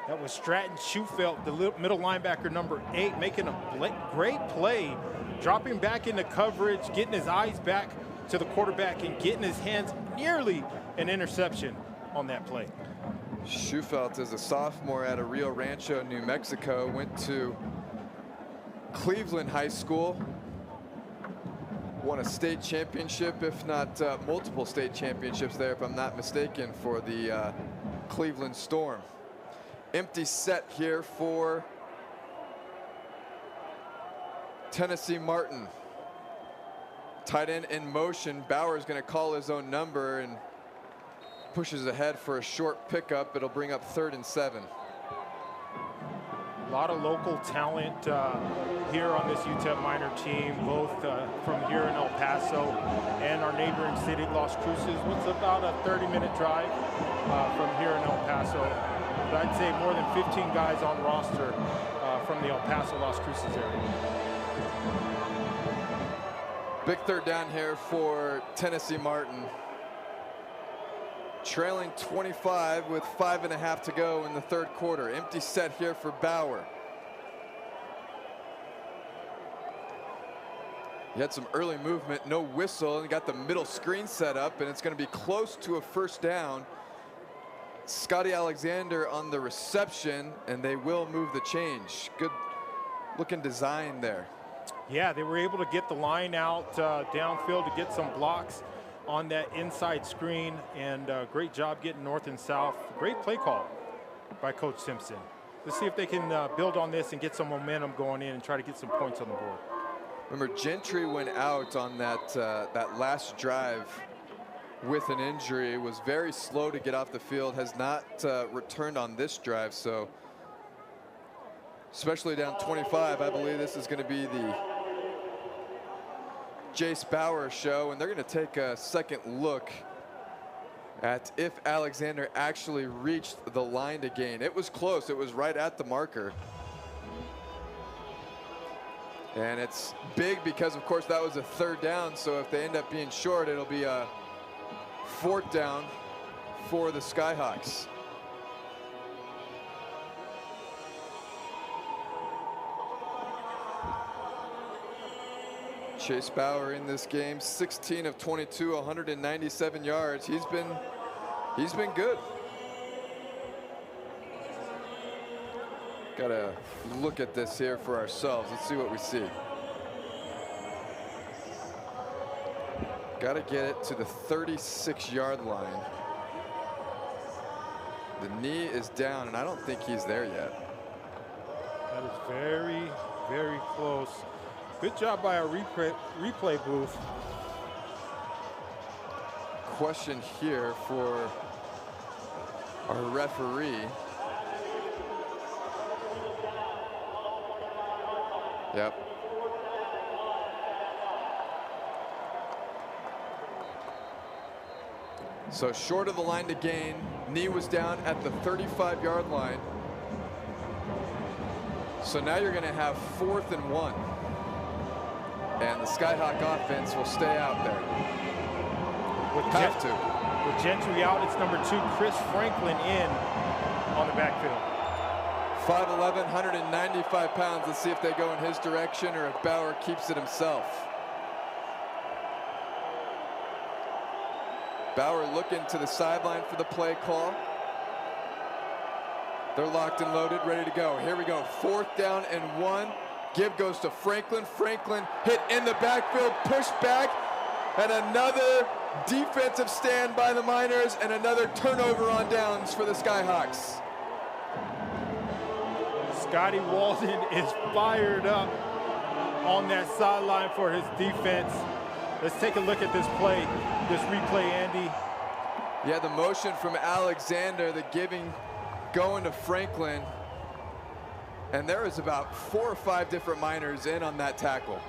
Speaker 2: That was Stratton Schufelt, the middle linebacker, number 8, making a great play, dropping back into coverage, getting his eyes back to the quarterback and getting his hands nearly an interception on that play.
Speaker 1: Schufelt is a sophomore out of Rio Rancho, New Mexico, went to Cleveland High School, won a state championship, if not multiple state championships there, if I'm not mistaken, for the Cleveland Storm. Empty set here for Tennessee Martin. Tight end in motion. Bauer's going to call his own number and pushes ahead for a short pickup. It'll bring up 3rd and 7.
Speaker 2: A lot of local talent here on this UTEP Miner team, both from here in El Paso and our neighboring city, Las Cruces. What's about a 30-minute drive from here in El Paso. But I'd say more than 15 guys on roster from the El Paso, Las Cruces area.
Speaker 1: Big 3rd down here for Tennessee Martin. Trailing 25 with 5.5 to go in the 3rd quarter. Empty set here for Bauer. He had some early movement, no whistle, and got the middle screen set up, and it's going to be close to a 1st down. Scotty Alexander on the reception, and they will move the change. Good looking design there.
Speaker 2: Yeah, they were able to get the line out downfield to get some blocks on that inside screen, and great job getting north and south. Great play call by Coach Simpson. Let's see if they can build on this and get some momentum going in and try to get some points on the board.
Speaker 1: Remember, Gentry went out on that that last drive with an injury, was very slow to get off the field, has not returned on this drive. So especially down 25, I believe this is going to be the Jace Bauer show, and they're going to take a second look at if Alexander actually reached the line to gain. It was close. It was right at the marker. And it's big because, of course, that was a 3rd down. So if they end up being short, it'll be a 4th down for the Skyhawks. Chase Bauer in this game, 16 of 22, 197 yards. He's been good. Gotta look at this here for ourselves. Let's see what we see. Gotta get it to the 36-yard line. The knee is down, and I don't think he's there yet.
Speaker 2: That is very, very close. Good job by our replay booth.
Speaker 1: Question here for our referee. Yep. So short of the line to gain. Knee was down at the 35-yard line. So now you're going to have 4th and 1. And the Skyhawk offense will stay out there.
Speaker 2: With Gentry out, it's number 2, Chris Franklin in. on the backfield.
Speaker 1: 5'11", 195 pounds. Let's see if they go in his direction or if Bauer keeps it himself. Bauer looking to the sideline for the play call. They're locked and loaded, ready to go. Here we go, 4th down and 1. Give goes to Franklin. Franklin hit in the backfield, pushed back, and another defensive stand by the Miners, and another turnover on downs for the Skyhawks.
Speaker 2: Scotty Walden is fired up on that sideline for his defense. Let's take a look at this play, this replay, Andy.
Speaker 1: Yeah, the motion from Alexander, the giving going to Franklin. And there is about 4 or 5 different Miners in on that tackle.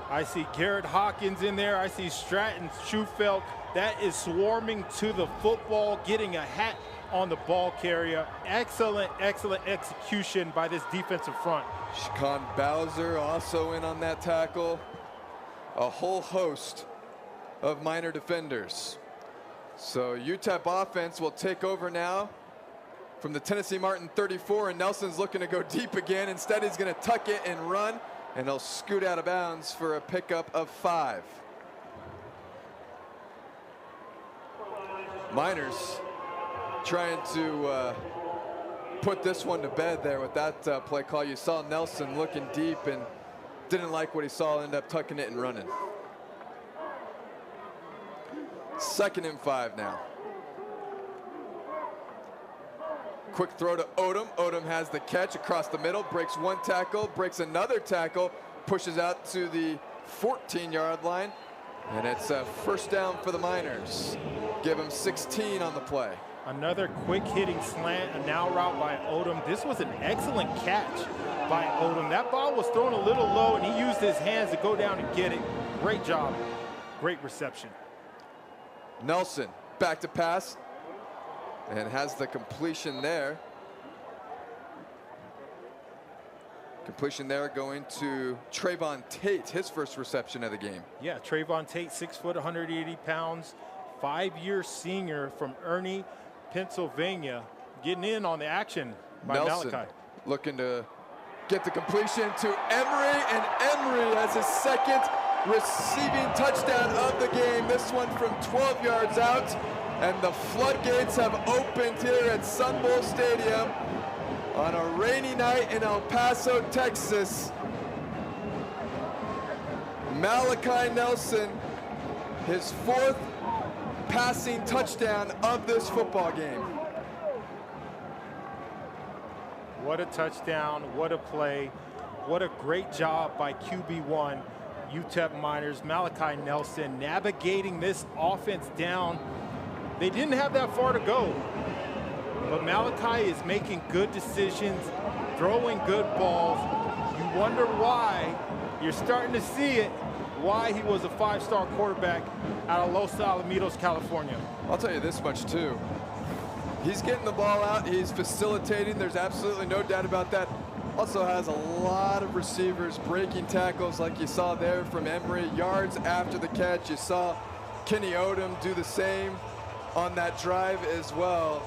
Speaker 2: I see Garrett Hawkins in there. I see Stratton Schufelt. That is swarming to the football, getting a hat on the ball carrier. Excellent, excellent execution by this defensive front.
Speaker 1: Shaquan Bowser also in on that tackle. A whole host of Miner defenders. So UTEP offense will take over now from the Tennessee Martin 34, and Nelson's looking to go deep again. Instead, he's going to tuck it and run, and he'll scoot out of bounds for a pickup of 5. Miners trying to put this one to bed there with that play call. You saw Nelson looking deep and didn't like what he saw, end up tucking it and running. 2nd and 5 now. Quick throw to Odom. Odom has the catch across the middle, breaks 1 tackle, breaks another tackle, pushes out to the 14-yard line, and it's a 1st down for the Miners. Give him 16 on the play.
Speaker 2: Another quick hitting slant, a now route by Odom. This was an excellent catch by Odom. That ball was thrown a little low, and he used his hands to go down and get it. Great job, great reception.
Speaker 1: Nelson back to pass and has the completion there. Completion there going to Trayvon Tate, his first reception of the game.
Speaker 2: Yeah, Trayvon Tate, 6 foot, 180 pounds, 5-year senior from Ernie, Pennsylvania, getting in on the action by
Speaker 1: Nelson
Speaker 2: Malachi.
Speaker 1: Looking to get the completion to Emery, and Emery has his 2nd receiving touchdown of the game. This one from 12 yards out, and the floodgates have opened here at Sun Bowl Stadium on a rainy night in El Paso, Texas. Malachi Nelson, his 4th passing touchdown of this football game.
Speaker 2: What a touchdown, what a play, what a great job by QB1, UTEP Miners, Malachi Nelson, navigating this offense down. They didn't have that far to go, but Malachi is making good decisions, throwing good balls. You wonder why, you're starting to see it, why he was a 5-star quarterback out of Los Alamitos, California.
Speaker 1: I'll tell you this much too. He's getting the ball out, he's facilitating, there's absolutely no doubt about that. Also has a lot of receivers breaking tackles like you saw there from Emery, yards after the catch. You saw Kenny Odom do the same on that drive as well.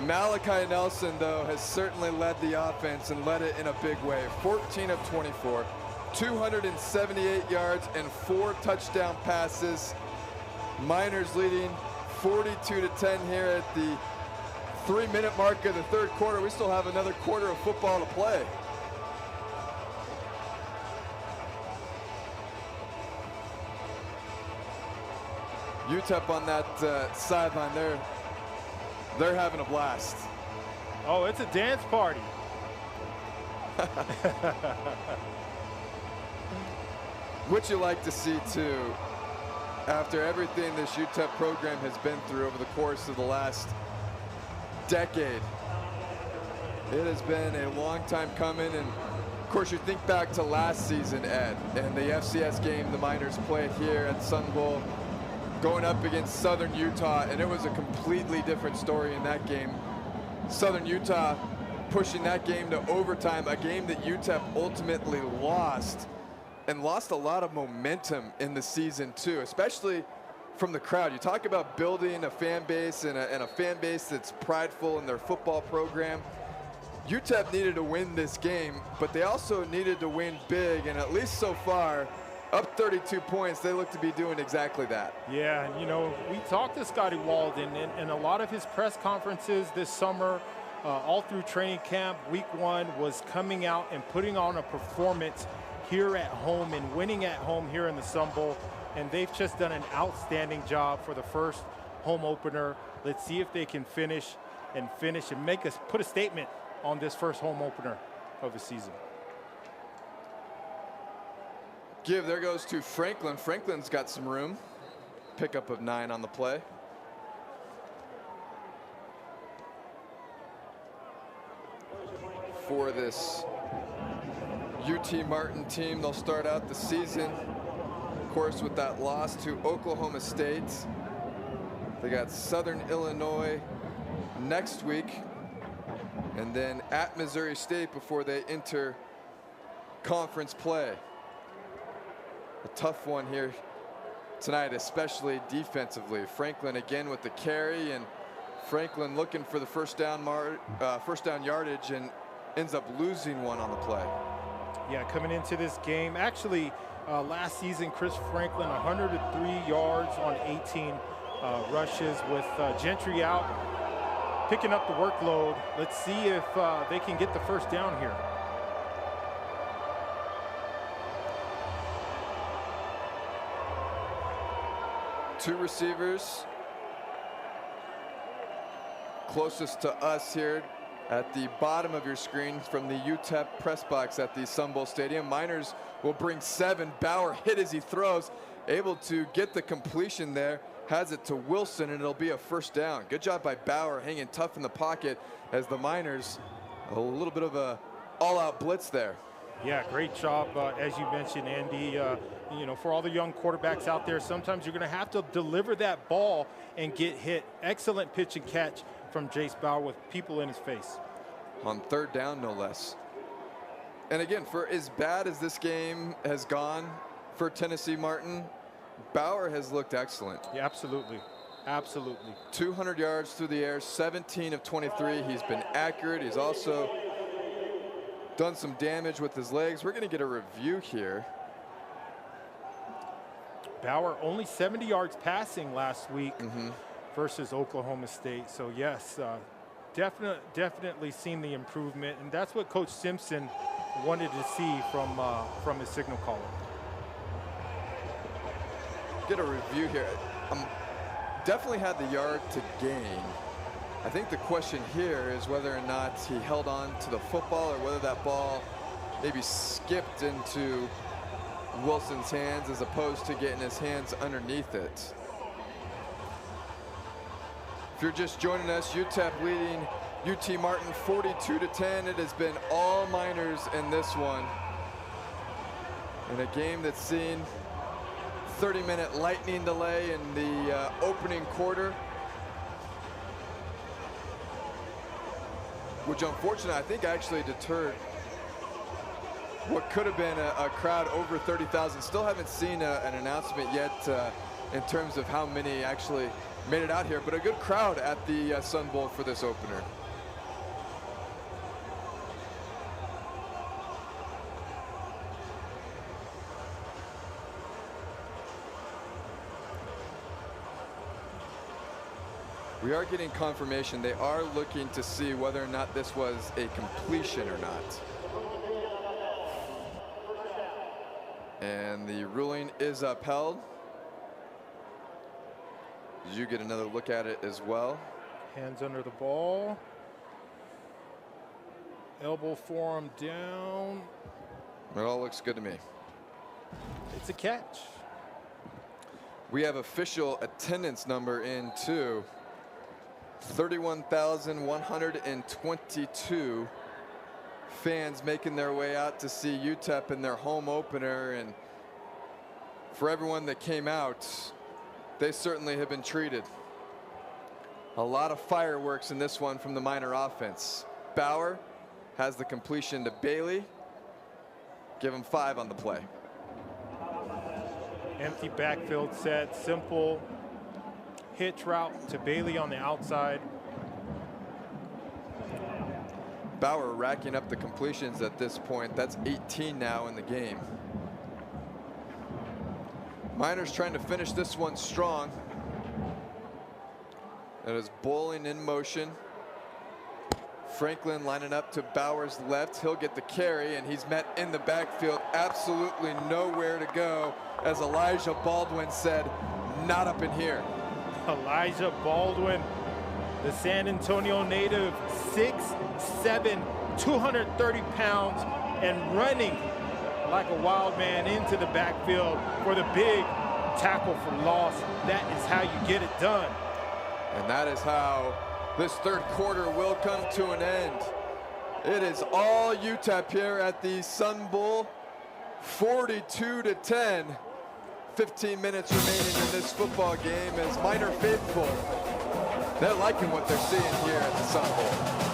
Speaker 1: Malachi Nelson, though, has certainly led the offense and led it in a big way. 14 of 24, 278 yards and 4 touchdown passes. Miners leading 42-10 here at the 3-minute mark of the 3rd quarter. We still have another quarter of football to play. UTEP on that sideline, they're having a blast.
Speaker 2: Oh, it's a dance party.
Speaker 1: What you like to see too, after everything this UTEP program has been through over the course of the last decade. It has been a long time coming, and of course you think back to last season, Ed, and the FCS game the Miners played here at Sun Bowl, going up against Southern Utah, and it was a completely different story in that game. Southern Utah pushing that game to overtime, a game that UTEP ultimately lost, and lost a lot of momentum in the season too, especially from the crowd. You talk about building a fan base and a fan base that's prideful in their football program. UTEP needed to win this game, but they also needed to win big, and at least so far, up 32 points, they look to be doing exactly that.
Speaker 2: Yeah, and you know, we talked to Scotty Walden, and a lot of his press conferences this summer, all through training camp, week 1, was coming out and putting on a performance here at home and winning at home here in the Sun Bowl, and they've just done an outstanding job for the first home opener. Let's see if they can finish and put a statement on this first home opener of the season.
Speaker 1: Give, there goes to Franklin. Franklin's got some room. Pickup of 9 on the play. For this UT Martin team, they'll start out the season, of course, with that loss to Oklahoma State. They got Southern Illinois next week, and then at Missouri State before they enter conference play. A tough one here tonight, especially defensively. Franklin again with the carry, and Franklin looking for the first down yardage and ends up losing one on the play.
Speaker 2: Yeah, coming into this game, actually last season, Chris Franklin 103 yards on 18 rushes with Gentry out, picking up the workload. Let's see if they can get the first down here.
Speaker 1: Two receivers closest to us here at the bottom of your screen from the UTEP press box at the Sun Bowl Stadium. Miners will bring 7. Bauer hit as he throws, able to get the completion there, has it to Wilson, and it'll be a first down. Good job by Bauer, hanging tough in the pocket as the Miners, a little bit of a all-out blitz there.
Speaker 2: Yeah, great job, as you mentioned, Andy. You know, for all the young quarterbacks out there, sometimes you're going to have to deliver that ball and get hit. Excellent pitch and catch from Jace Bauer with people in his face.
Speaker 1: On third down, no less. And again, for as bad as this game has gone for Tennessee Martin, Bauer has looked excellent.
Speaker 2: Yeah, absolutely. Absolutely.
Speaker 1: 200 yards through the air, 17 of 23. He's been accurate. He's also done some damage with his legs. We're going to get a review here.
Speaker 2: Bauer only 70 yards passing last week versus Oklahoma State. So yes, definitely seen the improvement, and that's what Coach Simpson wanted to see from his signal caller.
Speaker 1: Get a review here. Definitely had the yard to gain. I think the question here is whether or not he held on to the football or whether that ball maybe skipped into Wilson's hands as opposed to getting his hands underneath it. If you're just joining us, UTEP leading UT Martin 42-10. It has been all Miners in this one. In a game that's seen 30-minute lightning delay in the opening quarter, which unfortunately I think actually deterred what could have been a crowd over 30,000. Still haven't seen an announcement yet in terms of how many actually made it out here, but a good crowd at the Sun Bowl for this opener. We are getting confirmation. They are looking to see whether or not this was a completion or not. And the ruling is upheld. Did you get another look at it as well?
Speaker 2: Hands under the ball. Elbow forearm down.
Speaker 1: It all looks good to me.
Speaker 2: It's a catch.
Speaker 1: We have official attendance number in too. 31,122 fans making their way out to see UTEP in their home opener, and for everyone that came out, they certainly have been treated. A lot of fireworks in this one from the Miner offense. Bauer has the completion to Bailey. Give him 5 on the play.
Speaker 2: Empty backfield set, simple hitch route to Bailey on the outside.
Speaker 1: Bauer racking up the completions at this point. That's 18 now in the game. Miners trying to finish this one strong. That is Bowling in motion. Franklin lining up to Bauer's left. He'll get the carry, and he's met in the backfield. Absolutely nowhere to go. As Elijah Baldwin said, not up in here.
Speaker 2: Elijah Baldwin, the San Antonio native, 6'7", 230 pounds, and running like a wild man into the backfield for the big tackle for loss. That is how you get it done.
Speaker 1: And that is how this third quarter will come to an end. It is all UTEP here at the Sun Bowl, 42-10. 15 minutes remaining in this football game as Miner faithful, they're liking what they're seeing here at the Sun Bowl.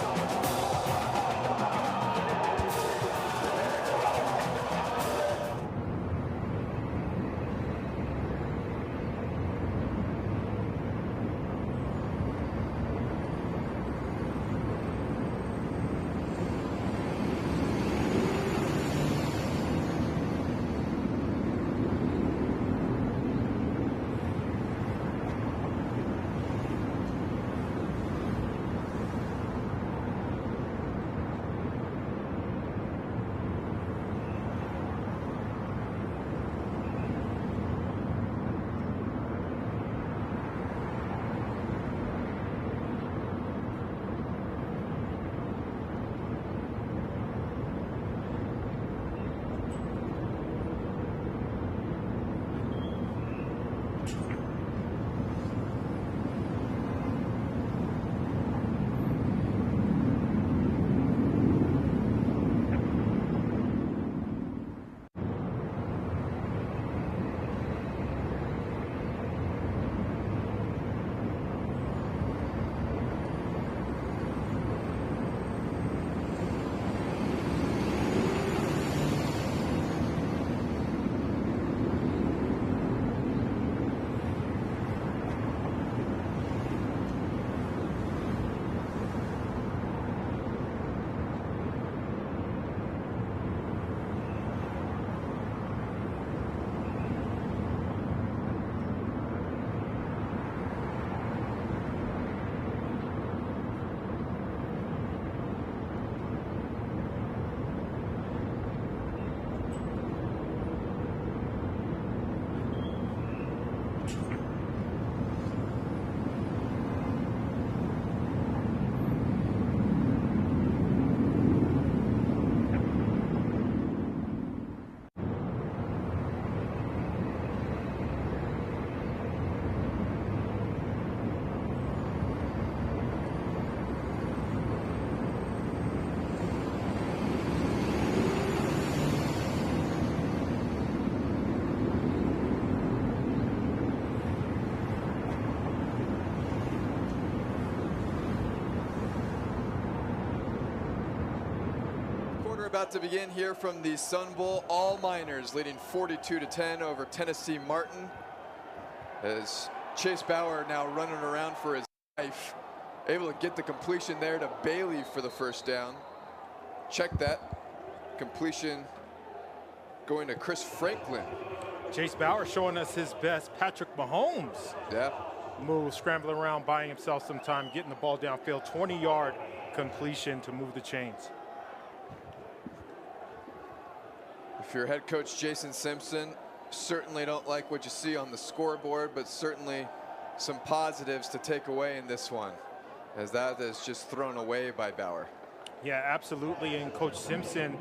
Speaker 1: About to begin here from the Sun Bowl. All Miners leading 42-10 over Tennessee Martin. As Chase Bauer now running around for his life, able to get the completion there to Bailey for the first down. Check that. Completion going to Chris Franklin.
Speaker 2: Chase Bauer showing us his best Patrick Mahomes.
Speaker 1: Yeah. Move,
Speaker 2: scrambling around, buying himself some time, getting the ball downfield. 20-yard completion to move the chains.
Speaker 1: If you're head coach Jason Simpson, certainly don't like what you see on the scoreboard, but certainly some positives to take away in this one, as that is just thrown away by Bauer.
Speaker 2: Yeah, absolutely. And Coach Simpson,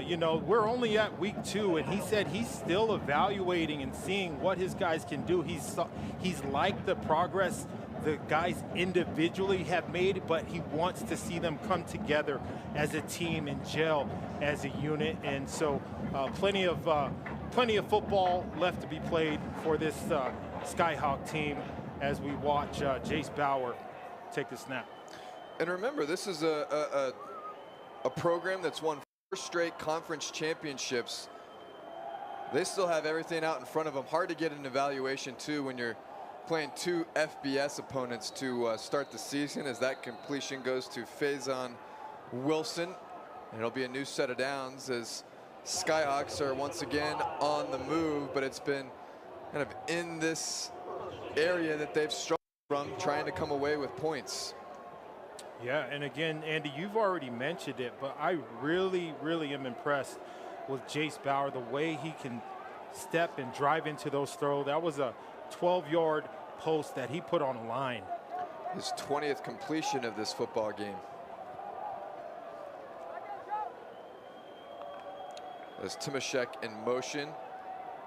Speaker 2: you know, we're only at week 2, and he said he's still evaluating and seeing what his guys can do. He's liked the progress the guys individually have made, but he wants to see them come together as a team and gel as a unit. And so plenty of football left to be played for this Skyhawk team as we watch Jace Bauer take the snap.
Speaker 1: And remember, this is a program that's won 4 straight conference championships. They still have everything out in front of them. Hard to get an evaluation too when you're playing 2 FBS opponents to start the season, as that completion goes to Faison Wilson. And it'll be a new set of downs as Skyhawks are once again on the move, but it's been kind of in this area that they've struggled from, trying to come away with points.
Speaker 2: Yeah, and again, Andy, you've already mentioned it, but I really, really am impressed with Jace Bauer, the way he can step and drive into those throws. That was a 12-yard post that he put on a line.
Speaker 1: His 20th completion of this football game. As Timashek in motion,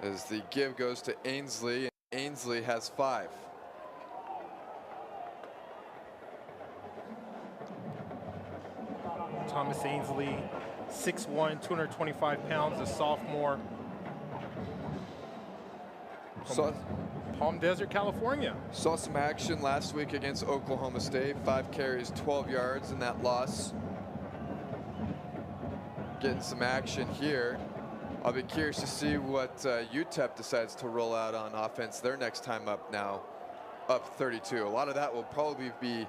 Speaker 1: as the give goes to Ainsley, and Ainsley has 5.
Speaker 2: Thomas Ainsley, 6'1", 225 pounds, a sophomore. From Palm Desert, California.
Speaker 1: Saw some action last week against Oklahoma State. 5 carries, 12 yards in that loss. Getting some action here. I'll be curious to see what UTEP decides to roll out on offense their next time up now, up 32. A lot of that will probably be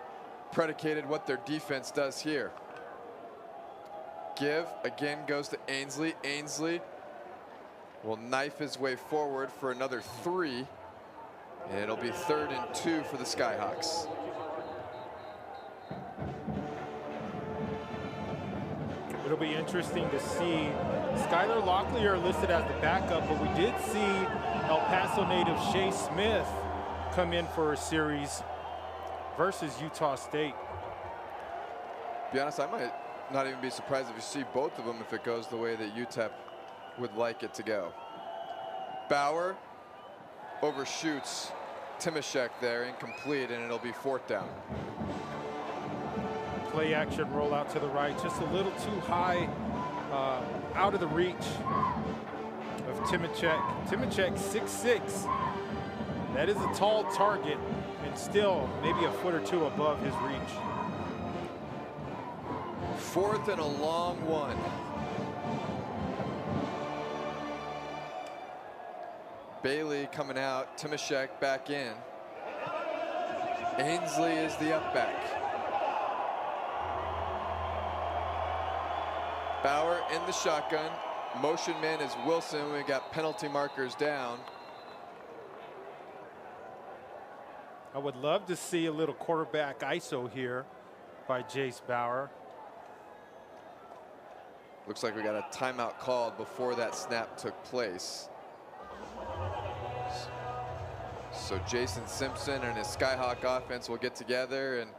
Speaker 1: predicated what their defense does here. Give again goes to Ainsley. Ainsley will knife his way forward for another 3. And it'll be 3rd and 2 for the Skyhawks.
Speaker 2: It'll be interesting to see. Skylar Locklear listed as the backup, but we did see El Paso native Shea Smith come in for a series versus Utah State.
Speaker 1: To be honest, I might not even be surprised if you see both of them if it goes the way that UTEP would like it to go. Bauer overshoots Timashek there, incomplete, and it'll be 4th down.
Speaker 2: Play action rollout to the right, just a little too high, out of the reach of Timashek. Timashek 6'6". That is a tall target, and still maybe a foot or 2 above his reach.
Speaker 1: 4th and a long 1. Bailey coming out, Timashek back in. Ainsley is the up back. Bauer in the shotgun. Motion man is Wilson. We got penalty markers down.
Speaker 2: I would love to see a little quarterback ISO here by Jace Bauer.
Speaker 1: Looks like we got a timeout called before that snap took place. So Jason Simpson and his Skyhawk offense will get together and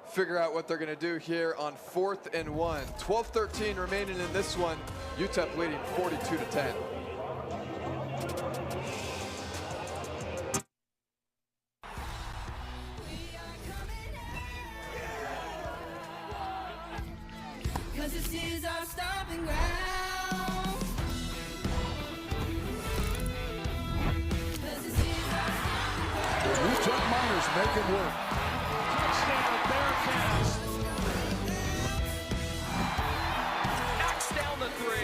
Speaker 1: figure out what they're going to do here on 4th and 1. 12-13 remaining in this one. UTEP leading 42-10.
Speaker 6: Cause this is our stomping ground.
Speaker 10: The UTEP Miners make it work.
Speaker 11: Touchdown Bearcats. Knocks down the 3.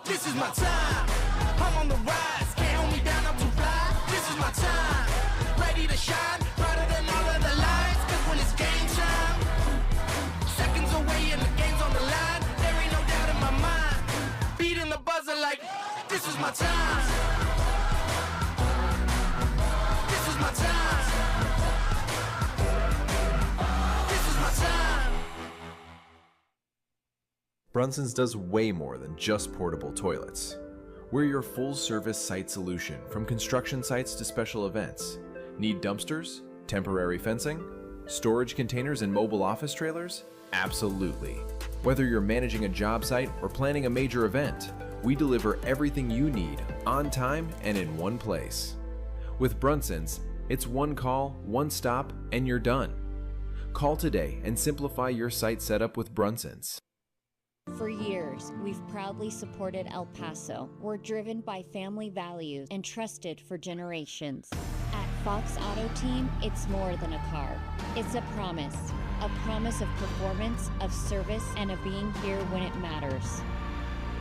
Speaker 6: This is my time. I'm on the rise. Can't hold me down, I'm too fly. This is my time. Ready to shine. Brighter than all of the lights. Cause when it's game time, seconds away and the game's on the line. There ain't no doubt in my mind. Beating the buzzer like, this is my time. This is my time. This is my time.
Speaker 5: Brunson's does way more than just portable toilets. We're your full-service site solution, from construction sites to special events. Need dumpsters, temporary fencing, storage containers, and mobile office trailers? Absolutely. Whether you're managing a job site or planning a major event, we deliver everything you need on time and in one place. With Brunson's, it's one call, one stop, and you're done. Call today and simplify your site setup with Brunson's.
Speaker 4: For years, we've proudly supported El Paso. We're driven by family values and trusted for generations. At Fox Auto Team, it's more than a car. It's a promise of performance, of service, and of being here when it matters.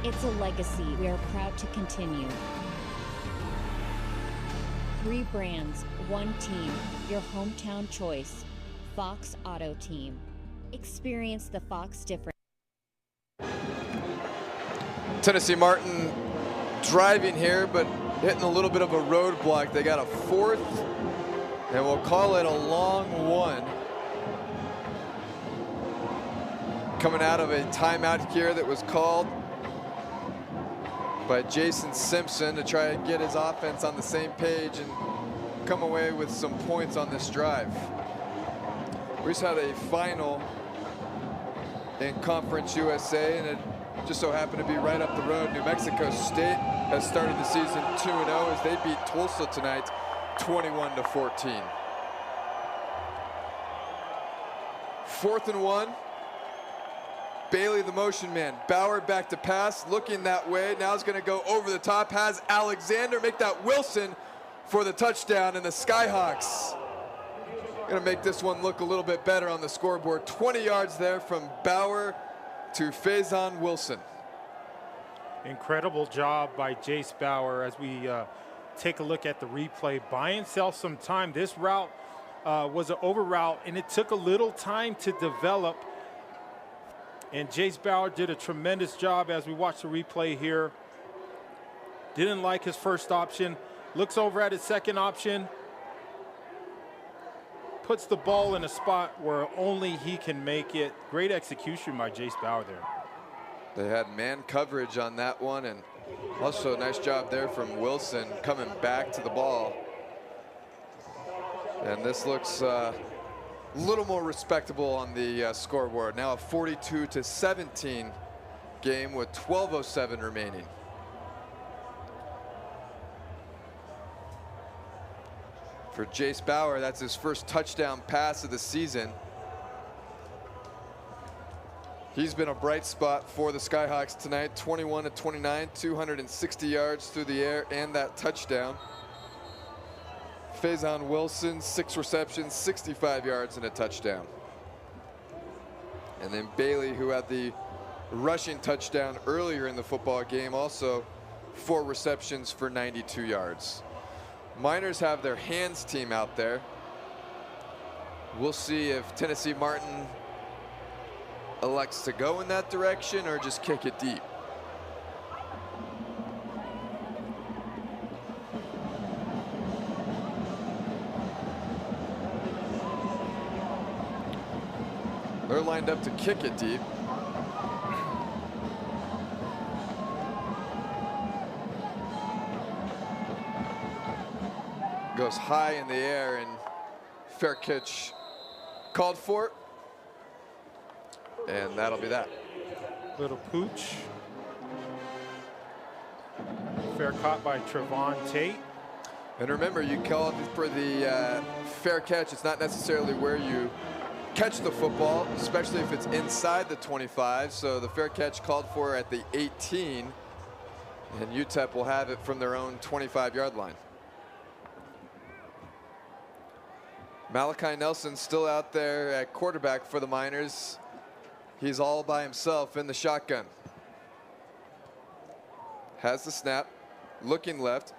Speaker 4: It's a legacy we are proud to continue. 3 brands, 1 team, your hometown choice. Fox Auto Team. Experience the Fox difference.
Speaker 1: Tennessee Martin driving here, but hitting a little bit of a roadblock. They got a 4th, and we'll call it a long one. Coming out of a timeout here that was called by Jason Simpson to try and get his offense on the same page and come away with some points on this drive. We just had a final in Conference USA, and it just so happened to be right up the road. New Mexico State has started the season 2-0 as they beat Tulsa tonight 21-14. 4th and 1. Bailey, the motion man. Bauer back to pass, looking that way. Now he's going to go over the top. Has Alexander make that Wilson for the touchdown, and the Skyhawks going to make this one look a little bit better on the scoreboard. 20 yards there from Bauer to Faison Wilson.
Speaker 2: Incredible job by Jace Bauer as we take a look at the replay. Buy and sell some time. This route was an over route, and it took a little time to develop. And Jace Bauer did a tremendous job as we watch the replay here. Didn't like his first option. Looks over at his second option. Puts the ball in a spot where only he can make it. Great execution by Jace Bauer there.
Speaker 1: They had man coverage on that one, and also a nice job there from Wilson coming back to the ball. And this looks a little more respectable on the scoreboard. Now a 42-17 game with 12:07 remaining. For Jace Bauer, that's his first touchdown pass of the season. He's been a bright spot for the Skyhawks tonight. 21-29, 260 yards through the air and that touchdown. Faison Wilson, 6 receptions, 65 yards and a touchdown. And then Bailey, who had the rushing touchdown earlier in the football game, also 4 receptions for 92 yards. Miners have their hands team out there. We'll see if Tennessee Martin elects to go in that direction or just kick it deep. They're lined up to kick it deep. Goes high in the air, and fair catch called for. And that'll be that.
Speaker 2: Little pooch. Fair caught by Trevon Tate.
Speaker 1: And remember, you call it for the fair catch. It's not necessarily where you catch the football, especially if it's inside the 25. So the fair catch called for at the 18. And UTEP will have it from their own 25-yard line. Malachi Nelson still out there at quarterback for the Miners. He's all by himself in the shotgun. Has the snap, looking left,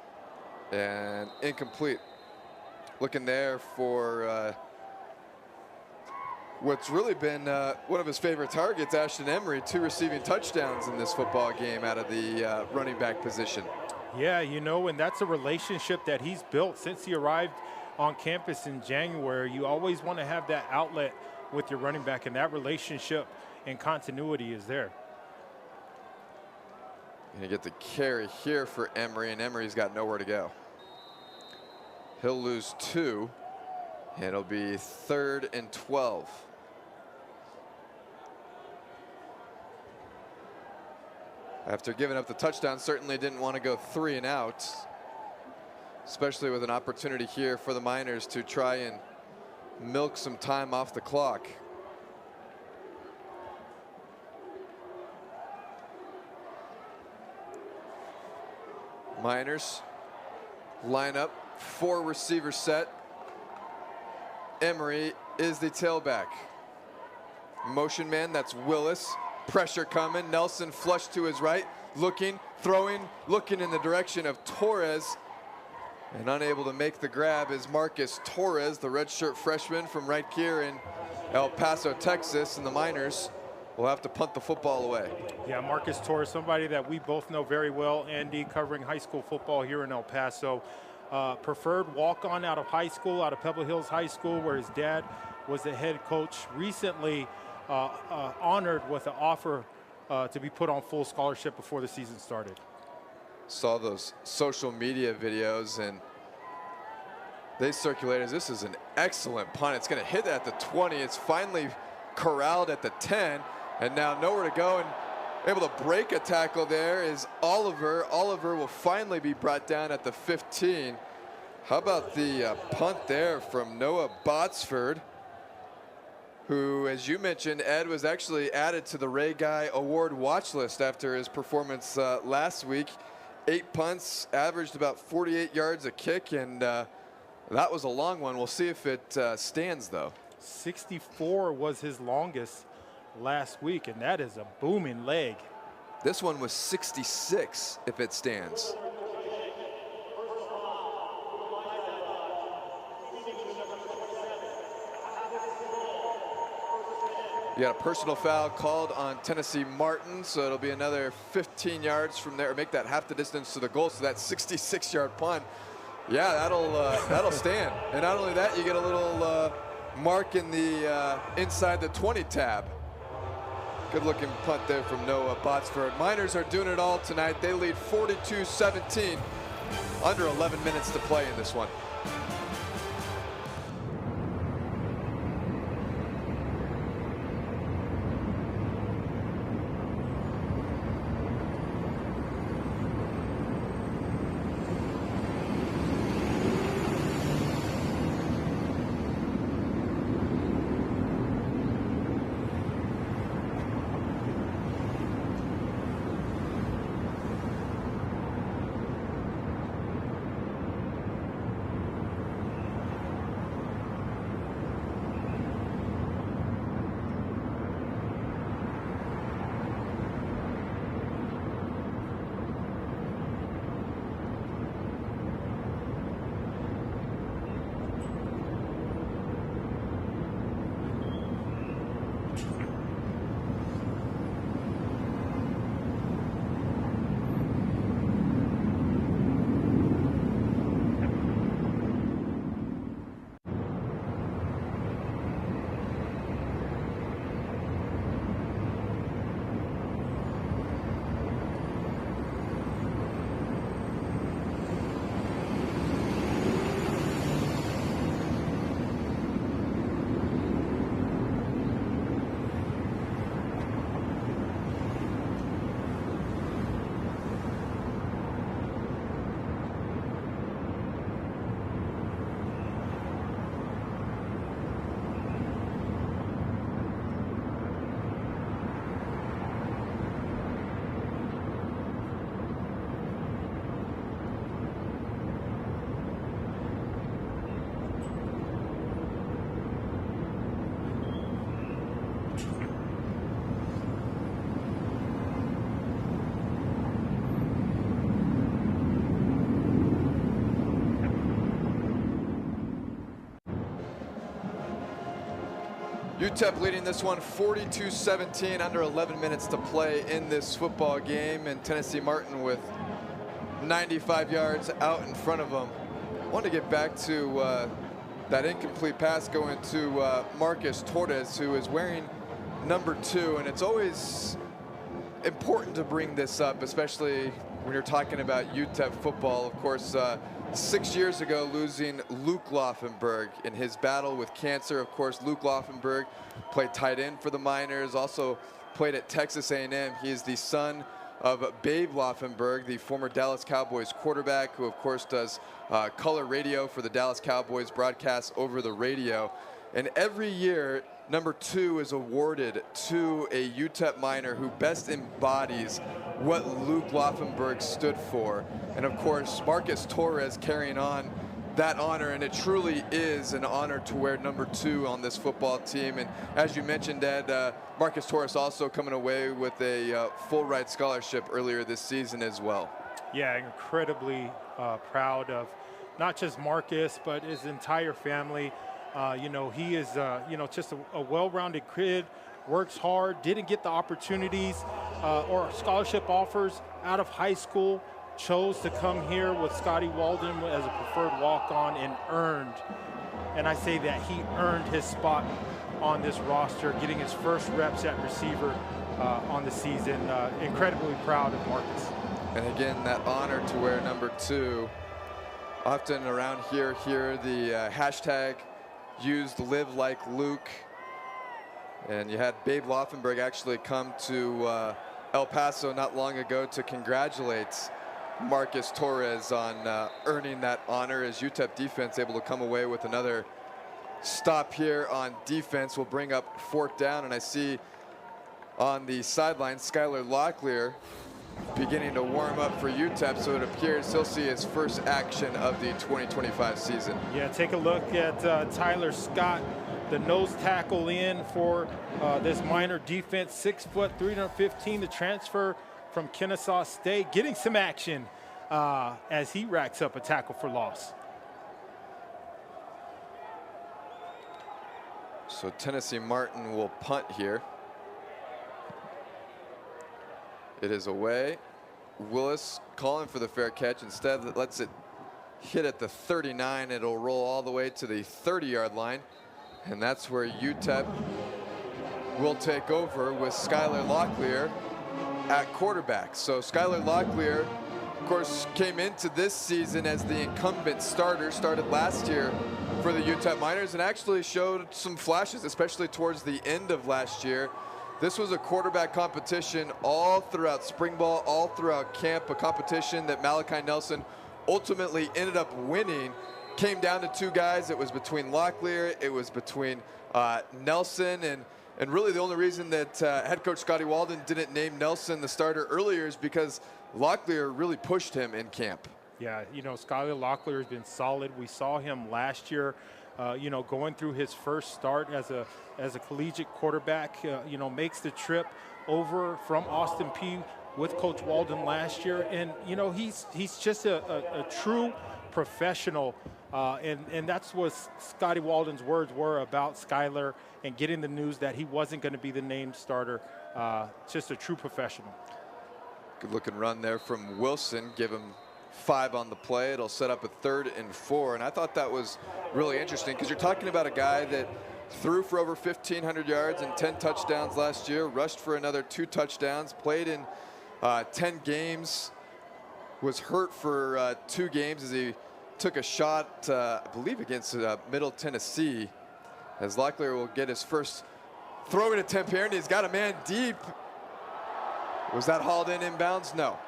Speaker 1: and incomplete. Looking there for what's really been one of his favorite targets, Ashton Emery, 2 receiving touchdowns in this football game out of the running back position.
Speaker 2: Yeah, you know, and that's a relationship that he's built since he arrived on campus in January. You always want to have that outlet with your running back, and that relationship and continuity is there.
Speaker 1: And you get the carry here for Emery, and Emery's got nowhere to go. He'll lose 2, and it'll be 3rd and 12. After giving up the touchdown, certainly didn't want to go 3 and out, especially with an opportunity here for the Miners to try and milk some time off the clock. Miners line up, 4 receiver set. Emery is the tailback. Motion man, that's Willis. Pressure coming. Nelson flush to his right, looking, throwing, looking in the direction of Torres. And unable to make the grab is Marcus Torres, the redshirt freshman from right here in El Paso, Texas, and the Miners will have to punt the football away.
Speaker 2: Yeah, Marcus Torres, somebody that we both know very well, Andy, covering high school football here in El Paso. Preferred walk-on out of high school, out of Pebble Hills High School, where his dad was the head coach. Recently honored with an offer to be put on full scholarship before the season started.
Speaker 1: Saw those social media videos and they circulated. This is an excellent punt. It's going to hit at the 20. It's finally corralled at the 10, and now nowhere to go, and able to break a tackle there is Oliver. Oliver will finally be brought down at the 15. How about the punt there from Noah Botsford, who, as you mentioned, Ed, was actually added to the Ray Guy Award watch list after his performance last week. 8 punts, averaged about 48 yards a kick, and that was a long one. We'll see if it stands, though.
Speaker 2: 64 was his longest last week, and that is a booming leg.
Speaker 1: This one was 66 if it stands. You got a personal foul called on Tennessee Martin, so it'll be another 15 yards from there, make that half the distance to the goal, so that 66-yard punt. Yeah, that'll stand. And not only that, you get a little mark in the inside the 20 tab. Good looking punt there from Noah Botsford. Miners are doing it all tonight. They lead 42-17, under 11 minutes to play in this one. UTEP leading this one 42-17, under 11 minutes to play in this football game, and Tennessee Martin with 95 yards out in front of them. I want to get back to that incomplete pass going to Marcus Torres, who is wearing number 2, and it's always important to bring this up, especially when you're talking about UTEP football. Of course, 6 years ago, losing Luke Laufenberg in his battle with cancer. Of course, Luke Laufenberg played tight end for the Miners, also played at Texas A&M. He is the son of Babe Laufenberg, the former Dallas Cowboys quarterback, who of course does color radio for the Dallas Cowboys, broadcasts over the radio. And every year, number 2 is awarded to a UTEP Miner who best embodies what Luke Laufenberg stood for. And of course, Marcus Torres carrying on that honor, and it truly is an honor to wear number 2 on this football team. And as you mentioned, Ed, Marcus Torres also coming away with a full ride scholarship earlier this season as well.
Speaker 2: Yeah, incredibly proud of not just Marcus, but his entire family. He is, just a well-rounded kid, works hard, didn't get the opportunities or scholarship offers out of high school, chose to come here with Scotty Walden as a preferred walk-on and earned, and I say that he earned his spot on this roster, getting his first reps at receiver on the season. Incredibly proud of Marcus.
Speaker 1: And again, that honor to wear number 2. Often around here the hashtag used Live Like Luke. And you had Babe Laufenberg actually come to El Paso not long ago to congratulate Marcus Torres on earning that honor, as UTEP defense able to come away with another stop here on defense. Will bring up 4th down, and I see on the sideline Skylar Locklear beginning to warm up for UTEP, so it appears he'll see his first action of the 2025 season.
Speaker 2: Yeah, take a look at Tyler Scott, the nose tackle in for this minor defense, 6 foot, 315, the transfer from Kennesaw State, getting some action as he racks up a tackle for loss.
Speaker 1: So Tennessee Martin will punt here. It is away. Willis calling for the fair catch. Instead, it lets it hit at the 39. It'll roll all the way to the 30-yard line. And that's where UTEP will take over with Skylar Locklear at quarterback. So Skylar Locklear, of course, came into this season as the incumbent starter, started last year for the UTEP Miners, and actually showed some flashes, especially towards the end of last year. This was a quarterback competition all throughout spring ball, all throughout camp, a competition that Malachi Nelson ultimately ended up winning. Came down to 2 guys. It was between Locklear, it was between Nelson, and really the only reason that head coach Scotty Walden didn't name Nelson the starter earlier is because Locklear really pushed him in camp.
Speaker 2: Yeah, Skylar Locklear has been solid. We saw him last year, going through his first start as a collegiate quarterback, makes the trip over from Austin Peay with Coach Walden last year. And, he's just a true professional. And that's what Scotty Walden's words were about Skylar and getting the news that he wasn't going to be the named starter. Just a true professional.
Speaker 1: Good looking run there from Wilson. Give him 5 on the play. It'll set up a 3rd and 4. And I thought that was really interesting because you're talking about a guy that threw for over 1,500 yards and 10 touchdowns last year, rushed for another 2 touchdowns, played in 10 games, was hurt for 2 games as he took a shot, I believe, against Middle Tennessee, as Locklear will get his first throwing attempt here, and he's got a man deep. Was that hauled inbounds? No.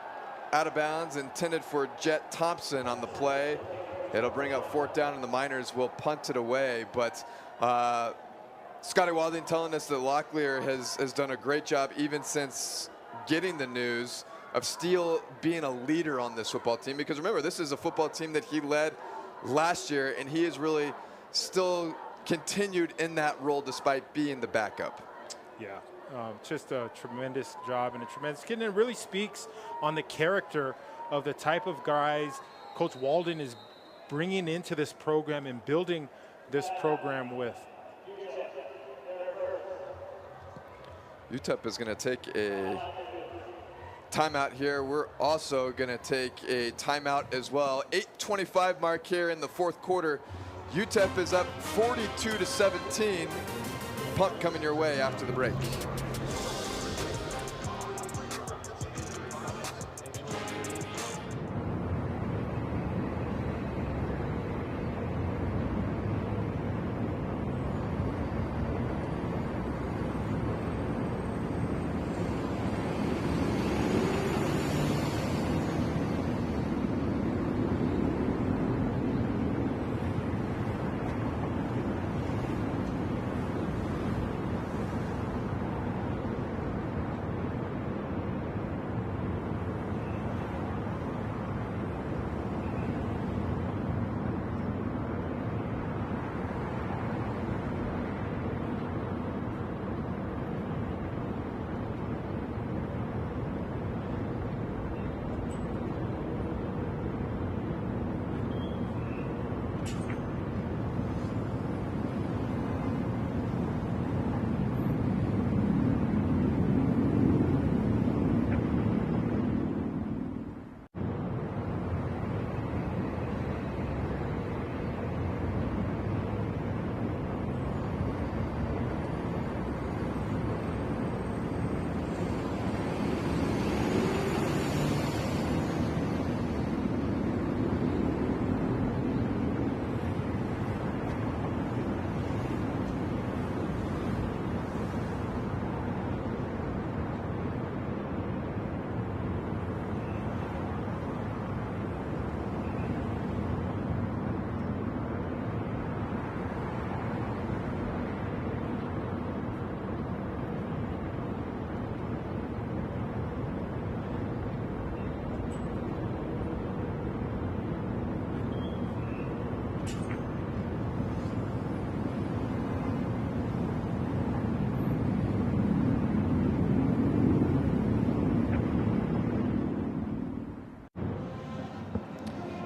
Speaker 1: Out of bounds, intended for Jet Thompson on the play. It'll bring up 4th down, and the Miners will punt it away. But Scotty Walden telling us that Locklear has done a great job even since getting the news of Steele being a leader on this football team. Because remember, this is a football team that he led last year, and he has really still continued in that role despite being the backup.
Speaker 2: Yeah. Just a tremendous job and a tremendous kid, and it really speaks on the character of the type of guys Coach Walden is bringing into this program and building this program with.
Speaker 1: UTEP is going to take a timeout here. We're also going to take a timeout as well. 8:25 mark here in the 4th quarter. UTEP is up 42-17. Punt coming your way after the break.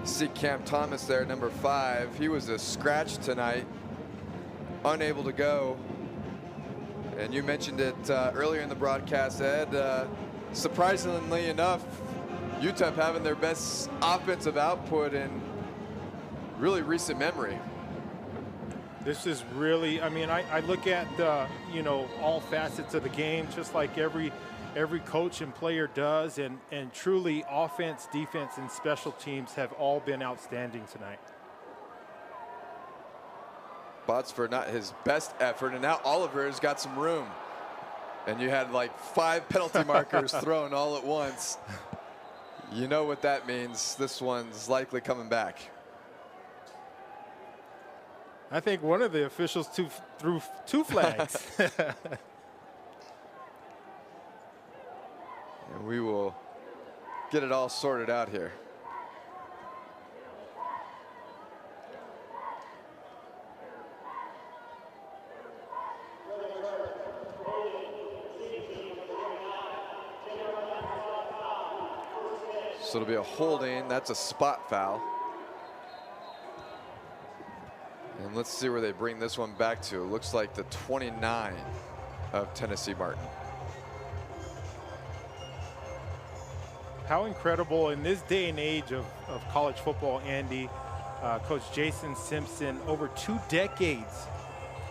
Speaker 1: See Cam Thomas there, number 5. He was a scratch tonight, unable to go. And you mentioned it earlier in the broadcast, Ed. Surprisingly enough, UTEP having their best offensive output in really recent memory.
Speaker 2: This is really, I mean, I look at, you know, all facets of the game, just like every coach and player does, and truly offense, defense, and special teams have all been outstanding tonight.
Speaker 1: Botsford not his best effort, and now Oliver has got some room. And you had like 5 penalty markers thrown all at once. You know what that means. This one's likely coming back.
Speaker 2: I think one of the officials threw 2 flags.
Speaker 1: And we will get it all sorted out here. So it'll be a holding. That's a spot foul. And let's see where they bring this one back to. It looks like the 29 of Tennessee Martin.
Speaker 2: How incredible in this day and age of college football, Andy, Coach Jason Simpson, over 2 decades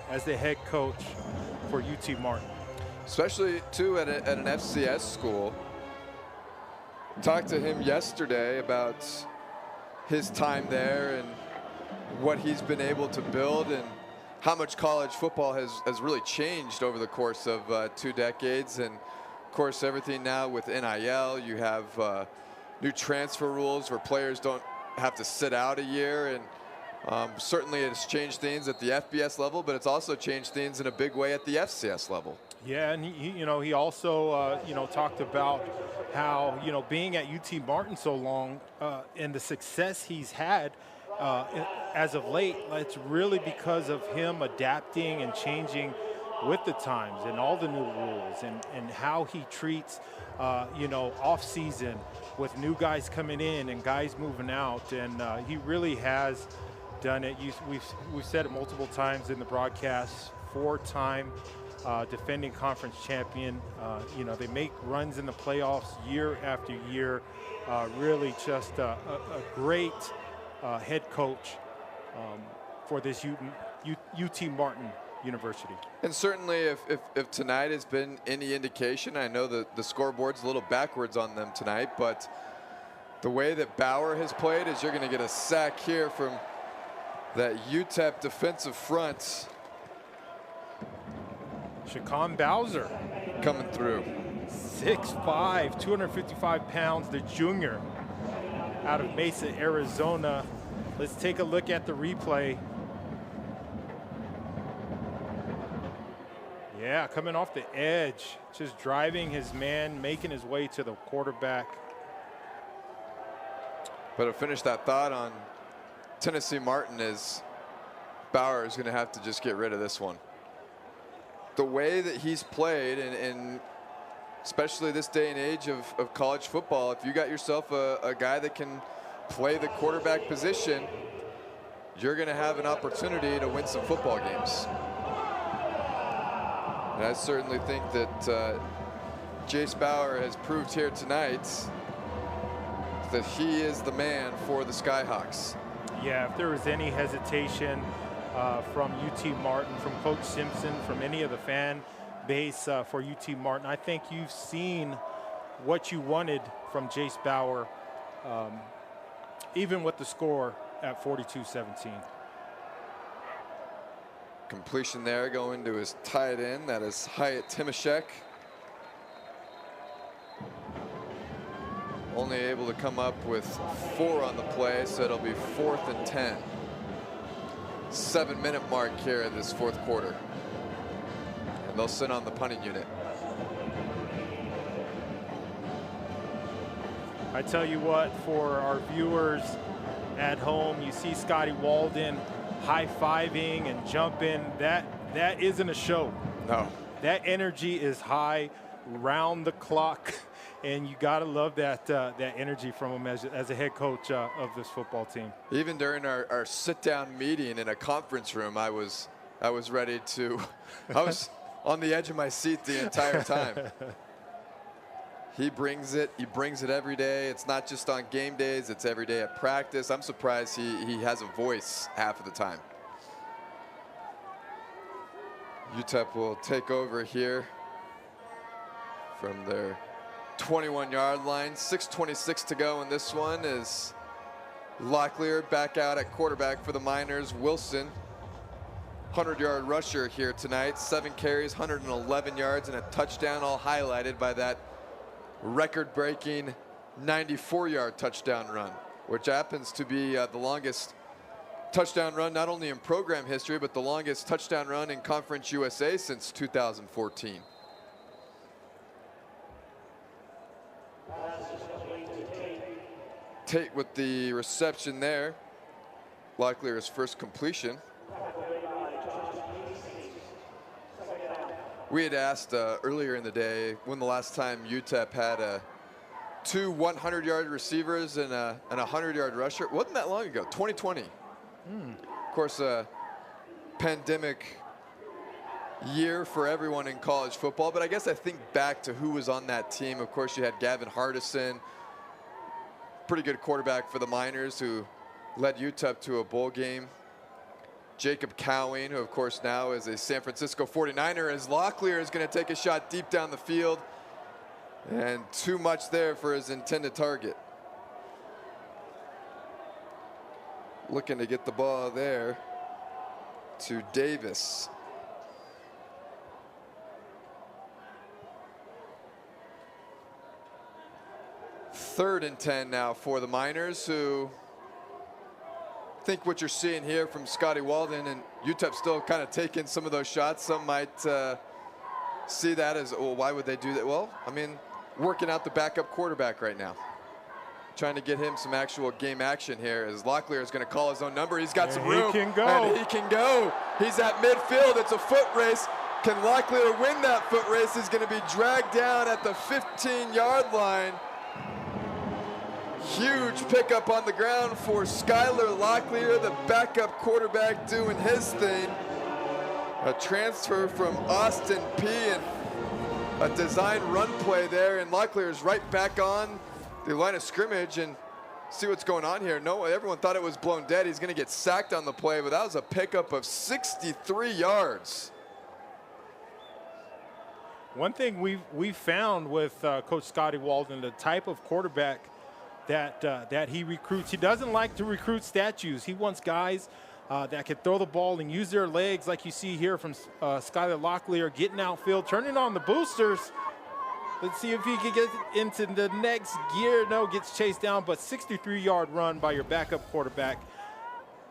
Speaker 2: as the head coach for UT Martin.
Speaker 1: Especially, too, at an FCS school. Talked to him yesterday about his time there and what he's been able to build and how much college football has really changed over the course of 2 decades. And of course, everything now with NIL, you have new transfer rules where players don't have to sit out a year. And certainly it's changed things at the FBS level, but it's also changed things in a big way at the FCS level.
Speaker 2: Yeah, and he also talked about how being at UT Martin so long and the success he's had as of late, it's really because of him adapting and changing with the times and all the new rules and how he treats off season with new guys coming in and guys moving out, and he really has done it. We've said it multiple times in the broadcast. 4-time defending conference champion. They make runs in the playoffs year after year. Really just a great head coach for this UT Martin University.
Speaker 1: And certainly if tonight has been any indication, I know that the scoreboard's a little backwards on them tonight, but the way that Bauer has played is you're going to get a sack here from that UTEP defensive front.
Speaker 2: Shaquan Bowser
Speaker 1: coming through.
Speaker 2: 6'5", 255 pounds, the junior out of Mesa, Arizona. Let's take a look at the replay. Yeah, coming off the edge, just driving his man, making his way to the quarterback.
Speaker 1: But to finish that thought on Tennessee Martin is Bauer is going to have to just get rid of this one. The way that he's played, and especially this day and age of college football, if you got yourself a guy that can play the quarterback position, you're going to have an opportunity to win some football games. And I certainly think that Jace Bauer has proved here tonight that he is the man for the Skyhawks.
Speaker 2: Yeah, if there was any hesitation from UT Martin, from Coach Simpson, from any of the fan base for UT Martin, I think you've seen what you wanted from Jace Bauer, even with the score at 42-17.
Speaker 1: Completion there going to his tight end. That is Hyatt Timashek. Only able to come up with 4 on the play, so it'll be 4th and 10. 7-minute mark here in this 4th quarter. And they'll sit on the punting unit.
Speaker 2: I tell you what, for our viewers at home, you see Scotty Walden high-fiving and jumping. That isn't a show.
Speaker 1: No.
Speaker 2: That energy is high, round the clock. And you got to love that that energy from him as a head coach of this football team.
Speaker 1: Even during our sit-down meeting in a conference room, I was ready to, I was on the edge of my seat the entire time. He brings it every day. It's not just on game days, it's every day at practice. I'm surprised he has a voice half of the time. UTEP will take over here from their 21-yard line. 6:26 to go in this one as Locklear back out at quarterback for the Miners. Wilson, 100-yard rusher here tonight. 7 carries, 111 yards, and a touchdown, all highlighted by that record-breaking 94-yard touchdown run, which happens to be the longest touchdown run not only in program history, but the longest touchdown run in Conference USA since 2014. Tate with the reception there. Locklear's first completion. We had asked earlier in the day when the last time UTEP had 2 100-yard receivers and a 100-yard rusher. It wasn't that long ago, 2020. Of course, a pandemic year for everyone in college football, but I guess I think back to who was on that team. Of course, you had Gavin Hardison, pretty good quarterback for the Miners, who led UTEP to a bowl game. Jacob Cowing, who of course now is a San Francisco 49er, as Locklear is going to take a shot deep down the field, and too much there for his intended target. Looking to get the ball there to Davis. Third and 10 now for the Miners, who think what you're seeing here from Scotty Walden, and UTEP still kind of taking some of those shots. Some might see that as, well, why would they do that? Well, I mean, working out the backup quarterback right now. Trying to get him some actual game action here, as Locklear is going to call his own number. He's got some room.
Speaker 2: He can go.
Speaker 1: And he can go. He's at midfield. It's a foot race. Can Locklear win that foot race? He's going to be dragged down at the 15-yard line. Huge pickup on the ground for Skylar Locklear, the backup quarterback doing his thing. A transfer from Austin Peay and a design run play there, and Locklear is right back on the line of scrimmage, and see what's going on here. No, everyone thought it was blown dead. He's going to get sacked on the play, but that was a pickup of 63 yards.
Speaker 2: One thing we've found with Coach Scotty Walden, the type of quarterback that he recruits, he doesn't like to recruit statues. He wants guys that can throw the ball and use their legs, like you see here from Skylar Locklear, getting outfield, turning on the boosters. Let's see if he can get into the next gear. No, gets chased down, but 63-yard run by your backup quarterback.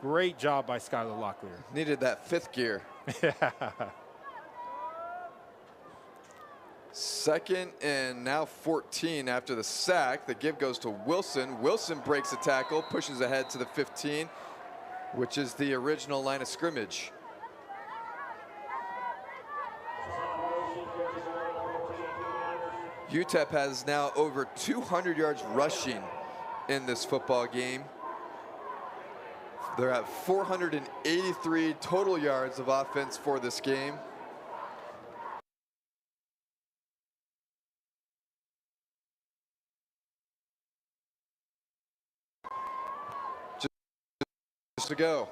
Speaker 2: Great job by Skylar Locklear.
Speaker 1: Needed that 5th gear. Second and now 14 after the sack. The give goes to Wilson. Wilson breaks a tackle, pushes ahead to the 15, which is the original line of scrimmage. UTEP has now over 200 yards rushing in this football game. They're at 483 total yards of offense for this game. Just to go.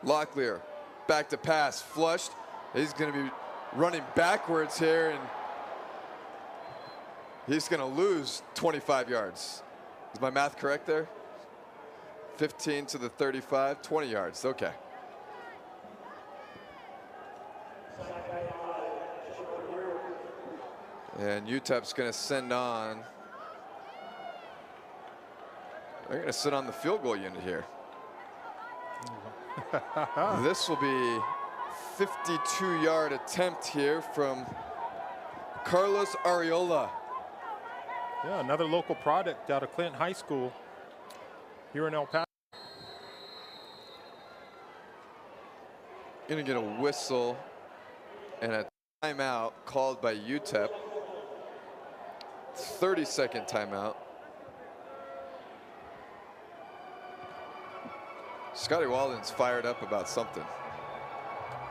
Speaker 1: Locklear back to pass, flushed. He's going to be running backwards here, and he's going to lose 25 yards. Is my math correct there? 15 to the 35, 20 yards. Okay. And UTEP's going to send on. They're going to sit on the field goal unit here. This will be 52-yard attempt here from Carlos Arreola.
Speaker 2: Yeah, another local product out of Clinton High School here in El Paso.
Speaker 1: Gonna get a whistle and a Timeout called by UTEP. 30-second timeout. Scotty Walden's fired up about something.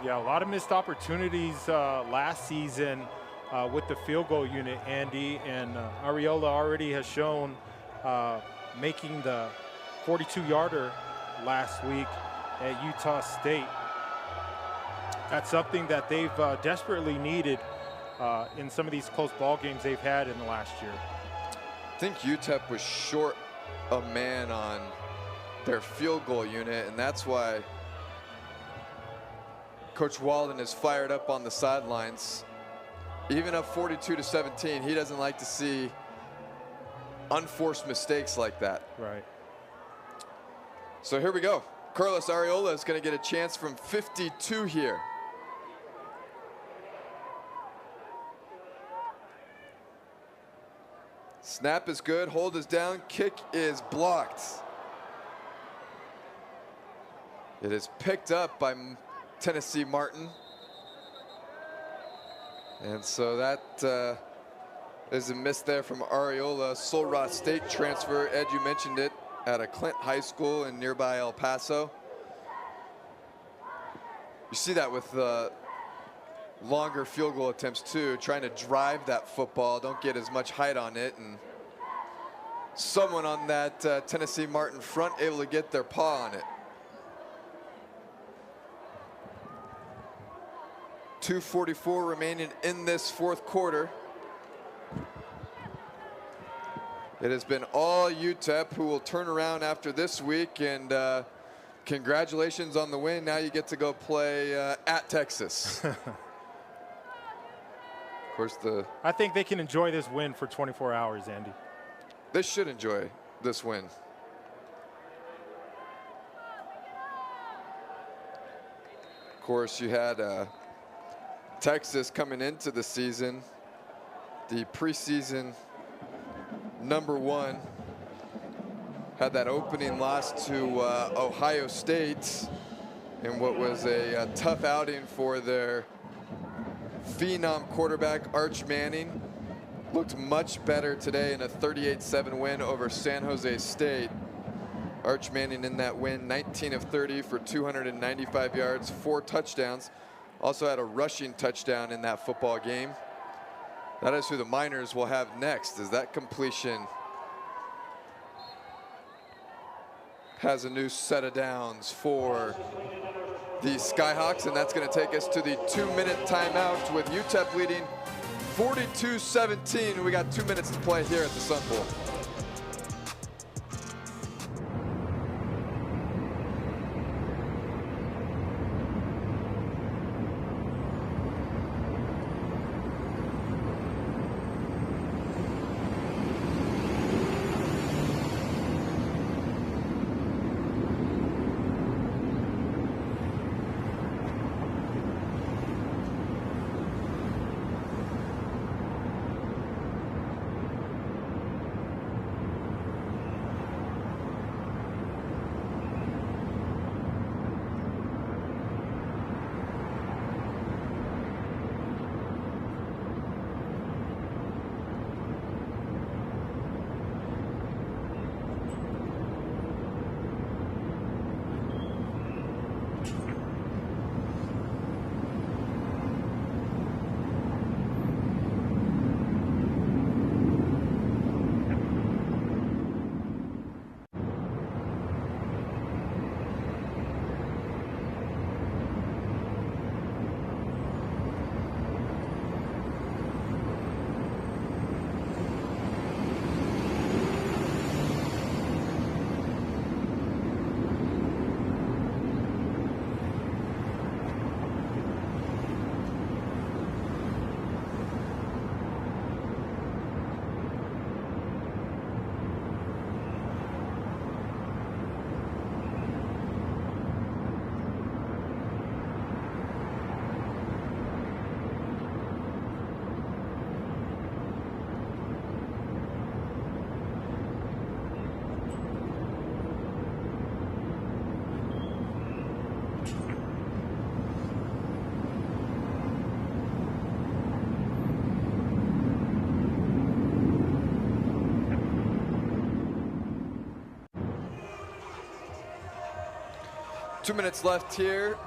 Speaker 2: Yeah, a lot of missed opportunities last season with the field goal unit, Andy, and Ariola already has shown making the 42-yarder last week at Utah State. That's something that they've desperately needed in some of these close ball games they've had in the last year.
Speaker 1: I think UTEP was short a man on their field goal unit, and that's why Coach Walden is fired up on the sidelines. Even up 42-17, he doesn't like to see unforced mistakes like that.
Speaker 2: Right.
Speaker 1: So here we go. Carlos Ariola is going to get a chance from 52 here. Snap is good, hold is down, kick is blocked. It is picked up by Tennessee Martin. And so that is a miss there from Ariola. Sul Ross State transfer, Ed, you mentioned it, at a Clint High School in nearby El Paso. You see that with longer field goal attempts too, trying to drive that football, don't get as much height on it, and someone on that Tennessee Martin front able to get their paw on it. 2:44 remaining in this fourth quarter. It has been all UTEP, who will turn around after this week, and congratulations on the win. Now you get to go play at Texas. Of course,
Speaker 2: I think they can enjoy this win for 24 hours, Andy.
Speaker 1: They should enjoy this win. Of course, you had Texas coming into the season, the preseason #1, had that opening loss to Ohio State in what was a tough outing for their phenom quarterback Arch Manning. Looked much better today in a 38-7 win over San Jose State. Arch Manning in that win, 19 of 30 for 295 yards, 4 touchdowns. Also had a rushing touchdown in that football game. That is who the Miners will have next, as that completion has a new set of downs for the Skyhawks, and that's going to take us to the 2-minute timeout with UTEP leading 42-17. We got 2 minutes to play here at the Sun Bowl. 2 minutes left here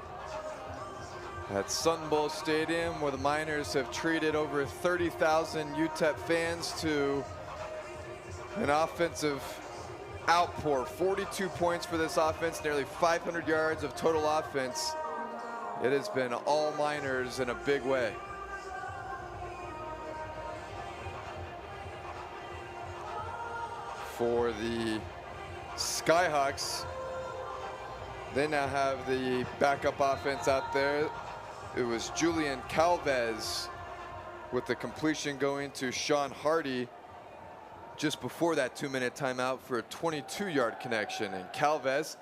Speaker 1: at Sun Bowl Stadium, where the Miners have treated over 30,000 UTEP fans to an offensive outpour. 42 points for this offense, nearly 500 yards of total offense. It has been all Miners in a big way. For the Skyhawks, they now have the backup offense out there. It was Julian Calvez with the completion going to Sean Hardy just before that 2-minute timeout for a 22-yard connection. And Calvez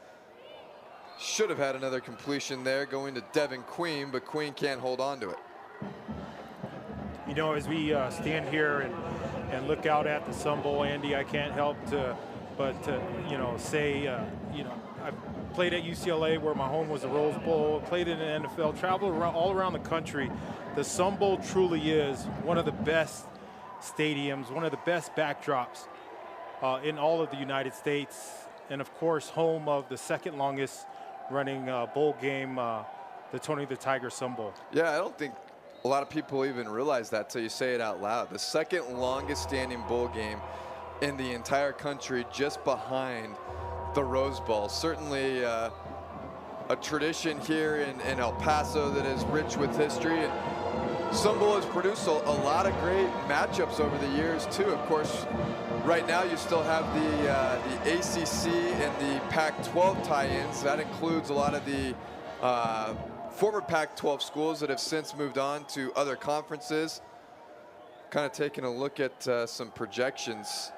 Speaker 1: should have had another completion there going to Devin Queen, but Queen can't hold on to it.
Speaker 2: You know, as we stand here and look out at the Sun Bowl, Andy, I can't help but you know, say, you know, I played at UCLA where my home was the Rose Bowl, played in the NFL, traveled around, all around the country. The Sun Bowl truly is one of the best stadiums, one of the best backdrops in all of the United States, and of course, home of the second longest running bowl game, the Tony the Tiger Sun Bowl.
Speaker 1: Yeah, I don't think a lot of people even realize that till you say it out loud. The second longest standing bowl game in the entire country, just behind the Rose Bowl. Certainly a tradition here in El Paso that is rich with history. And Sun Bowl has produced a lot of great matchups over the years too. Of course, right now you still have the ACC and the Pac-12 tie-ins. That includes a lot of the former Pac-12 schools that have since moved on to other conferences. Kind of taking a look at some projections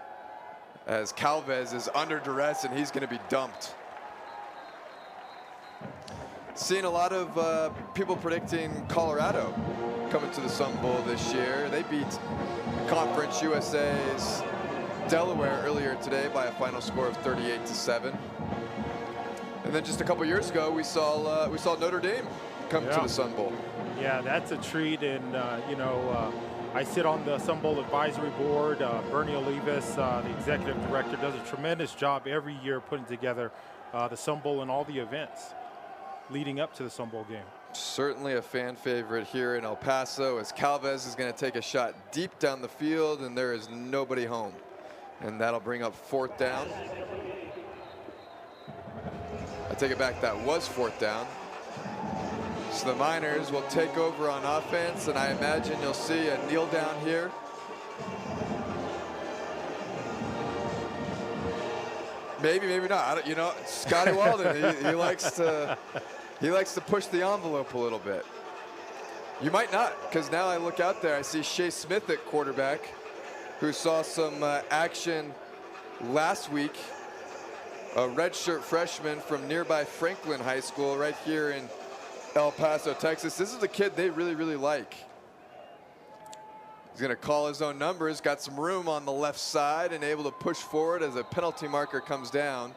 Speaker 1: as Calvez is under duress and he's going to be dumped. Seeing a lot of people predicting Colorado coming to the Sun Bowl this year. They beat Conference USA's Delaware earlier today by a final score of 38-7. And then just a couple years ago, we saw Notre Dame come to the Sun Bowl.
Speaker 2: Yeah, that's a treat, and you know, I sit on the Sun Bowl advisory board. Bernie Olivas, the executive director, does a tremendous job every year putting together the Sun Bowl and all the events leading up to the Sun Bowl game.
Speaker 1: Certainly a fan favorite here in El Paso, as Calvez is going to take a shot deep down the field, and there is nobody home. And that'll bring up 4th down. I take it back, that was 4th down. So the Miners will take over on offense, and I imagine you'll see a kneel down here. Maybe, maybe not. You know, Scotty Walden, he likes to push the envelope a little bit. You might not, because now I look out there, I see Shea Smith at quarterback, who saw some action last week. A redshirt freshman from nearby Franklin High School right here in El Paso, Texas. This is a kid they really, really like. He's going to call his own numbers, got some room on the left side and able to push forward as a penalty marker comes down.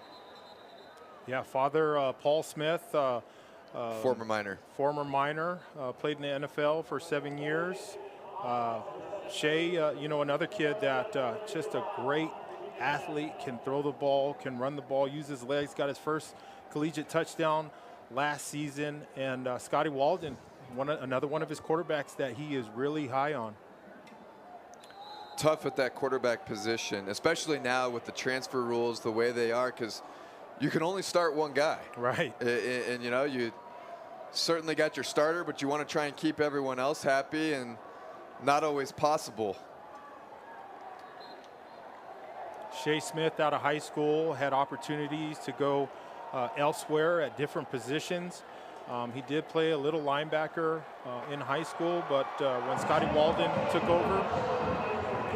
Speaker 2: Yeah, father Paul Smith,
Speaker 1: former Miner.
Speaker 2: Played in the NFL for 7 years. Shea, you know, another kid that just a great athlete, can throw the ball, can run the ball, use his legs, got his first collegiate touchdown last season. And Scotty Walden, another one of his quarterbacks that he is really high on.
Speaker 1: Tough at that quarterback position, especially now with the transfer rules the way they are, because you can only start one guy.
Speaker 2: Right.
Speaker 1: And you know, you certainly got your starter, but you want to try and keep everyone else happy, and not always possible.
Speaker 2: Shea Smith out of high school had opportunities to go elsewhere at different positions. He did play a little linebacker in high school, but when Scotty Walden took over,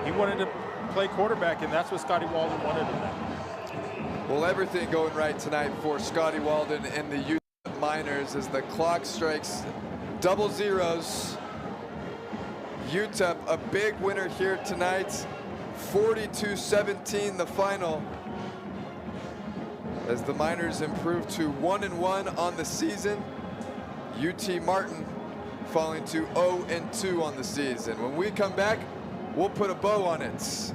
Speaker 2: he wanted to play quarterback, and that's what Scotty Walden wanted him.
Speaker 1: Well, everything going right tonight for Scotty Walden and the UTEP Miners as the clock strikes double zeros. UTEP a big winner here tonight, 42-17 the final, as the Miners improve to 1-1 on the season. UT Martin falling to 0-2 on the season. When we come back, we'll put a bow on it.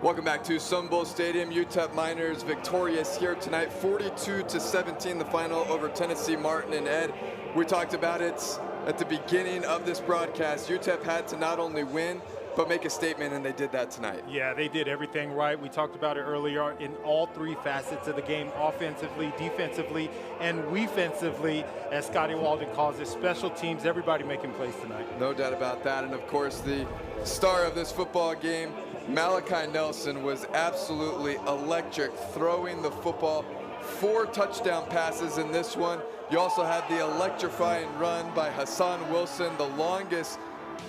Speaker 1: Welcome back to Sun Bowl Stadium. UTEP Miners victorious here tonight, 42-17, the final over Tennessee Martin. And Ed, we talked about it at the beginning of this broadcast. UTEP had to not only win, but make a statement, and they did that tonight.
Speaker 2: Yeah, they did everything right. We talked about it earlier in all three facets of the game, offensively, defensively, and defensively, as Scotty Walden calls it, special teams, everybody making plays tonight.
Speaker 1: No doubt about that. And of course, the star of this football game, Malachi Nelson, was absolutely electric, throwing the football. 4 touchdown passes in this one. You also had the electrifying run by Hassan Wilson, the longest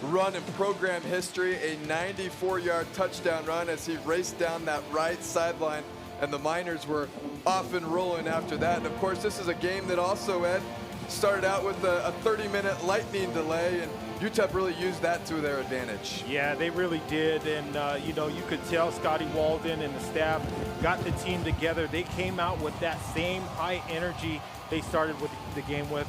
Speaker 1: run in program history, a 94-yard touchdown run as he raced down that right sideline, and the Miners were off and rolling after that. And of course, this is a game that also, Ed, started out with a 30-minute lightning delay, and UTEP really used that to their advantage.
Speaker 2: Yeah, they really did, and you know, you could tell Scotty Walden and the staff got the team together. They came out with that same high energy they started with the game with.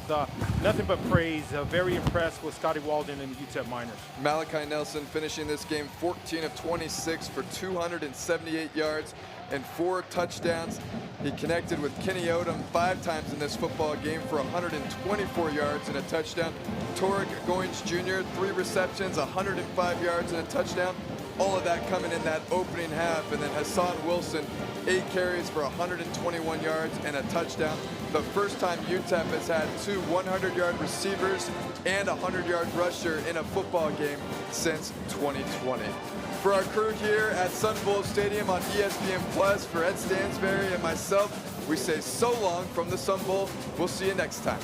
Speaker 2: Nothing but praise. Very impressed with Scotty Walden and UTEP Miners.
Speaker 1: Malachi Nelson finishing this game 14 of 26 for 278 yards and 4 touchdowns. He connected with Kenny Odom 5 times in this football game for 124 yards and a touchdown. Torek Goins Jr., 3 receptions, 105 yards and a touchdown. All of that coming in that opening half. And then Hassan Wilson, 8 carries for 121 yards and a touchdown. The first time UTEP has had 2 100-yard receivers and a 100-yard rusher in a football game since 2020. For our crew here at Sun Bowl Stadium on ESPN Plus, for Ed Stansberry and myself, we say so long from the Sun Bowl. We'll see you next time.